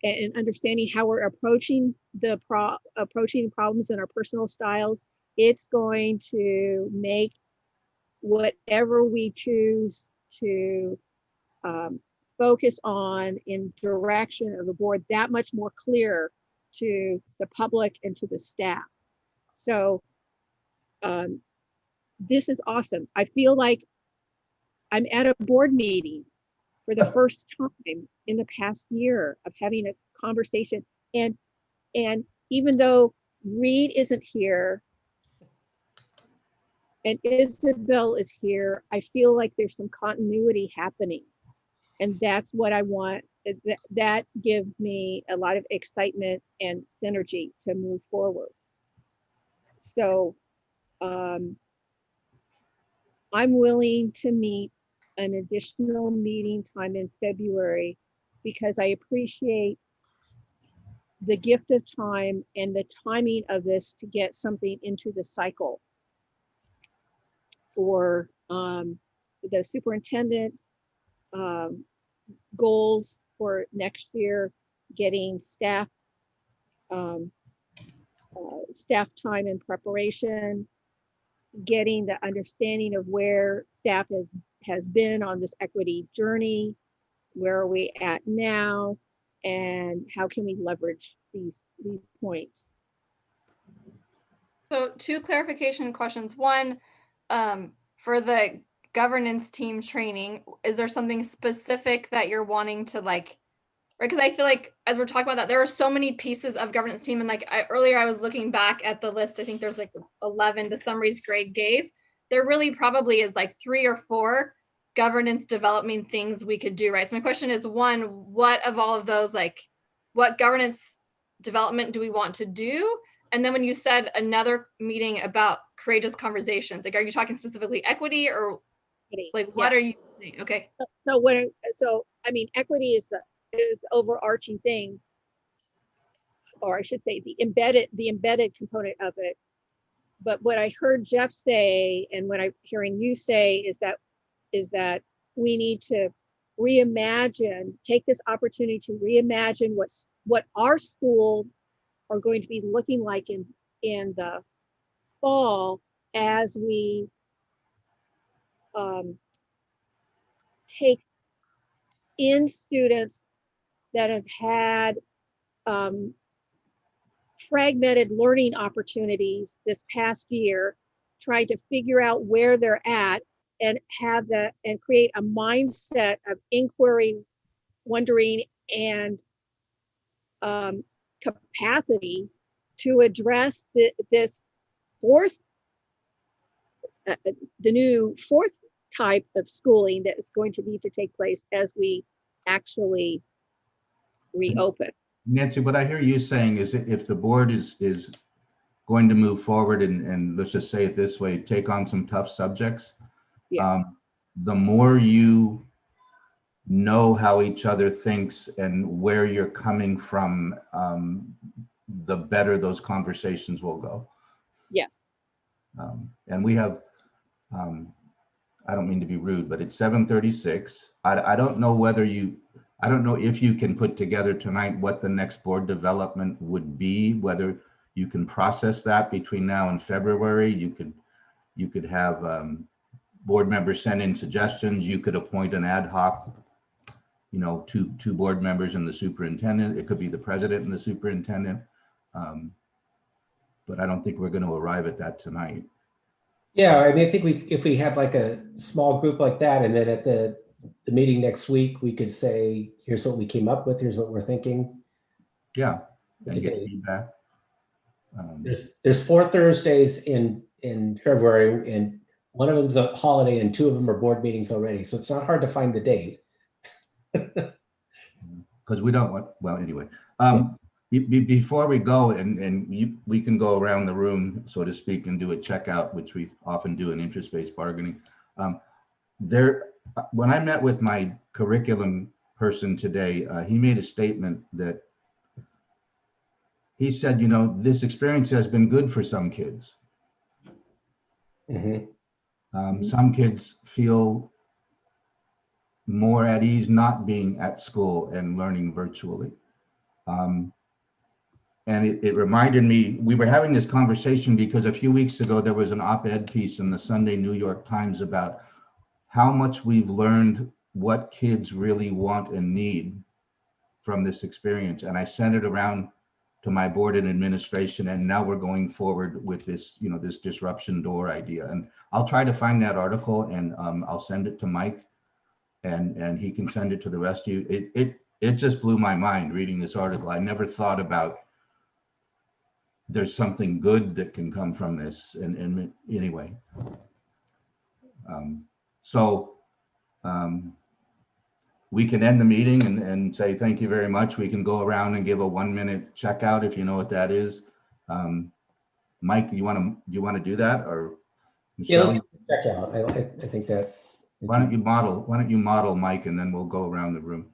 and understanding how we're approaching problems in our personal styles, it's going to make whatever we choose to focus on in direction of the board that much more clear to the public and to the staff. So this is awesome. I feel like I'm at a board meeting for the first time in the past year of having a conversation. And even though Reed isn't here and Isabel is here, I feel like there's some continuity happening. And that's what I want. That gives me a lot of excitement and synergy to move forward. So I'm willing to meet an additional meeting time in February because I appreciate the gift of time and the timing of this to get something into the cycle for the superintendent's goals for next year, getting staff time in preparation, getting the understanding of where staff has been on this equity journey, where are we at now, and how can we leverage these points. So 2 clarification questions. One, for the governance team training, is there something specific that you're wanting to like, right? Because I feel like as we're talking about that, there are so many pieces of governance team. And like earlier I was looking back at the list, I think there's like 11, the summaries Greg gave. There really probably is like 3 or 4 governance development things we could do, right? So my question is, one, what of all of those, like what governance development do we want to do? And then when you said another meeting about courageous conversations, like, are you talking specifically equity or like, what are you saying? Okay. So I mean, equity is the overarching thing, or I should say the embedded component of it. But what I heard Jeff say, and what I'm hearing you say, is that we need to take this opportunity to reimagine what our schools are going to be looking like in the fall as we take in students that have had fragmented learning opportunities this past year, trying to figure out where they're at and create a mindset of inquiry, wondering, and capacity to address the new fourth type of schooling that is going to need to take place as we actually reopen. Nancy, what I hear you saying is if the board is going to move forward and let's just say it this way, take on some tough subjects, Yeah. The more you know how each other thinks and where you're coming from, the better those conversations will go. Yes. And we have, I don't mean to be rude, but it's 7:36. I don't know I don't know if you can put together tonight what the next board development would be, whether you can process that between now and February. You could have board members send in suggestions. You could appoint an ad hoc, two board members and the superintendent. It could be the president and the superintendent. But I don't think we're going to arrive at that tonight. Yeah, I mean, I think if we have like a small group like that, and then at the meeting next week, we could say, here's what we came up with, here's what we're thinking. Yeah, and get Okay. feedback. There's 4 Thursdays in February, and one of them's a holiday and 2 of them are board meetings already. So it's not hard to find the date. Because we don't want, well, anyway. Before we go, we can go around the room, so to speak, and do a checkout, which we often do in interest-based bargaining. When I met with my curriculum person today. He made a statement that he said, this experience has been good for some kids. Mhm. Some kids feel more at ease not being at school and learning virtually. And it reminded me, we were having this conversation because a few weeks ago, there was an op-ed piece in the Sunday New York Times about how much we've learned what kids really want and need from this experience. And I sent it around to my board and administration, and now we're going forward with this, this disruption door idea. And I'll try to find that article, and I'll send it to Mike, and he can send it to the rest of you. It just blew my mind reading this article. I never thought about there's something good that can come from this. And anyway, we can end the meeting and say thank you very much. We can go around and give a 1-minute checkout if you know what that is. Mike, do you want to do that, or Yeah, Michelle? let's check out. I think that. Why don't you model Mike, and then we'll go around the room.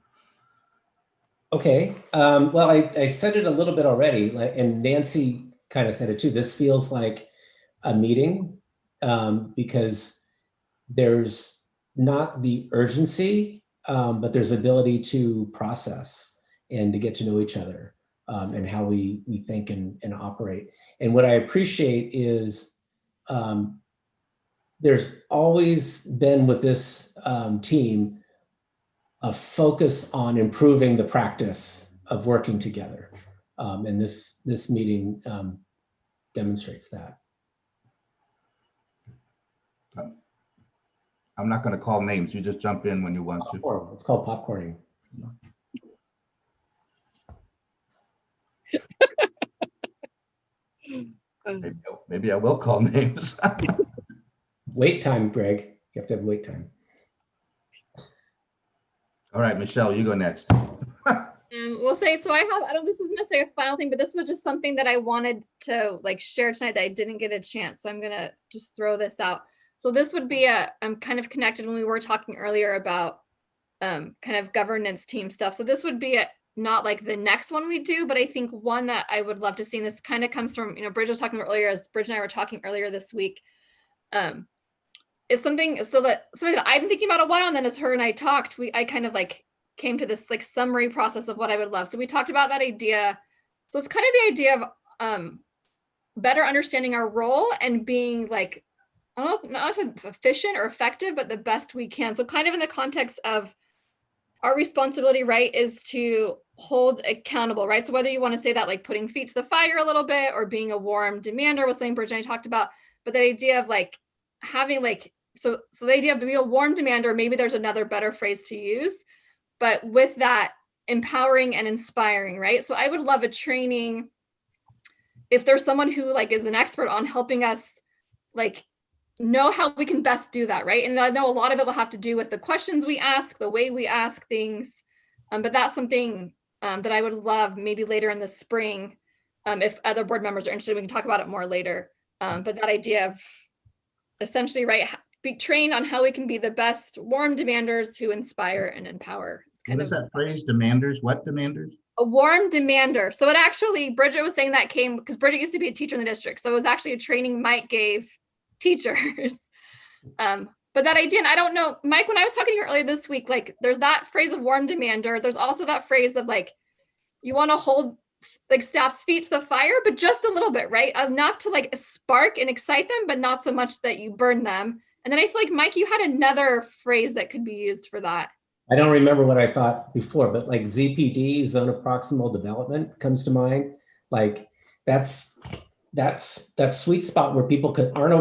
Okay. Well, I said it a little bit already, and Nancy kind of said it too. This feels like a meeting because there's not the urgency, but there's ability to process and to get to know each other and how we think and operate. And what I appreciate is there's always been with this team a focus on improving the practice of working together. And this meeting demonstrates that. I'm not going to call names. You just jump in when you want to. Popcorn. It's called popcorning. Maybe I will call names. Wait time, Greg. You have to have wait time. All right, Michelle, you go next. We'll say, so I don't, this isn't necessarily a final thing, but this was just something that I wanted to share tonight that I didn't get a chance. So I'm going to just throw this out. So this would be I'm kind of connected when we were talking earlier about kind of governance team stuff. So this would be not like the next one we do, but I think one that I would love to see, and this kind of comes from, Bridget was talking about earlier, as Bridget and I were talking earlier this week. It's something that I've been thinking about a while, and then as her and I talked, I kind of came to this summary process of what I would love. So we talked about that idea. So it's kind of the idea of better understanding our role and being I don't know, not efficient or effective, but the best we can. So kind of in the context of our responsibility, right, is to hold accountable, right? So whether you want to say that putting feet to the fire a little bit, or being a warm demander was something Bridget and I talked about, but the idea of having so the idea of being a warm demander, maybe there's another better phrase to use, but with that, empowering and inspiring, right? So I would love a training if there's someone who is an expert on helping us know how we can best do that, right? And I know a lot of it will have to do with the questions we ask, the way we ask things, but that's something that I would love maybe later in the spring, if other board members are interested, we can talk about it more later. But that idea of essentially, right, be trained on how we can be the best warm demanders who inspire and empower. It's kind What is that phrase, demanders? What demanders? A warm demander. So it actually, Bridget was saying that came because Bridget used to be a teacher in the district. So it was actually a training Mike gave teachers. But that idea, and I don't know, Mike, when I was talking to you earlier this week, there's that phrase of warm demander. There's also that phrase of you want to hold staff's feet to the fire, but just a little bit, right? Enough to spark and excite them, but not so much that you burn them. And then I feel Mike, you had another phrase that could be used for that. I don't remember what I thought before, but ZPD, zone of proximal development, comes to mind. That's that sweet spot where people aren't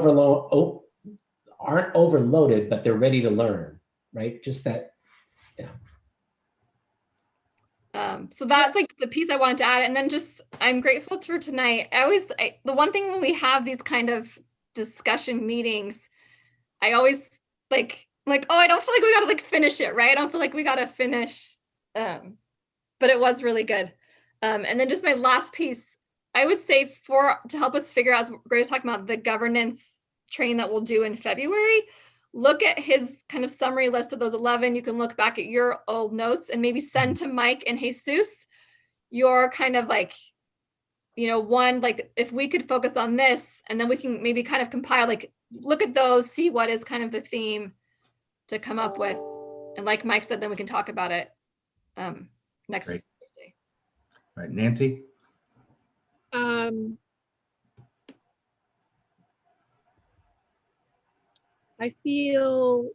overloaded, but they're ready to learn, right? Just that, yeah. So that's the piece I wanted to add. And then I'm grateful for tonight. The one thing when we have these kind of discussion meetings, I always oh, I don't feel we got to finish it, right? I don't feel we got to finish, but it was really good. And then just my last piece, I would say to help us figure out, as Grace was talking about the governance training that we'll do in February, look at his kind of summary list of those 11. You can look back at your old notes and maybe send to Mike and Jesus your kind of like, you know, one, like if we could focus on this, and then we can maybe kind of compile, like look at those, see what is kind of the theme to come up with. And like Mike said, then we can talk about it next Great. Thursday. All right, Nancy? I feel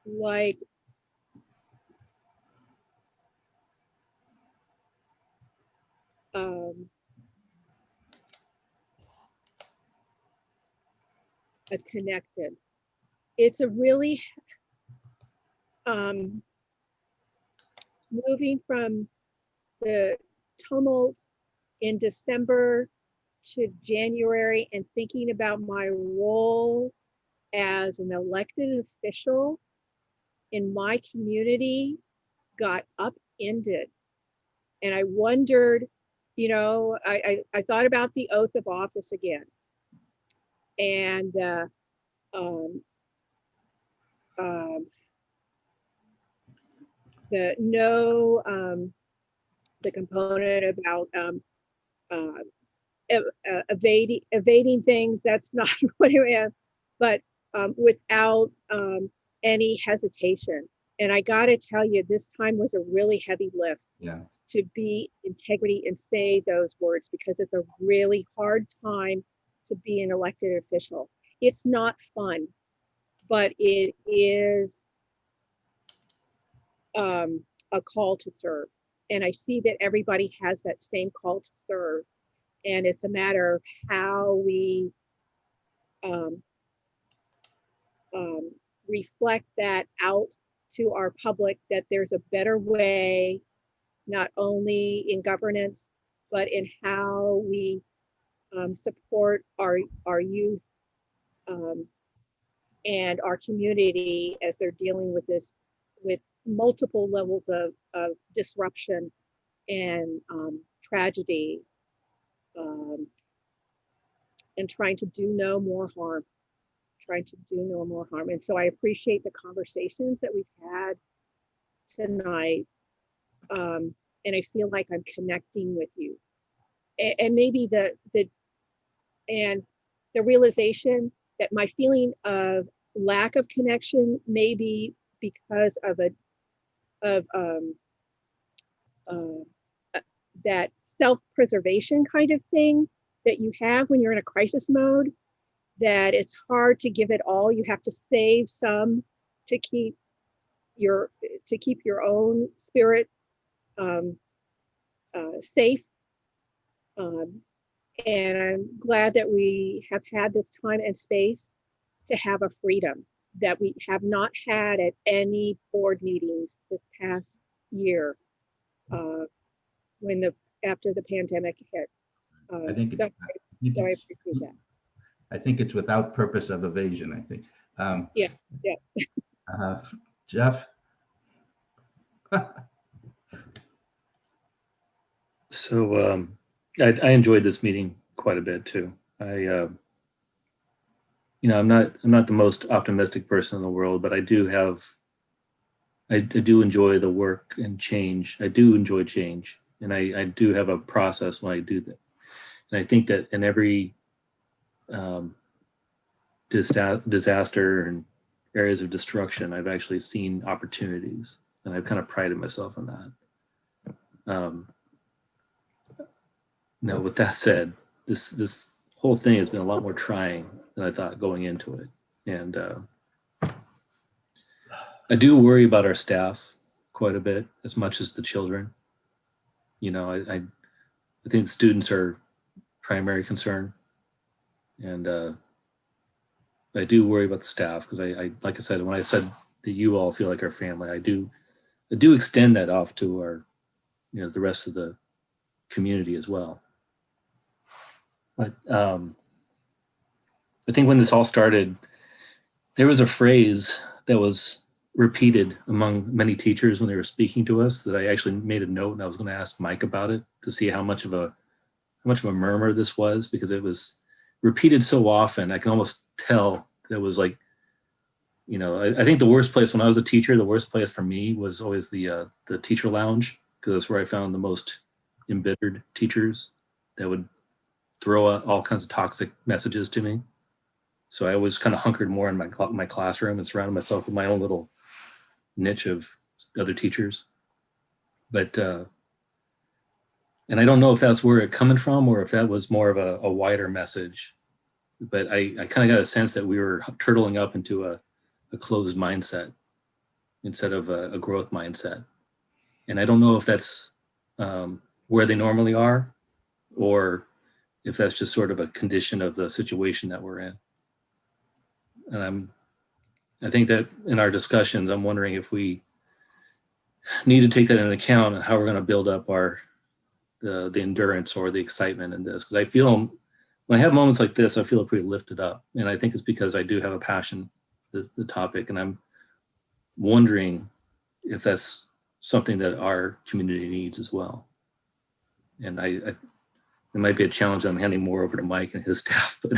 like I've connected. It's a really moving from the tumult in December to January and thinking about my role as an elected official in my community got upended. And I wondered, you know, I thought about the oath of office again. And the component about evading things, that's not what I am, but without any hesitation. And I gotta tell you, this time was a really heavy lift. Yeah. To be integrity and say those words, because it's a really hard time to be an elected official. It's not fun, but it is a call to serve. And I see that everybody has that same call to serve. And it's a matter of how we reflect that out to our public, that there's a better way, not only in governance, but in how we support our youth and our community as they're dealing with this, with multiple levels of disruption and tragedy, and trying to do no more harm. And so I appreciate the conversations that we've had tonight. And I feel like I'm connecting with you. And maybe the realization that my feeling of lack of connection may be because of that self-preservation kind of thing that you have when you're in a crisis mode, that it's hard to give it all. You have to save some to keep your own spirit safe. And I'm glad that we have had this time and space to have a freedom that we have not had at any board meetings this past year after the pandemic hit. I think so I appreciate that. I think it's without purpose of evasion, I think. Yeah. Jeff? So I enjoyed this meeting quite a bit too. I'm not the most optimistic person in the world, but I do enjoy the work and change. I do enjoy change, and I do have a process when I do that. And I think that in every disaster and areas of destruction, I've actually seen opportunities, and I've kind of prided myself on that. Now, with that said, this whole thing has been a lot more trying than I thought going into it. And I do worry about our staff quite a bit, as much as the children. You know, I think the students are primary concern. And I do worry about the staff, because I like I said, when I said that you all feel like our family, I do extend that off to our, the rest of the community as well. But I think when this all started, there was a phrase that was repeated among many teachers when they were speaking to us that I actually made a note, and I was going to ask Mike about it to see how much of a murmur this was, because it was repeated so often. I can almost tell that it was like, you know, I think the worst place when I was a teacher, the worst place for me was always the teacher lounge, because that's where I found the most embittered teachers that would throw out all kinds of toxic messages to me. So I always kind of hunkered more in my classroom and surrounded myself with my own little niche of other teachers. But and I don't know if that's where it coming from or if that was more of a wider message. But I kind of got a sense that we were turtling up into a closed mindset instead of a growth mindset. And I don't know if that's where they normally are, or if that's just sort of a condition of the situation that we're in. And I think that in our discussions, I'm wondering if we need to take that into account and how we're going to build up the endurance or the excitement in this. Because I feel when I have moments like this, I feel pretty lifted up. And I think it's because I do have a passion for the topic. And I'm wondering if that's something that our community needs as well. And it might be a challenge. I'm handing more over to Mike and his staff, but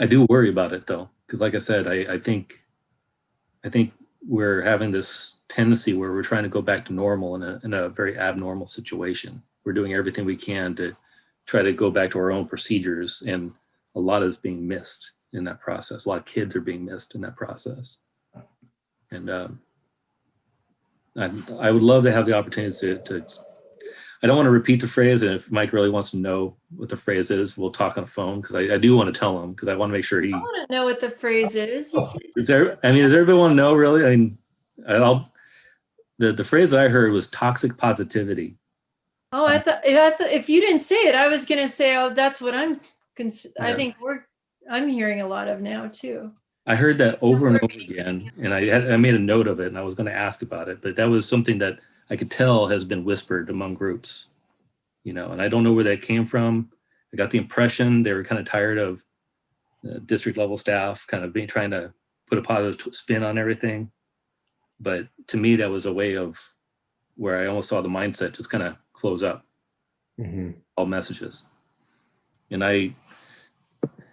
I do worry about it though. Because like I said, I think we're having this tendency where we're trying to go back to normal in a very abnormal situation. We're doing everything we can to try to go back to our own procedures, and a lot is being missed in that process. A lot of kids are being missed in that process. And I would love to have the opportunity to I don't want to repeat the phrase, and if Mike really wants to know what the phrase is, we'll talk on the phone, because I do want to tell him, because I want to make sure he. I want to know what the phrase is. You can't Does everybody want to know really? I mean, the phrase that I heard was toxic positivity. Oh, I thought if you didn't say it, I was gonna say, oh, that's what I Yeah. think I'm hearing a lot of now too. I heard that over and over again, and I made a note of it, and I was going to ask about it, but that was something that I could tell has been whispered among groups, you know, and I don't know where that came from. I got the impression they were kind of tired of district level staff kind of trying to put a positive spin on everything. But to me, that was a way of where I almost saw the mindset just kind of close up all messages. And I,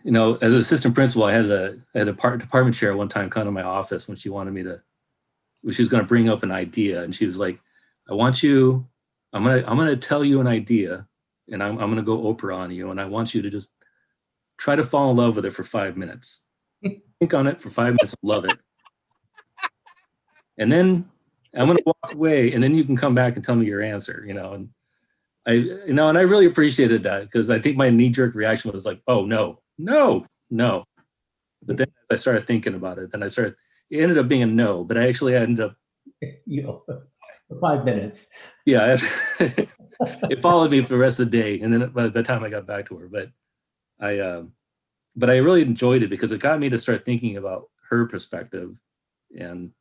you know, as an assistant principal, I had a department chair one time come to my office when she wanted me to, she was going to bring up an idea, and she was like, I'm going to tell you an idea, and I'm going to go Oprah on you, and I want you to just try to fall in love with it for 5 minutes. Think on it for 5 minutes, love it. And then I'm going to walk away, and then you can come back and tell me your answer, you know. And I really appreciated that, because I think my knee-jerk reaction was like, oh, no. But then I started thinking about it, it ended up being a no, but I actually ended up, 5 minutes. yeah, it followed me for the rest of the day. And then by the time I got back to her, but I really enjoyed it, because it got me to start thinking about her perspective, and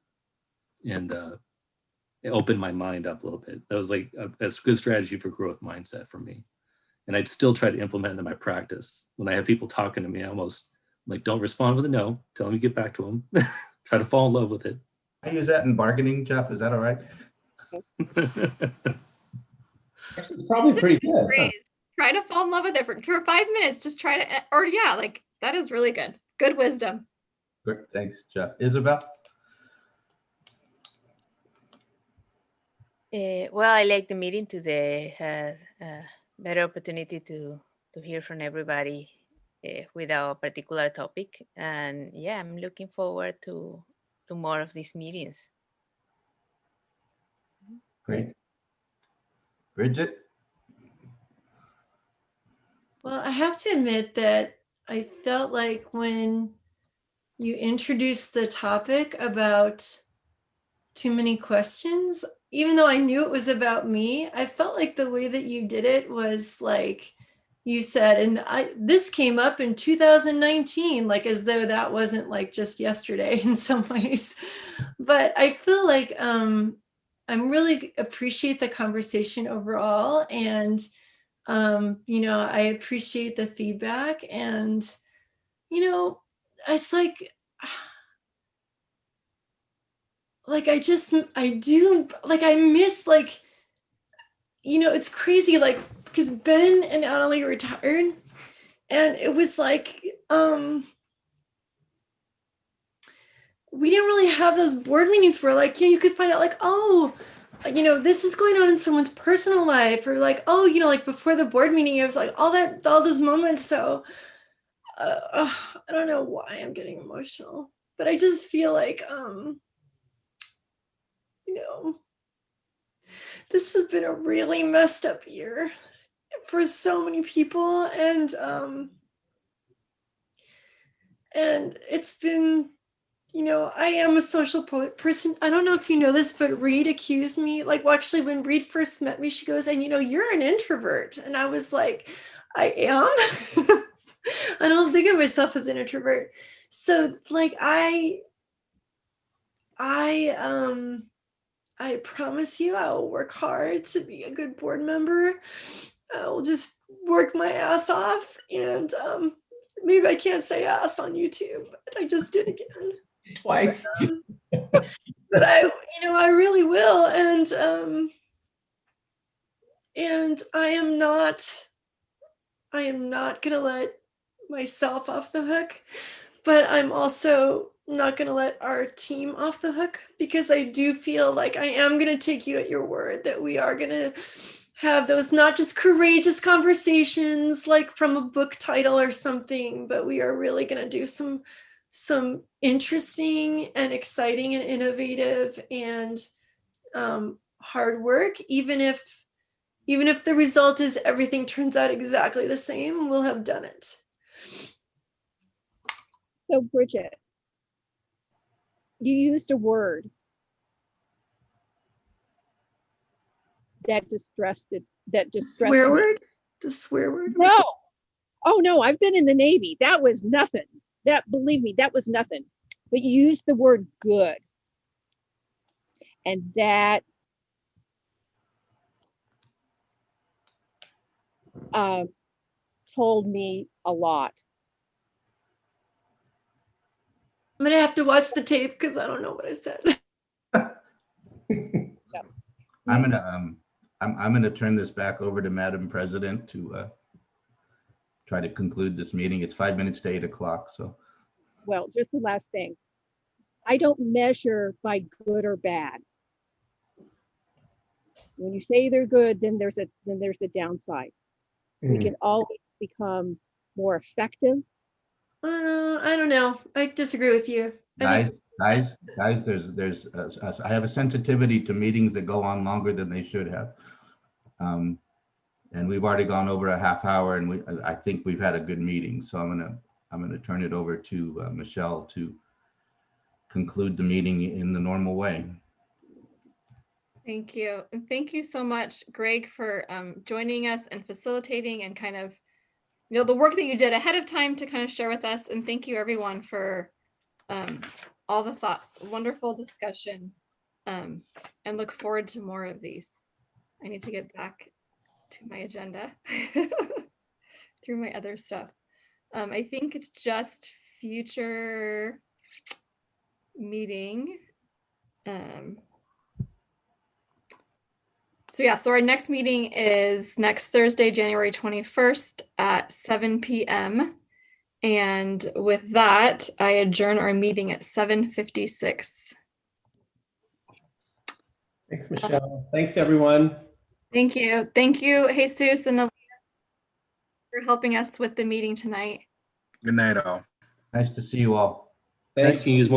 it opened my mind up a little bit. That was like a good strategy for growth mindset for me. And I'd still try to implement it in my practice. When I have people talking to me, I almost like, don't respond with a no, tell them you get back to them. Try to fall in love with it. I use that in bargaining, Jeff. Is that all right? It's probably pretty good. Huh? Great. Try to fall in love with it for 5 minutes. Just try to, or yeah, like that is really good. Good wisdom. Good. Thanks, Jeff. Isabel? Well, I like the meeting today. Had a better opportunity to hear from everybody without a particular topic. And yeah, I'm looking forward to more of these meetings. Great. Bridget? Well, I have to admit that I felt like when you introduced the topic about too many questions, even though I knew it was about me, I felt like the way that you did it was like you said, and this came up in 2019, like as though that wasn't like just yesterday in some ways. But I feel like I'm really appreciate the conversation overall, and I appreciate the feedback, and it's like I miss it's crazy, like because Ben and Annalie retired, and it was like, we didn't really have those board meetings where like, yeah, you could find out like, oh, this is going on in someone's personal life, or like, oh, like before the board meeting, it was like all those moments. So I don't know why I'm getting emotional, but I just feel like, this has been a really messed up year for so many people, and it's been, I am a social person. I don't know if you know this, but Reed accused me, like, well, actually, when Reed first met me, she goes, and you're an introvert. And I was like, I am. I don't think of myself as an introvert. So like, I promise you I will work hard to be a good board member. I will just work my ass off, and maybe I can't say ass on YouTube, but I just did again. Twice. But I really will, and I am not gonna let myself off the hook, but I'm also not gonna let our team off the hook, because I do feel like I am gonna take you at your word that we are gonna have those not just courageous conversations like from a book title or something, but we are really gonna do some interesting and exciting and innovative and hard work, even if the result is everything turns out exactly the same, we'll have done it. So Bridget, you used a word that distressed Swear me. word? The swear word? No. Oh no, I've been in the Navy. That was nothing. Believe me, that was nothing. But you used the word good. And that told me a lot. I'm gonna have to watch the tape because I don't know what I said. I'm gonna turn this back over to Madam President to try to conclude this meeting. It's 5 minutes to 8 o'clock. So, Well, just the last thing. I don't measure by good or bad. When you say they're good, then there's a downside. We can always become more effective. I don't know. I disagree with you. guys, there's I have a sensitivity to meetings that go on longer than they should have. And we've already gone over a half hour, and I think we've had a good meeting. So I'm gonna turn it over to Michelle to conclude the meeting in the normal way. Thank you. And thank you so much, Greg, for joining us and facilitating and kind of, the work that you did ahead of time to kind of share with us. And thank you everyone for all the thoughts. Wonderful discussion. And look forward to more of these. I need to get back to my agenda through my other stuff. I think it's just future meeting. So our next meeting is next Thursday, January 21st at 7 p.m. And with that, I adjourn our meeting at 7:56. Thanks, Michelle. Thanks, everyone. Thank you. Thank you, Jesus and Alina, for helping us with the meeting tonight. Good night, all. Nice to see you all. Thanks. Can you use more